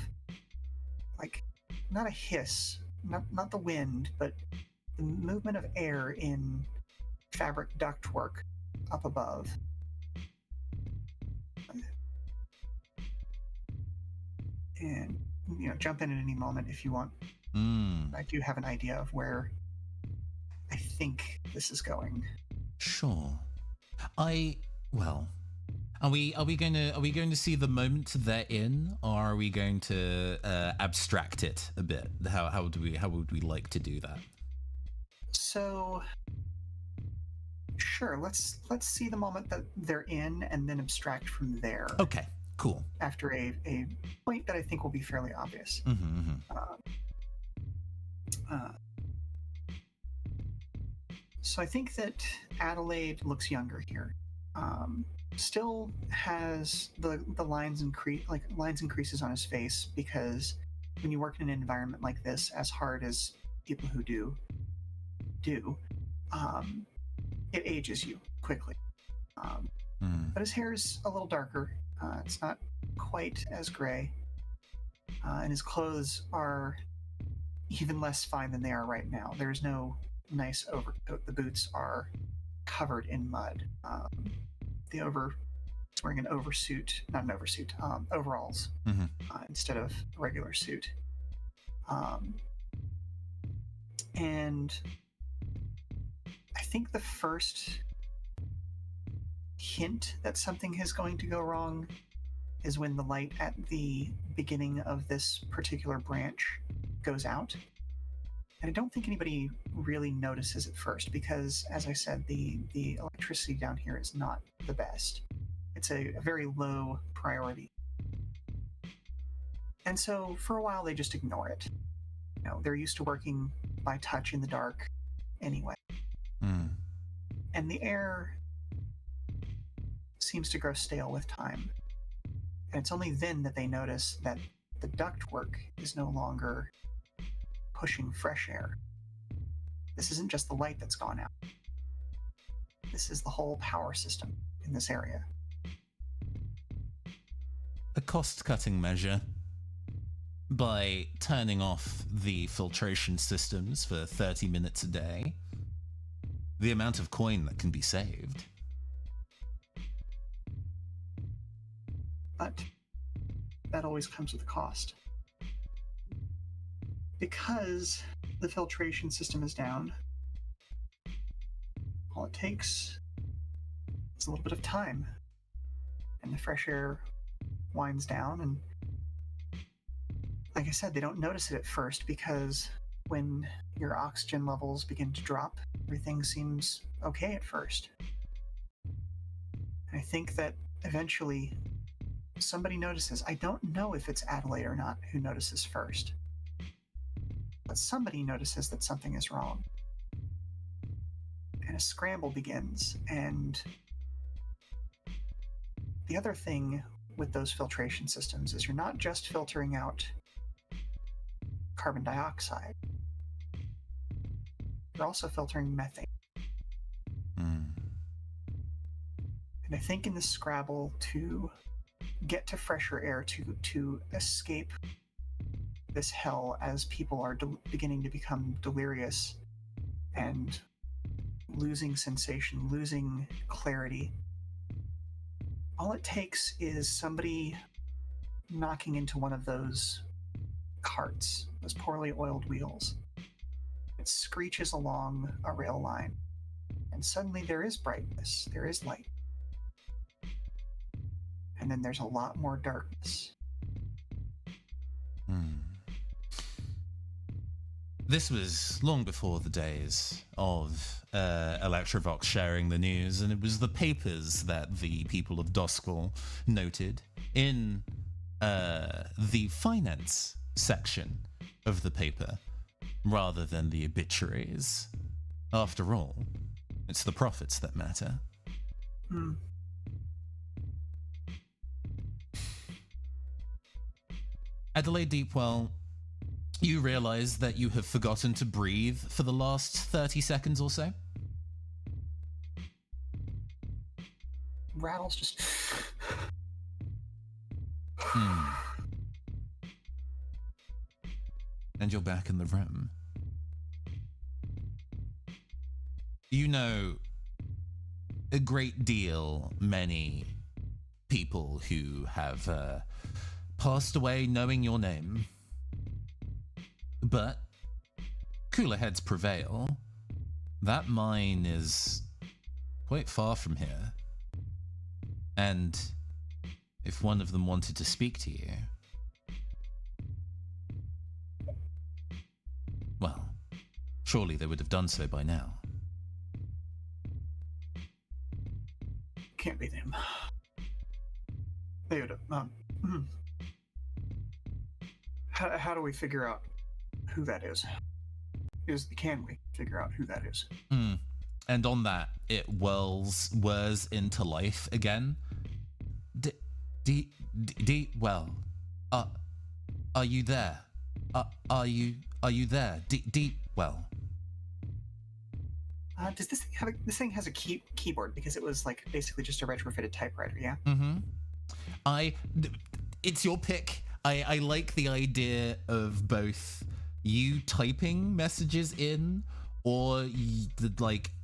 like, not a hiss, not the wind, but the movement of air in fabric ductwork up above. And jump in at any moment if you want. I do have an idea of where I think this is going. Sure. Are we going to see the moment they're in, or are we going to abstract it a bit? How would we like to do that? So, sure. Let's see the moment that they're in, and then abstract from there. Okay. Cool. After a point that I think will be fairly obvious. So I think that Adelaide looks younger here. Still has the lines increases on his face, because when you work in an environment like this, as hard as people who do, it ages you quickly. But his hair is a little darker. It's not quite as gray. And his clothes are even less fine than they are right now. There's no nice overcoat. The boots are covered in mud. He's wearing an oversuit, not an oversuit, overalls, instead of a regular suit. And I think the first hint that something is going to go wrong is when the light at the beginning of this particular branch goes out. And I don't think anybody really notices at first, because, as I said, the electricity down here is not the best. It's a very low priority. And so for a while they just ignore it. They're used to working by touch in the dark anyway. And the air seems to grow stale with time. And it's only then that they notice that the ductwork is no longer pushing fresh air. This isn't just the light that's gone out. This is the whole power system in this area. A cost-cutting measure. by turning off the filtration systems for 30 minutes a day, the amount of coin that can be saved. But that always comes with a cost. Because the filtration system is down, all it takes is a little bit of time. And the fresh air winds down, and like I said, they don't notice it at first because when your oxygen levels begin to drop, everything seems okay at first. And I think that eventually somebody notices. I don't know if it's Adelaide or not who notices first, but somebody notices that something is wrong. And a scramble begins. And the other thing with those filtration systems is you're not just filtering out carbon dioxide, you're also filtering methane. And I think in the scrabble to get to fresher air, to escape this hell as people are beginning to become delirious and losing sensation, losing clarity, all it takes is somebody knocking into one of those carts, those poorly oiled wheels. It screeches along a rail line, and suddenly there is brightness, there is light. And then there's a lot more darkness. This was long before the days of Electrovox sharing the news, and it was the papers that the people of Doskwell noted in the finance section of the paper, rather than the obituaries. After all, it's the profits that matter. Adelaide Deepwell, you realize that you have forgotten to breathe for the last 30 seconds or so? Rattles just... And you're back in the room. You know a great deal, many people who have passed away knowing your name. But cooler heads prevail. That mine is quite far from here. And if one of them wanted to speak to you, well, surely they would have done so by now. Can't be them. They would have... How do we figure out who that is? Can we figure out who that is? And on that, it whirs into life again. Well, are you there? Are you there? Well. Does this thing have this thing has a keyboard, because it was like basically just a retrofitted typewriter, yeah? It's your pick. I like the idea of both you typing messages in, or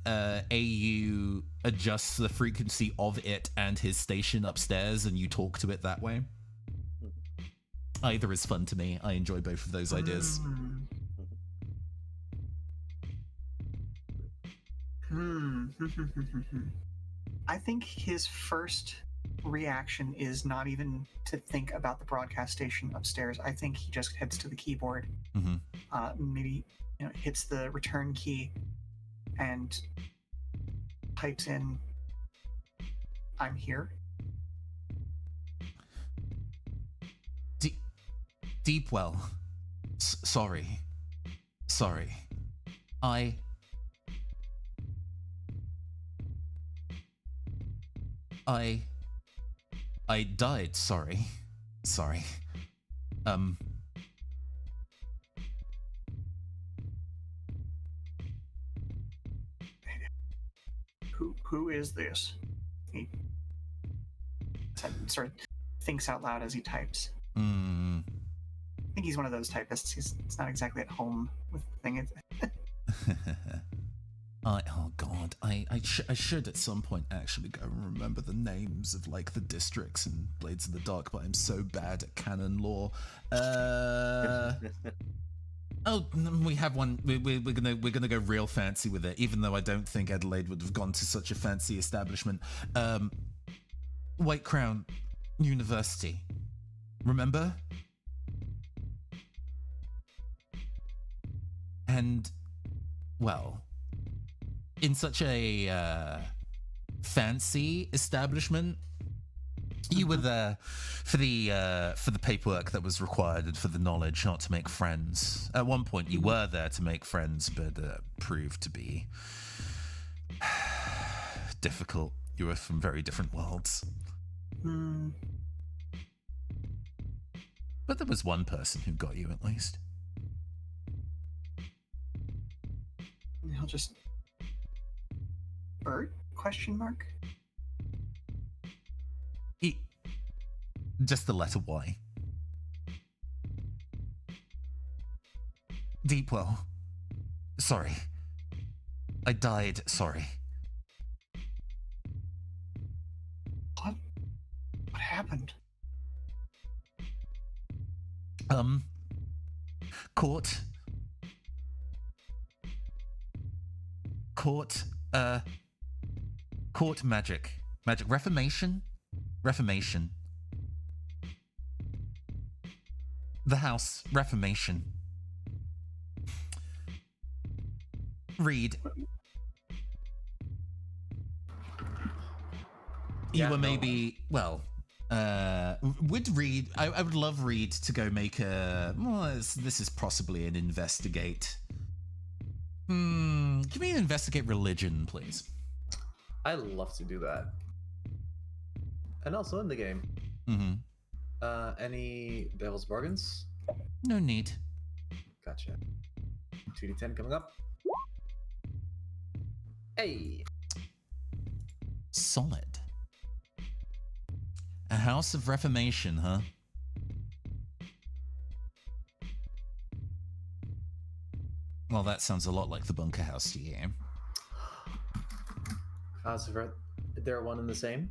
AU adjusts the frequency of it and his station upstairs and you talk to it that way. Either is fun to me. I enjoy both of those ideas. I think his first reaction is not even to think about the broadcast station upstairs. I think he just heads to the keyboard, maybe hits the return key and types in, "I'm here." Deepwell, sorry. I died, sorry. Who is this? He sort of thinks out loud as he types. I think he's one of those typists. He's not exactly at home with the thing. Oh god, I should at some point actually go and remember the names of like the districts in Blades of the Dark, but I'm so bad at canon lore. Oh, we have one. We're gonna go real fancy with it, even though I don't think Adelaide would have gone to such a fancy establishment. White Crown University. Remember? And well, in such a fancy establishment, you were there for the paperwork that was required and for the knowledge, not to make friends. At one point, you were there to make friends, but proved to be difficult. You were from very different worlds. But there was one person who got you, at least. He'll just... Bert? Question mark? Just the letter Y. Deepwell. Sorry. I died, sorry. What? What happened? Court. Court magic. Magic. Reformation? Reformation. The house. Reformation. Reed. You were maybe, well, would Reed, I would love Reed to go make a, well, this is possibly an investigate. Give me an investigate religion, please. I love to do that. And also in the game. Any devil's bargains? No need. Gotcha. 2d10 coming up. Hey! Solid. A house of reformation, huh? Well, that sounds a lot like the bunker house to you. House of they're one and the same?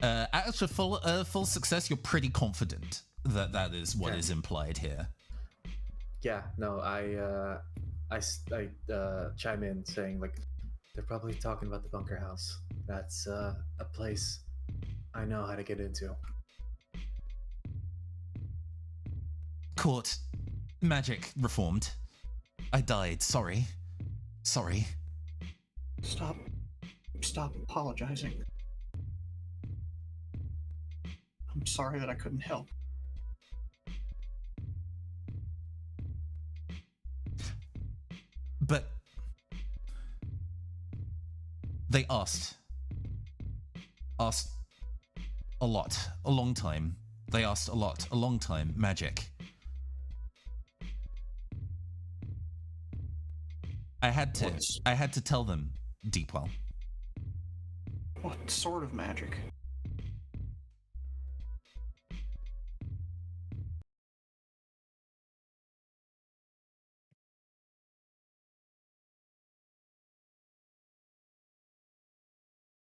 After full success, you're pretty confident that that is what is implied here. Yeah, no, I chime in saying, like, they're probably talking about the bunker house. That's a place I know how to get into. Court. Magic reformed. I died. Sorry. Sorry. Stop apologizing. I'm sorry that I couldn't help. But they asked a lot, a long time. They asked a lot, a long time. Magic. I had to tell them, Deepwell. What sort of magic?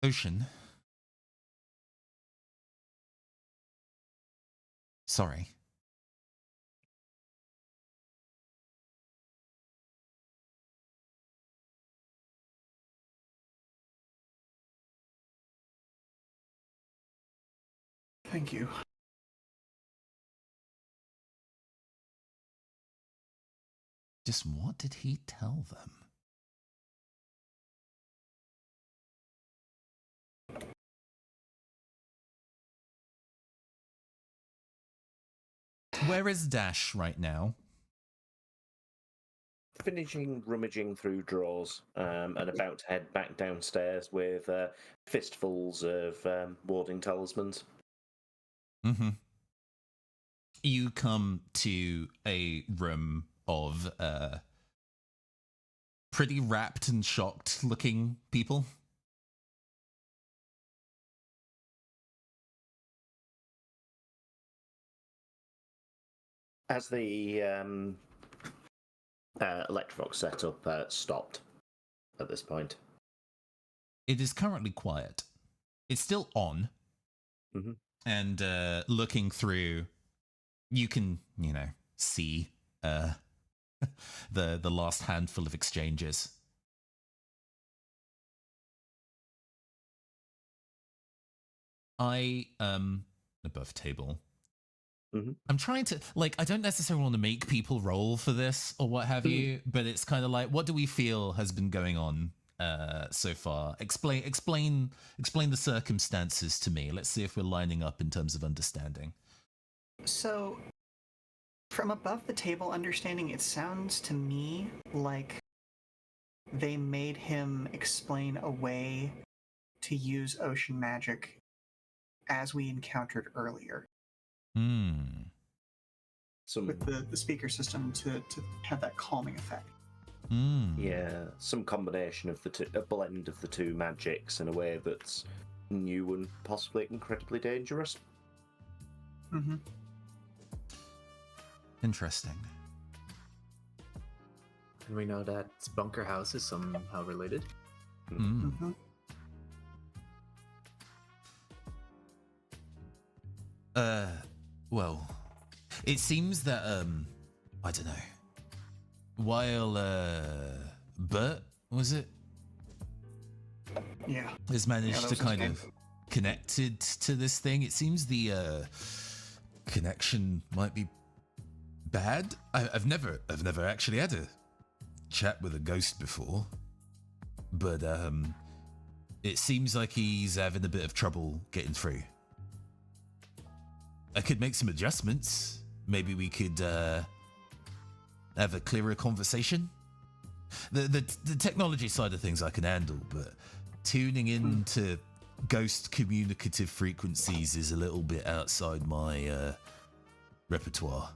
Ocean. Sorry. Thank you. Just what did he tell them? Where is Dash right now? Finishing rummaging through drawers and about to head back downstairs with fistfuls of warding talismans. You come to a room of pretty rapt and shocked looking people. Has the Electrovox setup stopped at this point? It is currently quiet. It's still on. Mm-hmm. And looking through, you can, see the last handful of exchanges. Above table. Mm-hmm. I'm trying to, I don't necessarily want to make people roll for this or what have you, but it's kind of like, what do we feel has been going on so far? Explain the circumstances to me. Let's see if we're lining up in terms of understanding. So, from above the table understanding, it sounds to me like they made him explain a way to use ocean magic as we encountered earlier. With the speaker system to have that calming effect. Yeah, some combination of the two, a blend of the two magics in a way that's new and possibly incredibly dangerous. Mm-hmm. Interesting. And we know that bunker house is somehow related. Mm-hmm. Well, it seems that I don't know. While Bert, was it? Yeah. Has managed to kind name. of connected to this thing. It seems the connection might be bad. I've never actually had a chat with a ghost before, but it seems like he's having a bit of trouble getting through. I could make some adjustments. Maybe we could have a clearer conversation. The technology side of things I can handle, but tuning into ghost communicative frequencies is a little bit outside my repertoire.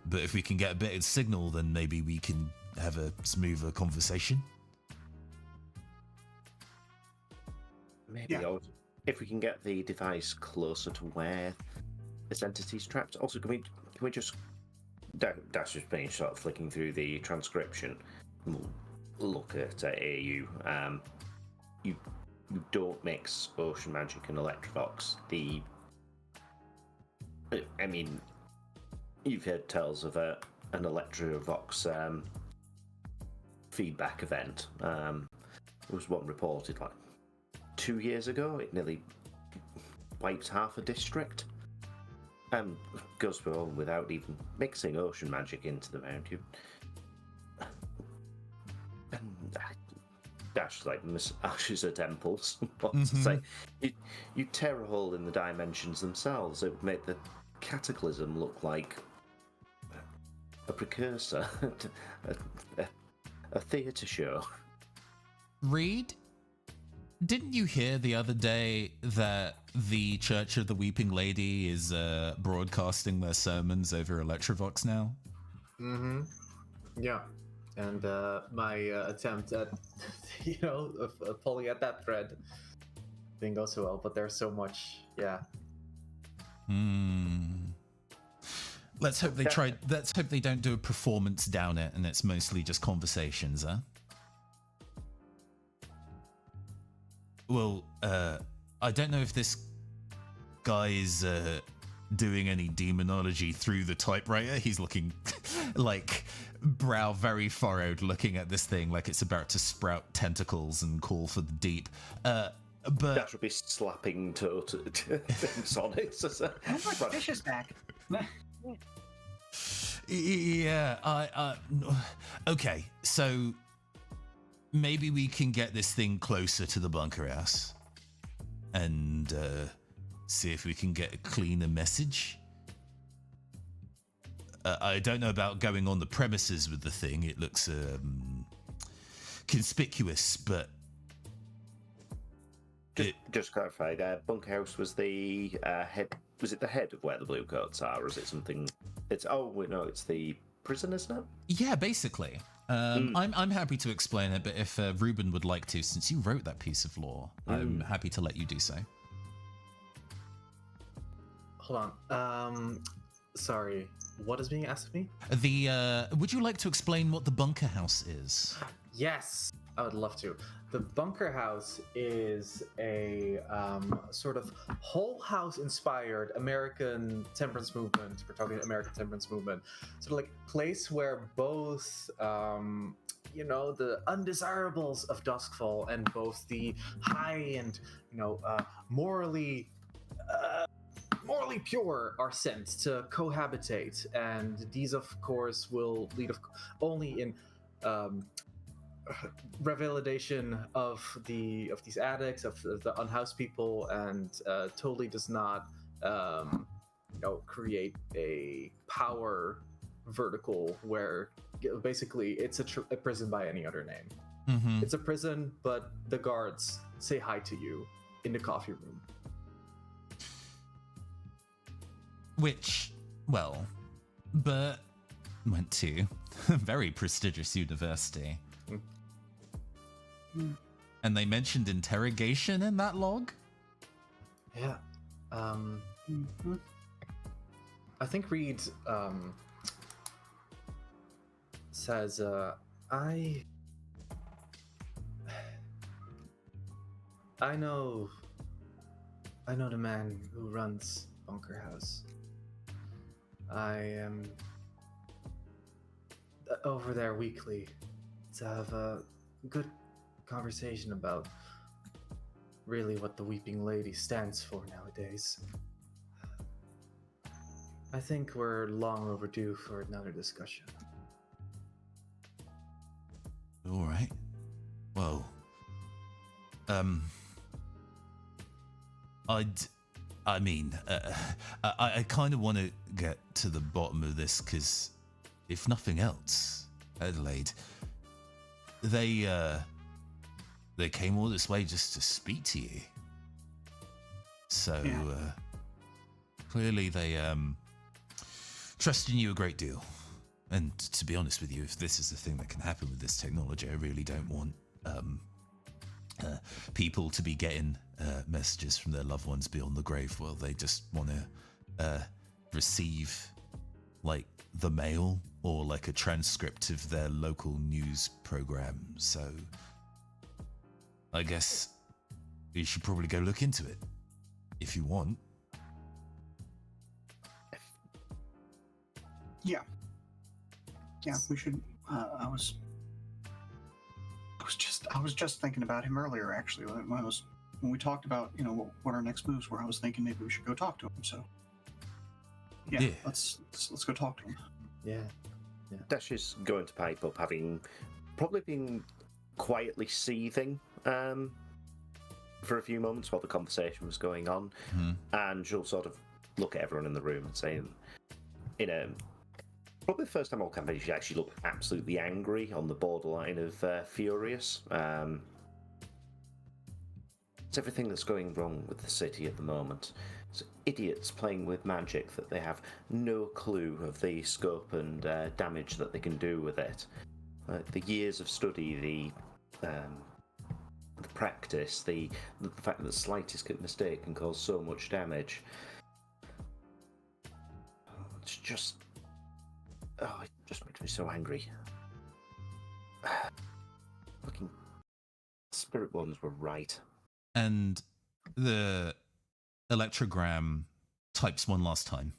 But if we can get a better signal, then maybe we can have a smoother conversation. Maybe if we can get the device closer to where this entity's trapped. Also, can we just Dash just been sort of flicking through the transcription. We'll look at AU. You don't mix ocean magic and Electrovox. I mean, you've heard tales of an Electrovox feedback event. There was one reported 2 years ago. It nearly wiped half a district. Goes well without even mixing ocean magic into the round. Dash ashes her temples. What to say? You tear a hole in the dimensions themselves. It would make the cataclysm look like a precursor, a theatre show. Reed, didn't you hear the other day that the Church of the Weeping Lady is broadcasting their sermons over Electrovox now? Mm-hmm. Yeah. And my attempt at, pulling at that thread didn't go so well, but there's so much, yeah. Let's hope they don't do a performance down it and it's mostly just conversations, huh? Well, I don't know if this guy is doing any demonology through the typewriter. He's looking brow very furrowed, looking at this thing like it's about to sprout tentacles and call for the deep. But that would be slapping things on it. Fish is back. Yeah, okay, so maybe we can get this thing closer to the bunker house and see if we can get a cleaner message. I don't know about going on the premises with the thing. It looks conspicuous, but just clarify. Bunker house was the head. Was it the head of where the blue coats are, or is it something? It's it's the prison, isn't it? Yeah, basically. I'm happy to explain it, but if Ruben would like to, since you wrote that piece of lore, I'm happy to let you do so. Hold on. Sorry, what is being asked of me? Would you like to explain what the bunker house is? Yes, I would love to. The bunker house is a sort of whole house inspired American temperance movement. We're talking American temperance movement. Sort of like place where both, the undesirables of Duskfall and both the high and, morally pure are sent to cohabitate. And these, of course, will lead only in revelation of these addicts, of the unhoused people, and totally does not create a power vertical where basically it's a prison by any other name. Mm-hmm. It's a prison, but the guards say hi to you in the coffee room. Which, well, Bert went to a very prestigious university. And they mentioned interrogation in that log? Yeah. I think Reed says, I know the man who runs Bunker House. I am over there weekly to have a good conversation about really what the Weeping Lady stands for nowadays. I think we're long overdue for another discussion. All right. Well, I kind of want to get to the bottom of this because, if nothing else, Adelaide, they came all this way just to speak to you. So, clearly they trust in you a great deal. And to be honest with you, if this is the thing that can happen with this technology, I really don't want people to be getting messages from their loved ones beyond the grave. Well, they just want to receive like the mail or like a transcript of their local news program. So I guess you should probably go look into it if you want. Yeah, we should. I was just thinking about him earlier, actually. When we talked about what our next moves were, I was thinking maybe we should go talk to him. So yeah. let's go talk to him. Yeah. Dash is going to pipe up, having probably been quietly seething for a few moments while the conversation was going on, and she'll sort of look at everyone in the room and say, probably the first time all campaign, she actually looked absolutely angry, on the borderline of furious. It's everything that's going wrong with the city at the moment. It's idiots playing with magic that they have no clue of the scope and damage that they can do with it. The years of study, the practice, the fact that the slightest mistake can cause so much damage. It's just... Oh, it just makes me so angry. Fucking spirit ones were right. And the electrogram types one last time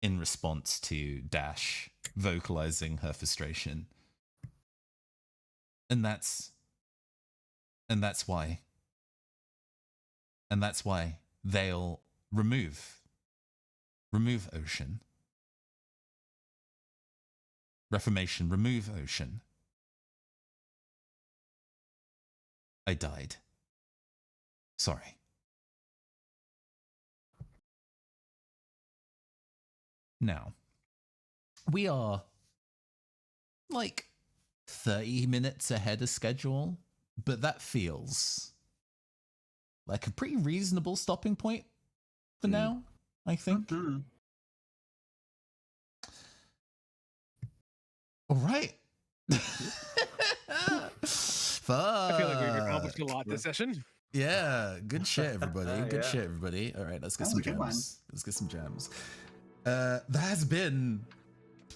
in response to Dash vocalizing her frustration. And that's why they'll remove Ocean. Reformation, remove Ocean. I died. Sorry. Now, we are like 30 minutes ahead of schedule, but that feels like a pretty reasonable stopping point for now, I think. Mm-hmm. All right. I feel like we've accomplished a lot this session. Yeah, good shit, everybody. Good Yeah. shit, everybody. All right, let's get That some was a good one. gems. Let's get some gems. There has been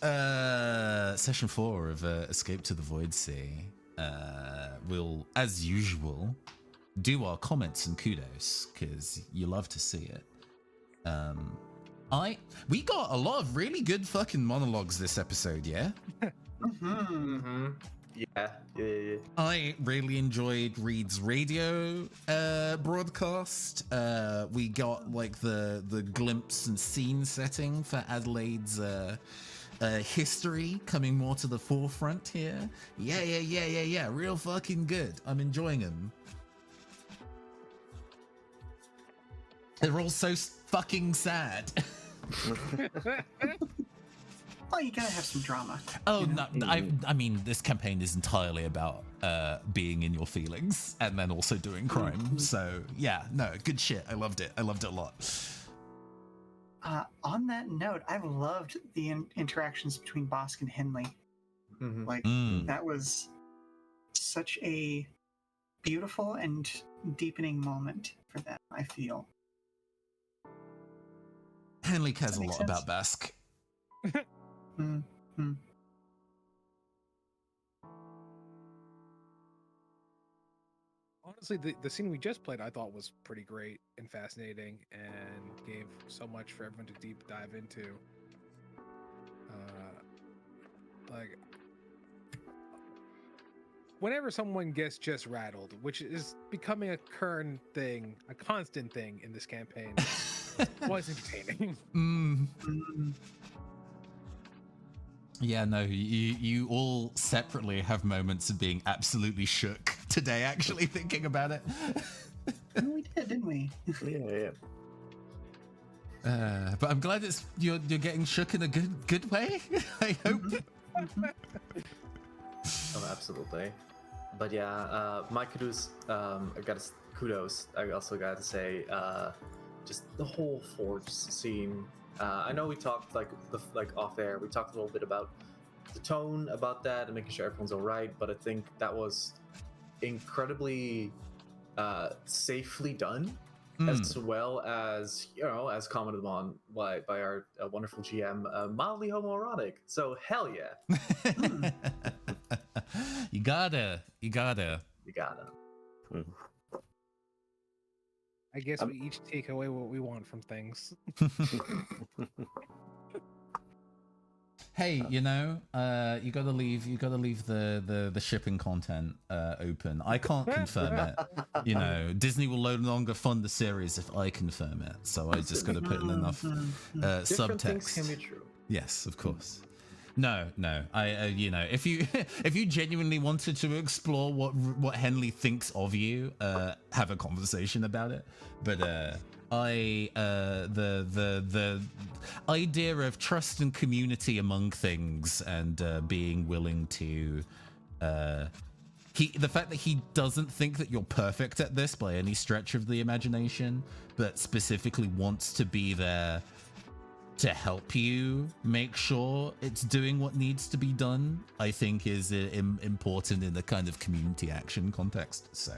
session 4 of Escape to the Void Sea. We'll, as usual, do our comments and kudos because you love to see it. We got a lot of really good fucking monologues this episode, yeah? Yeah. I really enjoyed Reed's radio broadcast. We got like the glimpse and scene setting for Adelaide's history coming more to the forefront here. Yeah. Real fucking good. I'm enjoying them. They're all so fucking sad. Well, you gotta have some drama. Oh, no, I mean, this campaign is entirely about being in your feelings and then also doing crime. So, yeah, no, good shit. I loved it. I loved it a lot. On that note, I've loved the interactions between Bosk and Henley. Like, that was such a beautiful and deepening moment for them, I feel. Henley cares a lot about Bask. Honestly, the scene we just played I thought was pretty great and fascinating and gave so much for everyone to deep dive into. Like, whenever someone gets just rattled, which is becoming a current thing, a constant thing in this campaign, was entertaining. Yeah, no, you all separately have moments of being absolutely shook today, actually, thinking about it. We did, didn't we? Yeah. But I'm glad you're getting shook in a good way, I hope. Oh, absolutely. But yeah, my kudos, kudos. I also got to say, just the whole Forge scene. I know we talked like off air. We talked a little bit about the tone about that and making sure everyone's all right. But I think that was incredibly safely done, as well as as commented on by our wonderful GM, mildly homoerotic. So hell yeah. You gotta. I guess we each take away what we want from things. Hey, you gotta leave the shipping content open. I can't confirm it. Disney will no longer fund the series if I confirm it. So I just gotta put in enough Different subtext. things can be true. Yes, of course. No. If you genuinely wanted to explore what Henley thinks of you, have a conversation about it. But the idea of trust and community among things and being willing to the fact that he doesn't think that you're perfect at this by any stretch of the imagination, but specifically wants to be there to help you make sure it's doing what needs to be done, I think is important in the kind of community action context. So,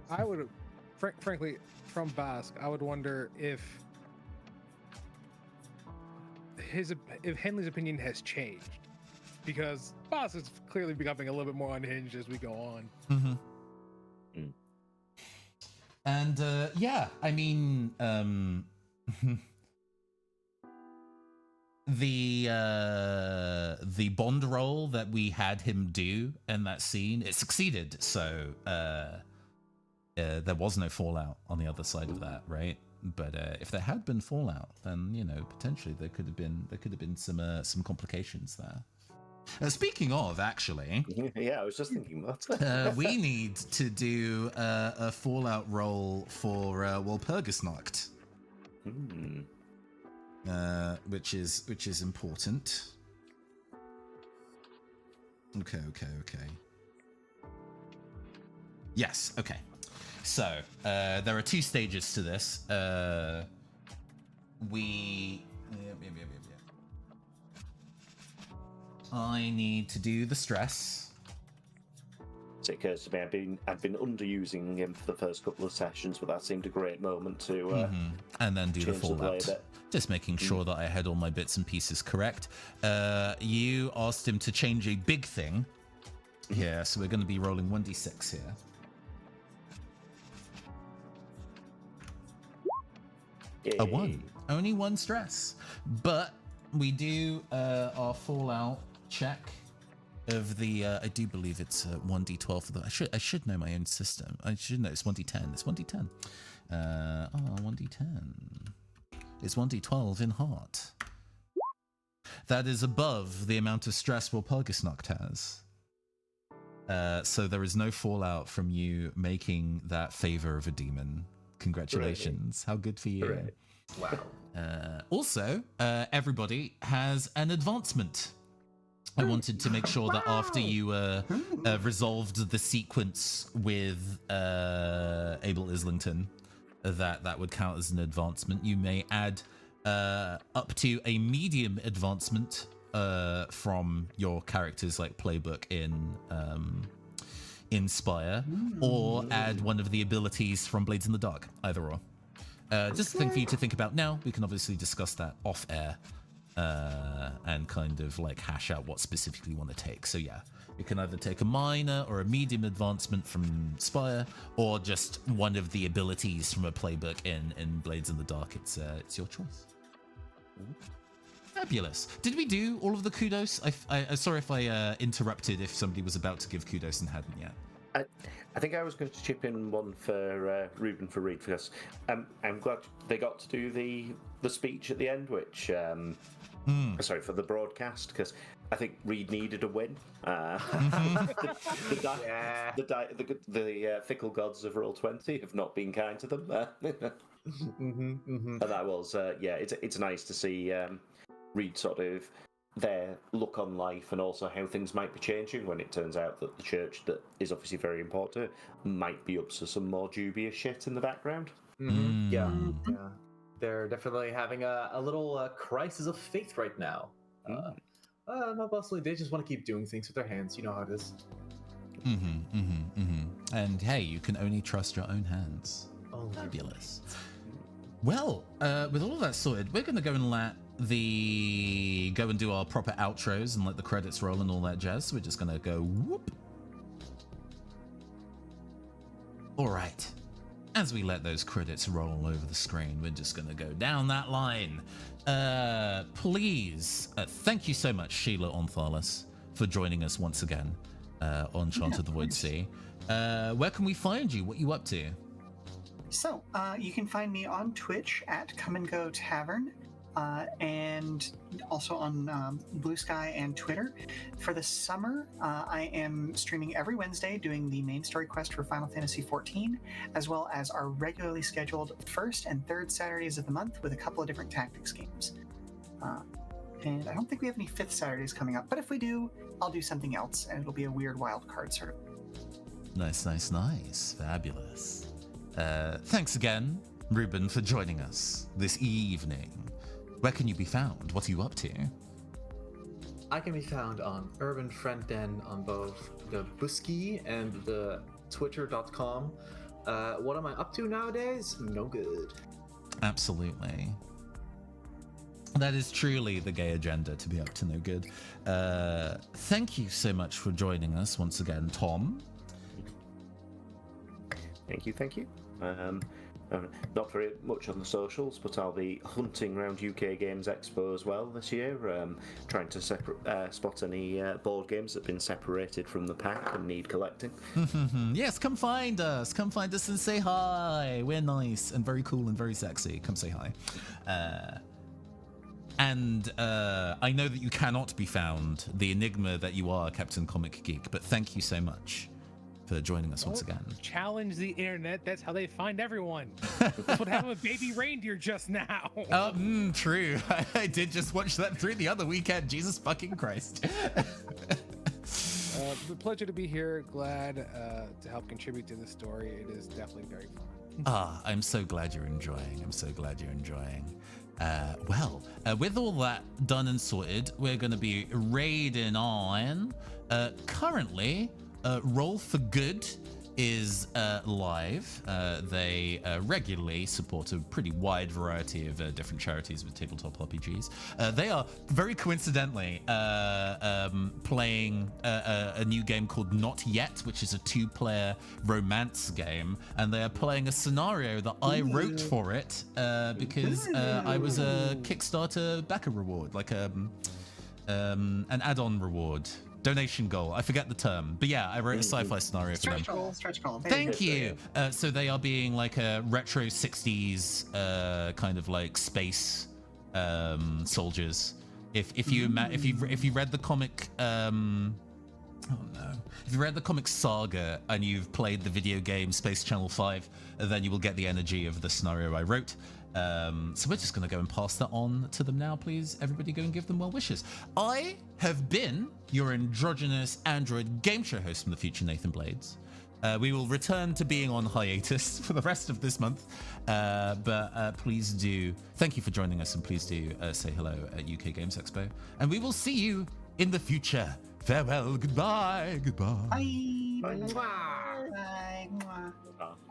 I would, frankly, from Bask, I would wonder if Henley's opinion has changed, because Bask is clearly becoming a little bit more unhinged as we go on. And yeah, I mean, the Bond role that we had him do in that scene, it succeeded. So there was no fallout on the other side of that, right? But if there had been fallout, then potentially there could have been some complications there. Speaking of, actually, yeah, I was just thinking that. we need to do a Fallout roll for Walpurgisnacht, which is important. Okay. Yes. Okay. So there are two stages to this. I need to do the stress. it occurs to me I've been underusing him for the first couple of sessions, but that seemed a great moment to and then do the change the play a fallout. bit. Just making sure that I had all my bits and pieces correct. You asked him to change a big thing. Yeah, so we're going to be rolling 1d6 here. Yay. A 1. Only 1 stress. But we do our fallout check of the I do believe it's 1d12 for the I should know my own system. I should know it's 1d10. It's 1d10. 1d10. It's 1d12 in heart. That is above the amount of stress Walpurgisnacht has. So there is no fallout from you making that favor of a demon. Congratulations. How good for you. Hooray. Wow. Also, everybody has an advancement. I wanted to make sure that after you resolved the sequence with Abel Islington, that would count as an advancement. You may add up to a medium advancement from your character's like playbook in Spire, or add one of the abilities from Blades in the Dark, either or. Just a thing for you to think about now. We can obviously discuss that off air and kind of like hash out what specifically you want to take. So yeah, you can either take a minor or a medium advancement from Spire, or just one of the abilities from a playbook in Blades in the Dark. It's your choice. Fabulous. Did we do all of the kudos? I sorry if I interrupted if somebody was about to give kudos and hadn't yet. I think I was going to chip in one for Ruben for Reed, because I'm glad they got to do the speech at the end, which sorry, for the broadcast, because I think Reed needed a win. The fickle gods of Roll20 have not been kind to them, and that was it's nice to see Reed sort of their look on life, and also how things might be changing when it turns out that the church that is obviously very important might be up to some more dubious shit in the background. Yeah. They're definitely having a little crisis of faith right now. Not mostly, they just want to keep doing things with their hands. You know how it is. And hey, you can only trust your own hands. Oh, fabulous. Well, with all of that sorted, we're going to go and go and do our proper outros and let the credits roll and all that jazz. So we're just going to go whoop. All right. As we let those credits roll over the screen, we're just going to go down that line. Please, thank you so much, Sheila Onthalis, for joining us once again on Chant of the Void Sea. Where can we find you? What are you up to? So, you can find me on Twitch at Come and Go Tavern, and also on Blue Sky and Twitter. For the summer, I am streaming every Wednesday doing the main story quest for Final Fantasy XIV, as well as our regularly scheduled first and third Saturdays of the month with a couple of different tactics games. And I don't think we have any fifth Saturdays coming up, but if we do, I'll do something else, and it'll be a weird wild card sort of. Nice. Fabulous. Thanks again, Ruben, for joining us this evening. Where can you be found? What are you up to? I can be found on Urban Friend Den on both the Busky and the Twitter.com. What am I up to nowadays? No good. Absolutely. That is truly the gay agenda, to be up to no good. Thank you so much for joining us once again, Tom. Thank you. Not very much on the socials, but I'll be hunting around UK Games Expo as well this year, trying to spot any board games that have been separated from the pack and need collecting. Yes, come find us and say hi. We're nice and very cool and very sexy. Come say hi. And I know that you cannot be found, the enigma that you are, Captain Comic Geek, but thank you so much for joining us once again. Challenge the internet. That's how they find everyone. That's what happened with Baby Reindeer just now. True. I did just watch that through the other weekend. Jesus fucking Christ. A pleasure to be here. Glad to help contribute to the story. It is definitely very fun. I'm so glad you're enjoying. With all that done and sorted, we're going to be raiding on currently Roll for Good is live. They regularly support a pretty wide variety of different charities with tabletop RPGs. They are very coincidentally playing a new game called Not Yet, which is a 2-player romance game, and they are playing a scenario that I wrote for it because I was a Kickstarter backer reward, like an add-on reward. Donation goal. I forget the term, but yeah, I wrote a sci-fi scenario for them. Stretch goal. Thank you. So they are being like a retro 60s kind of like space soldiers. If you read the comic, oh no, if you read the comic Saga and you've played the video game Space Channel 5, then you will get the energy of the scenario I wrote. So we're just going to go and pass that on to them now, please. Everybody go and give them well wishes. I have been your androgynous android game show host from the future, Nathan Blades. We will return to being on hiatus for the rest of this month. But please do, thank you for joining us, and please do say hello at UK Games Expo. And we will see you in the future. Farewell, goodbye, goodbye. Bye. Bye. Bye.